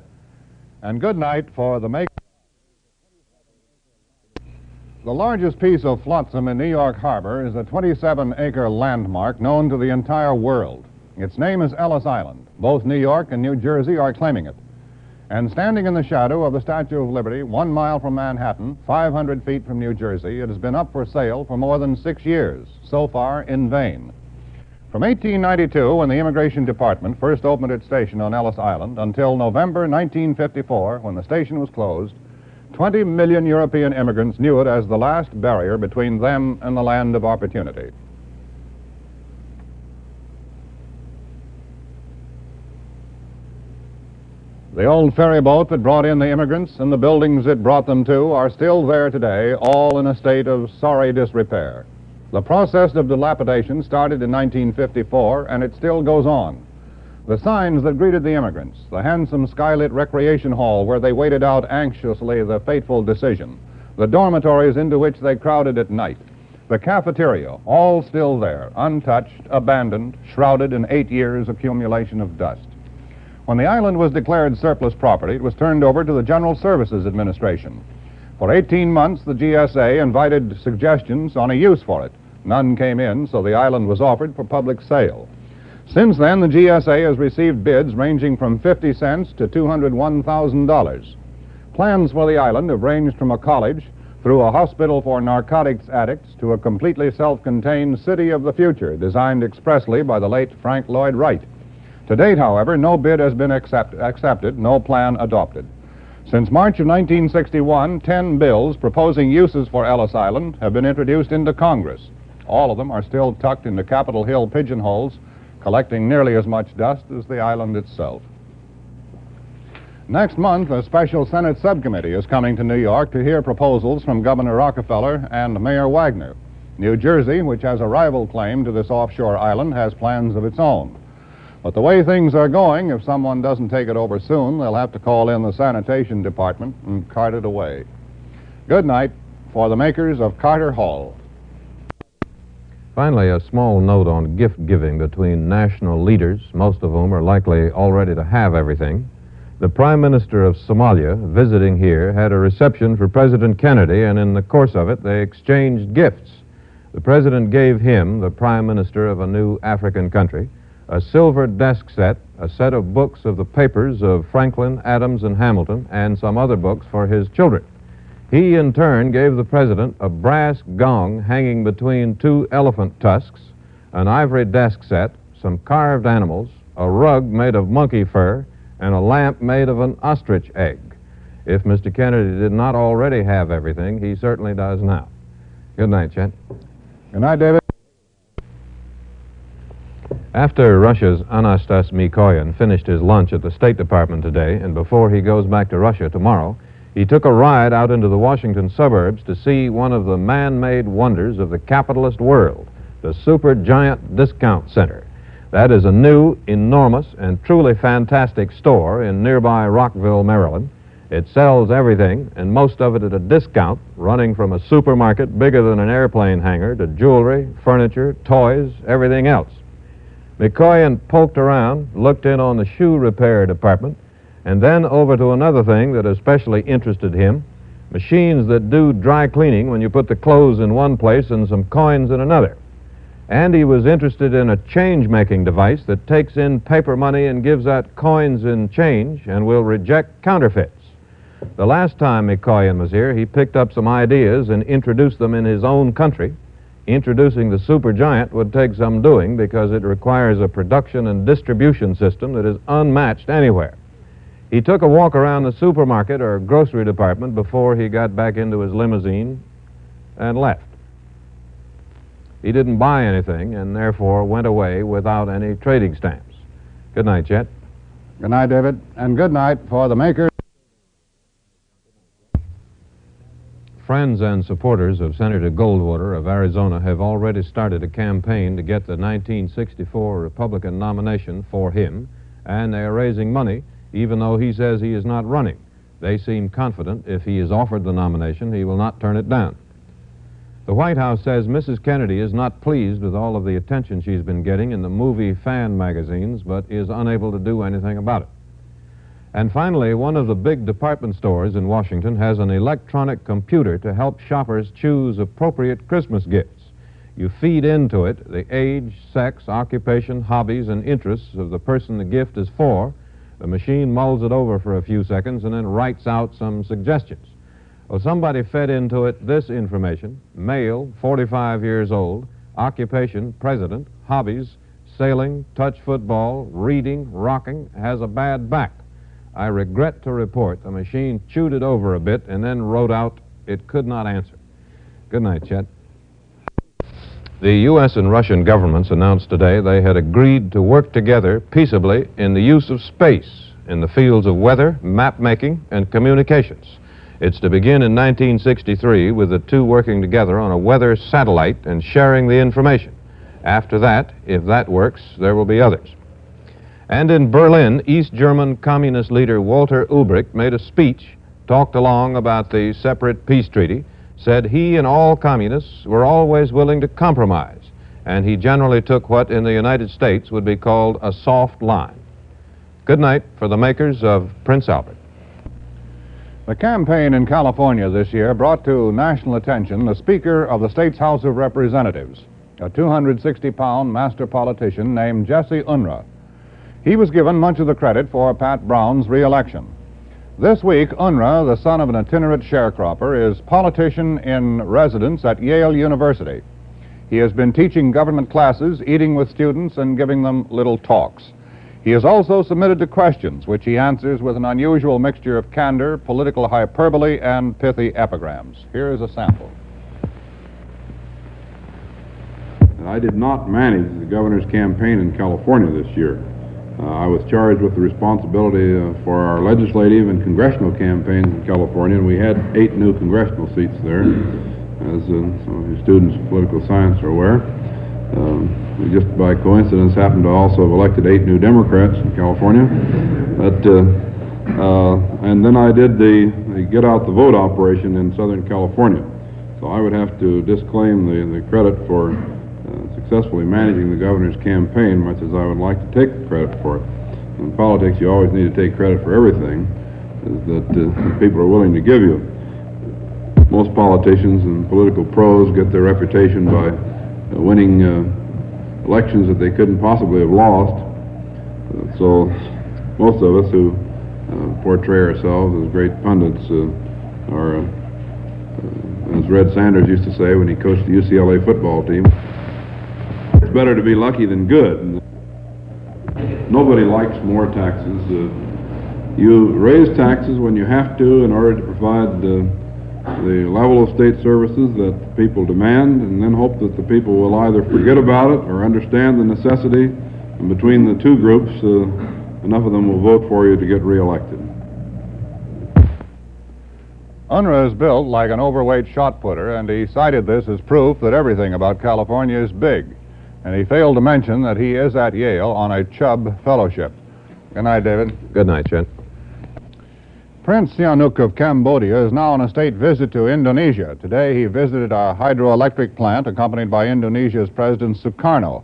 And good night for the make. The largest piece of flotsam in New York Harbor is a 27-acre landmark known to the entire world. Its name is Ellis Island. Both New York and New Jersey are claiming it. And standing in the shadow of the Statue of Liberty, 1 mile from Manhattan, 500 feet from New Jersey, it has been up for sale for more than 6 years, so far in vain. From 1892, when the Immigration Department first opened its station on Ellis Island, until November 1954, when the station was closed, 20 million European immigrants knew it as the last barrier between them and the land of opportunity. The old ferry boat that brought in the immigrants and the buildings it brought them to are still there today, all in a state of sorry disrepair. The process of dilapidation started in 1954, and it still goes on. The signs that greeted the immigrants, the handsome skylit recreation hall where they waited out anxiously the fateful decision, the dormitories into which they crowded at night, the cafeteria, all still there, untouched, abandoned, shrouded in 8 years' accumulation of dust. When the island was declared surplus property, it was turned over to the General Services Administration. For 18 months, the GSA invited suggestions on a use for it. None came in, so the island was offered for public sale. Since then, the GSA has received bids ranging from 50 cents to $201,000. Plans for the island have ranged from a college through a hospital for narcotics addicts to a completely self-contained city of the future designed expressly by the late Frank Lloyd Wright. To date, however, no bid has been accepted, no plan adopted. Since March of 1961, 10 bills proposing uses for Ellis Island have been introduced into Congress. All of them are still tucked into Capitol Hill pigeonholes, collecting nearly as much dust as the island itself. Next month, a special Senate subcommittee is coming to New York to hear proposals from Governor Rockefeller and Mayor Wagner. New Jersey, which has a rival claim to this offshore island, has plans of its own. But the way things are going, if someone doesn't take it over soon, they'll have to call in the sanitation department and cart it away. Good night for the makers of Carter Hall. Finally, a small note on gift giving between national leaders, most of whom are likely already to have everything. The Prime Minister of Somalia, visiting here, had a reception for President Kennedy, and in the course of it, they exchanged gifts. The President gave him, the Prime Minister of a new African country, a silver desk set, a set of books of the papers of Franklin, Adams, and Hamilton, and some other books for his children. He, in turn, gave the President a brass gong hanging between 2 elephant tusks, an ivory desk set, some carved animals, a rug made of monkey fur, and a lamp made of an ostrich egg. If Mr. Kennedy did not already have everything, he certainly does now. Good night, Chet. Good night, David. After Russia's Anastas Mikoyan finished his lunch at the State Department today, and before he goes back to Russia tomorrow, he took a ride out into the Washington suburbs to see one of the man-made wonders of the capitalist world, the Supergiant Discount Center. That is a new, enormous, and truly fantastic store in nearby Rockville, Maryland. It sells everything, and most of it at a discount, running from a supermarket bigger than an airplane hangar to jewelry, furniture, toys, everything else. Mikoyan poked around, looked in on the shoe repair department, and then over to another thing that especially interested him. machines that do dry cleaning when you put the clothes in one place and some coins in another. And he was interested in a change-making device that takes in paper money and gives out coins in change and will reject counterfeits. The last time Mikoyan was here, he picked up some ideas and introduced them in his own country. Introducing the supergiant would take some doing because it requires a production and distribution system that is unmatched anywhere. He took a walk around the supermarket or grocery department before he got back into his limousine and left. He didn't buy anything and therefore went away without any trading stamps. Good night, Chet. Good night, David. And good night for the makers. Friends and supporters of Senator Goldwater of Arizona have already started a campaign to get the 1964 Republican nomination for him, and they are raising money even though he says he is not running. They seem confident if he is offered the nomination, he will not turn it down. The White House says Mrs. Kennedy is not pleased with all of the attention she's been getting in the movie fan magazines, but is unable to do anything about it. And finally, one of the big department stores in Washington has an electronic computer to help shoppers choose appropriate Christmas gifts. You feed into it the age, sex, occupation, hobbies, and interests of the person the gift is for. The machine mulls it over for a few seconds and then writes out some suggestions. Well, somebody fed into it this information: male, 45 years old, occupation, president, hobbies, sailing, touch football, reading, rocking, has a bad back. I regret to report the machine chewed it over a bit and then wrote out it could not answer. Good night, Chet. The U.S. and Russian governments announced today they had agreed to work together peaceably in the use of space in the fields of weather, map making, and communications. It's to begin in 1963 with the two working together on a weather satellite and sharing the information. After that, if that works, there will be others. And in Berlin, East German communist leader Walter Ulbricht made a speech, talked along about the separate peace treaty, said he and all communists were always willing to compromise, and he generally took what in the United States would be called a soft line. Good night for the makers of Prince Albert. The campaign in California this year brought to national attention the Speaker of the state's House of Representatives, a 260-pound master politician named Jesse Unruh. He was given much of the credit for Pat Brown's re-election. This week, Unruh, the son of an itinerant sharecropper, is politician in residence at Yale University. He has been teaching government classes, eating with students, and giving them little talks. He is also submitted to questions, which he answers with an unusual mixture of candor, political hyperbole, and pithy epigrams. Here is a sample. I did not manage the governor's campaign in California this year. I was charged with the responsibility for our legislative and congressional campaigns in California, and we had 8 new congressional seats there, as some of the students of political science are aware. We just by coincidence happened to also have elected 8 new Democrats in California. And then I did the Get Out the Vote operation in Southern California. So I would have to disclaim the credit for successfully managing the governor's campaign, much as I would like to take the credit for it. In politics, you always need to take credit for everything that people are willing to give you. Most politicians and political pros get their reputation by winning elections that they couldn't possibly have lost. So most of us who portray ourselves as great pundits are, as Red Sanders used to say when he coached the UCLA football team, it's better to be lucky than good. Nobody likes more taxes. You raise taxes when you have to in order to provide the level of state services that people demand, and then hope that the people will either forget about it or understand the necessity, and between the two groups, enough of them will vote for you to get reelected. Unruh is built like an overweight shot putter, and he cited this as proof that everything about California is big. And he failed to mention that he is at Yale on a Chubb Fellowship. Good night, David. Good night, Chet. Prince Sihanouk of Cambodia is now on a state visit to Indonesia. Today he visited a hydroelectric plant accompanied by Indonesia's President Sukarno.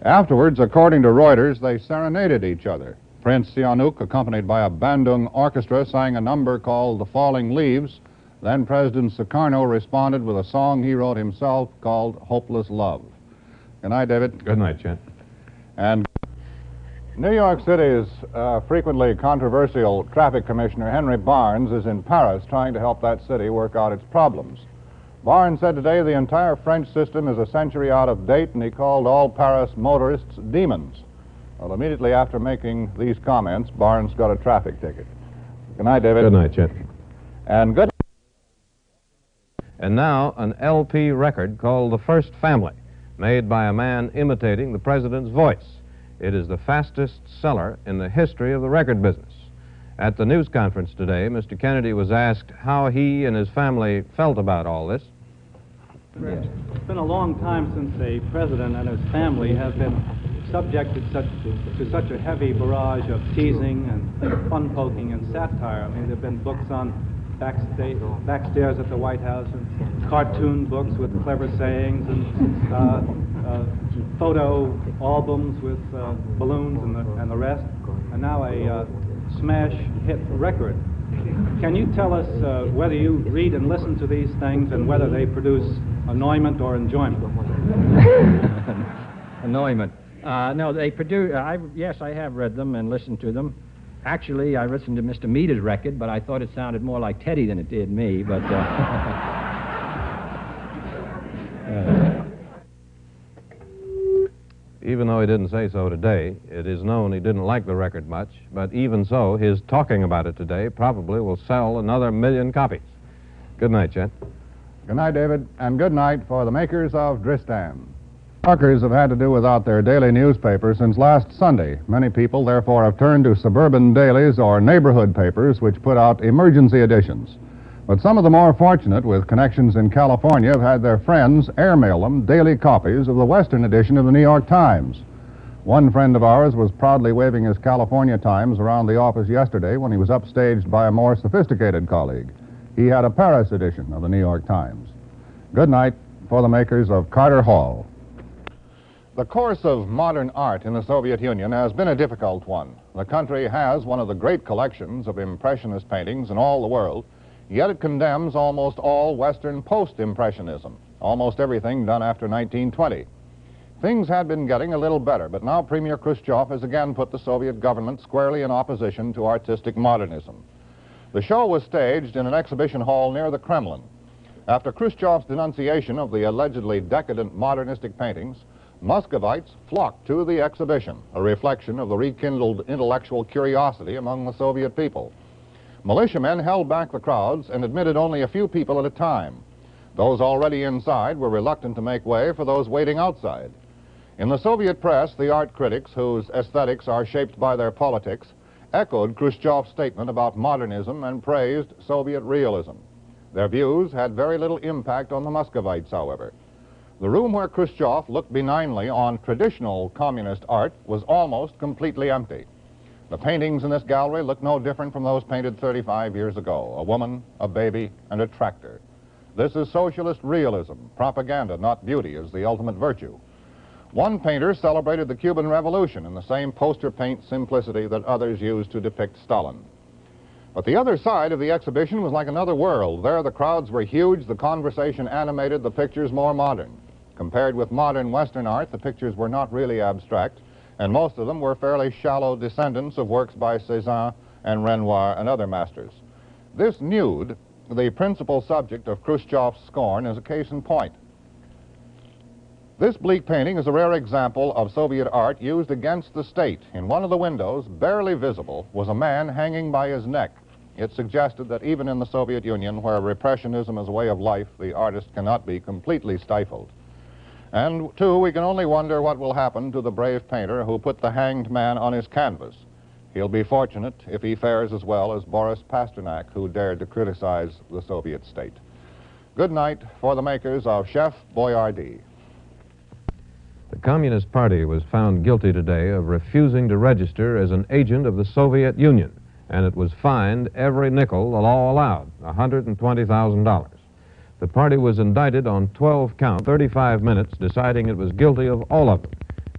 Afterwards, according to Reuters, they serenaded each other. Prince Sihanouk, accompanied by a Bandung orchestra, sang a number called The Falling Leaves, Then President Sukarno responded with a song he wrote himself called Hopeless Love. Good night, David. Good night, Chet. And New York City's frequently controversial traffic commissioner, Henry Barnes, is in Paris trying to help that city work out its problems. Barnes said today the entire French system is a century out of date, and he called all Paris motorists demons. Well, immediately after making these comments, Barnes got a traffic ticket. Good night, David. Good night, Chet. And good. And now, an LP record called The First Family, made by a man imitating the president's voice. It is the fastest seller in the history of the record business. At the news conference today, Mr. Kennedy was asked how he and his family felt about all this. It's been a long time since a president and his family have been subjected to such a heavy barrage of teasing and fun-poking and satire. I mean, there have been books on backstairs at the White House, and cartoon books with clever sayings, and photo albums with balloons and the rest, and now a smash hit record. Can you tell us whether you read and listen to these things and whether they produce annoyment or enjoyment? Annoyment. No, they produce. Yes, I have read them and listened to them. Actually, I listened to Mr. Meader's record, but I thought it sounded more like Teddy than it did me. But even though he didn't say so today, it is known he didn't like the record much, but even so, his talking about it today probably will sell another 1 million copies. Good night, Chet. Good night, David, and good night for the makers of Dristan. Truckers have had to do without their daily newspaper since last Sunday. Many people, therefore, have turned to suburban dailies or neighborhood papers which put out emergency editions. But some of the more fortunate with connections in California have had their friends airmail them daily copies of the Western edition of the New York Times. One friend of ours was proudly waving his California Times around the office yesterday when he was upstaged by a more sophisticated colleague. He had a Paris edition of the New York Times. Good night for the makers of Carter Hall. The course of modern art in the Soviet Union has been a difficult one. The country has one of the great collections of Impressionist paintings in all the world, yet it condemns almost all Western post-Impressionism, almost everything done after 1920. Things had been getting a little better, but now Premier Khrushchev has again put the Soviet government squarely in opposition to artistic modernism. The show was staged in an exhibition hall near the Kremlin. After Khrushchev's denunciation of the allegedly decadent modernistic paintings, Muscovites flocked to the exhibition, a reflection of the rekindled intellectual curiosity among the Soviet people. Militiamen held back the crowds and admitted only a few people at a time. Those already inside were reluctant to make way for those waiting outside. In the Soviet press, the art critics, whose aesthetics are shaped by their politics, echoed Khrushchev's statement about modernism and praised Soviet realism. Their views had very little impact on the Muscovites, however. The room where Khrushchev looked benignly on traditional communist art was almost completely empty. The paintings in this gallery look no different from those painted 35 years ago, a woman, a baby, and a tractor. This is socialist realism. Propaganda, not beauty, is the ultimate virtue. One painter celebrated the Cuban Revolution in the same poster paint simplicity that others used to depict Stalin. But the other side of the exhibition was like another world. There the crowds were huge, the conversation animated, the pictures more modern. Compared with modern Western art, the pictures were not really abstract, and most of them were fairly shallow descendants of works by Cézanne and Renoir and other masters. This nude, the principal subject of Khrushchev's scorn, is a case in point. This bleak painting is a rare example of Soviet art used against the state. In one of the windows, barely visible, was a man hanging by his neck. It suggested that even in the Soviet Union, where repressionism is a way of life, the artist cannot be completely stifled. And, too, we can only wonder what will happen to the brave painter who put the hanged man on his canvas. He'll be fortunate if he fares as well as Boris Pasternak, who dared to criticize the Soviet state. Good night for the makers of Chef Boyardee. The Communist Party was found guilty today of refusing to register as an agent of the Soviet Union, and it was fined every nickel the law allowed, $120,000. The party was indicted on 12 counts, 35 minutes, deciding it was guilty of all of them.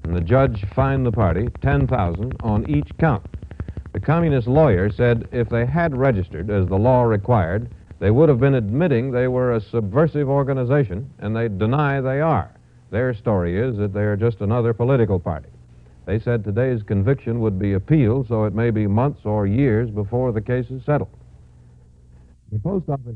And the judge fined the party $10,000 on each count. The communist lawyer said if they had registered as the law required, They would have been admitting they were a subversive organization, and they deny they are. Their story is that they are just another political party. They said today's conviction would be appealed, so it may be months or years before the case is settled. The post office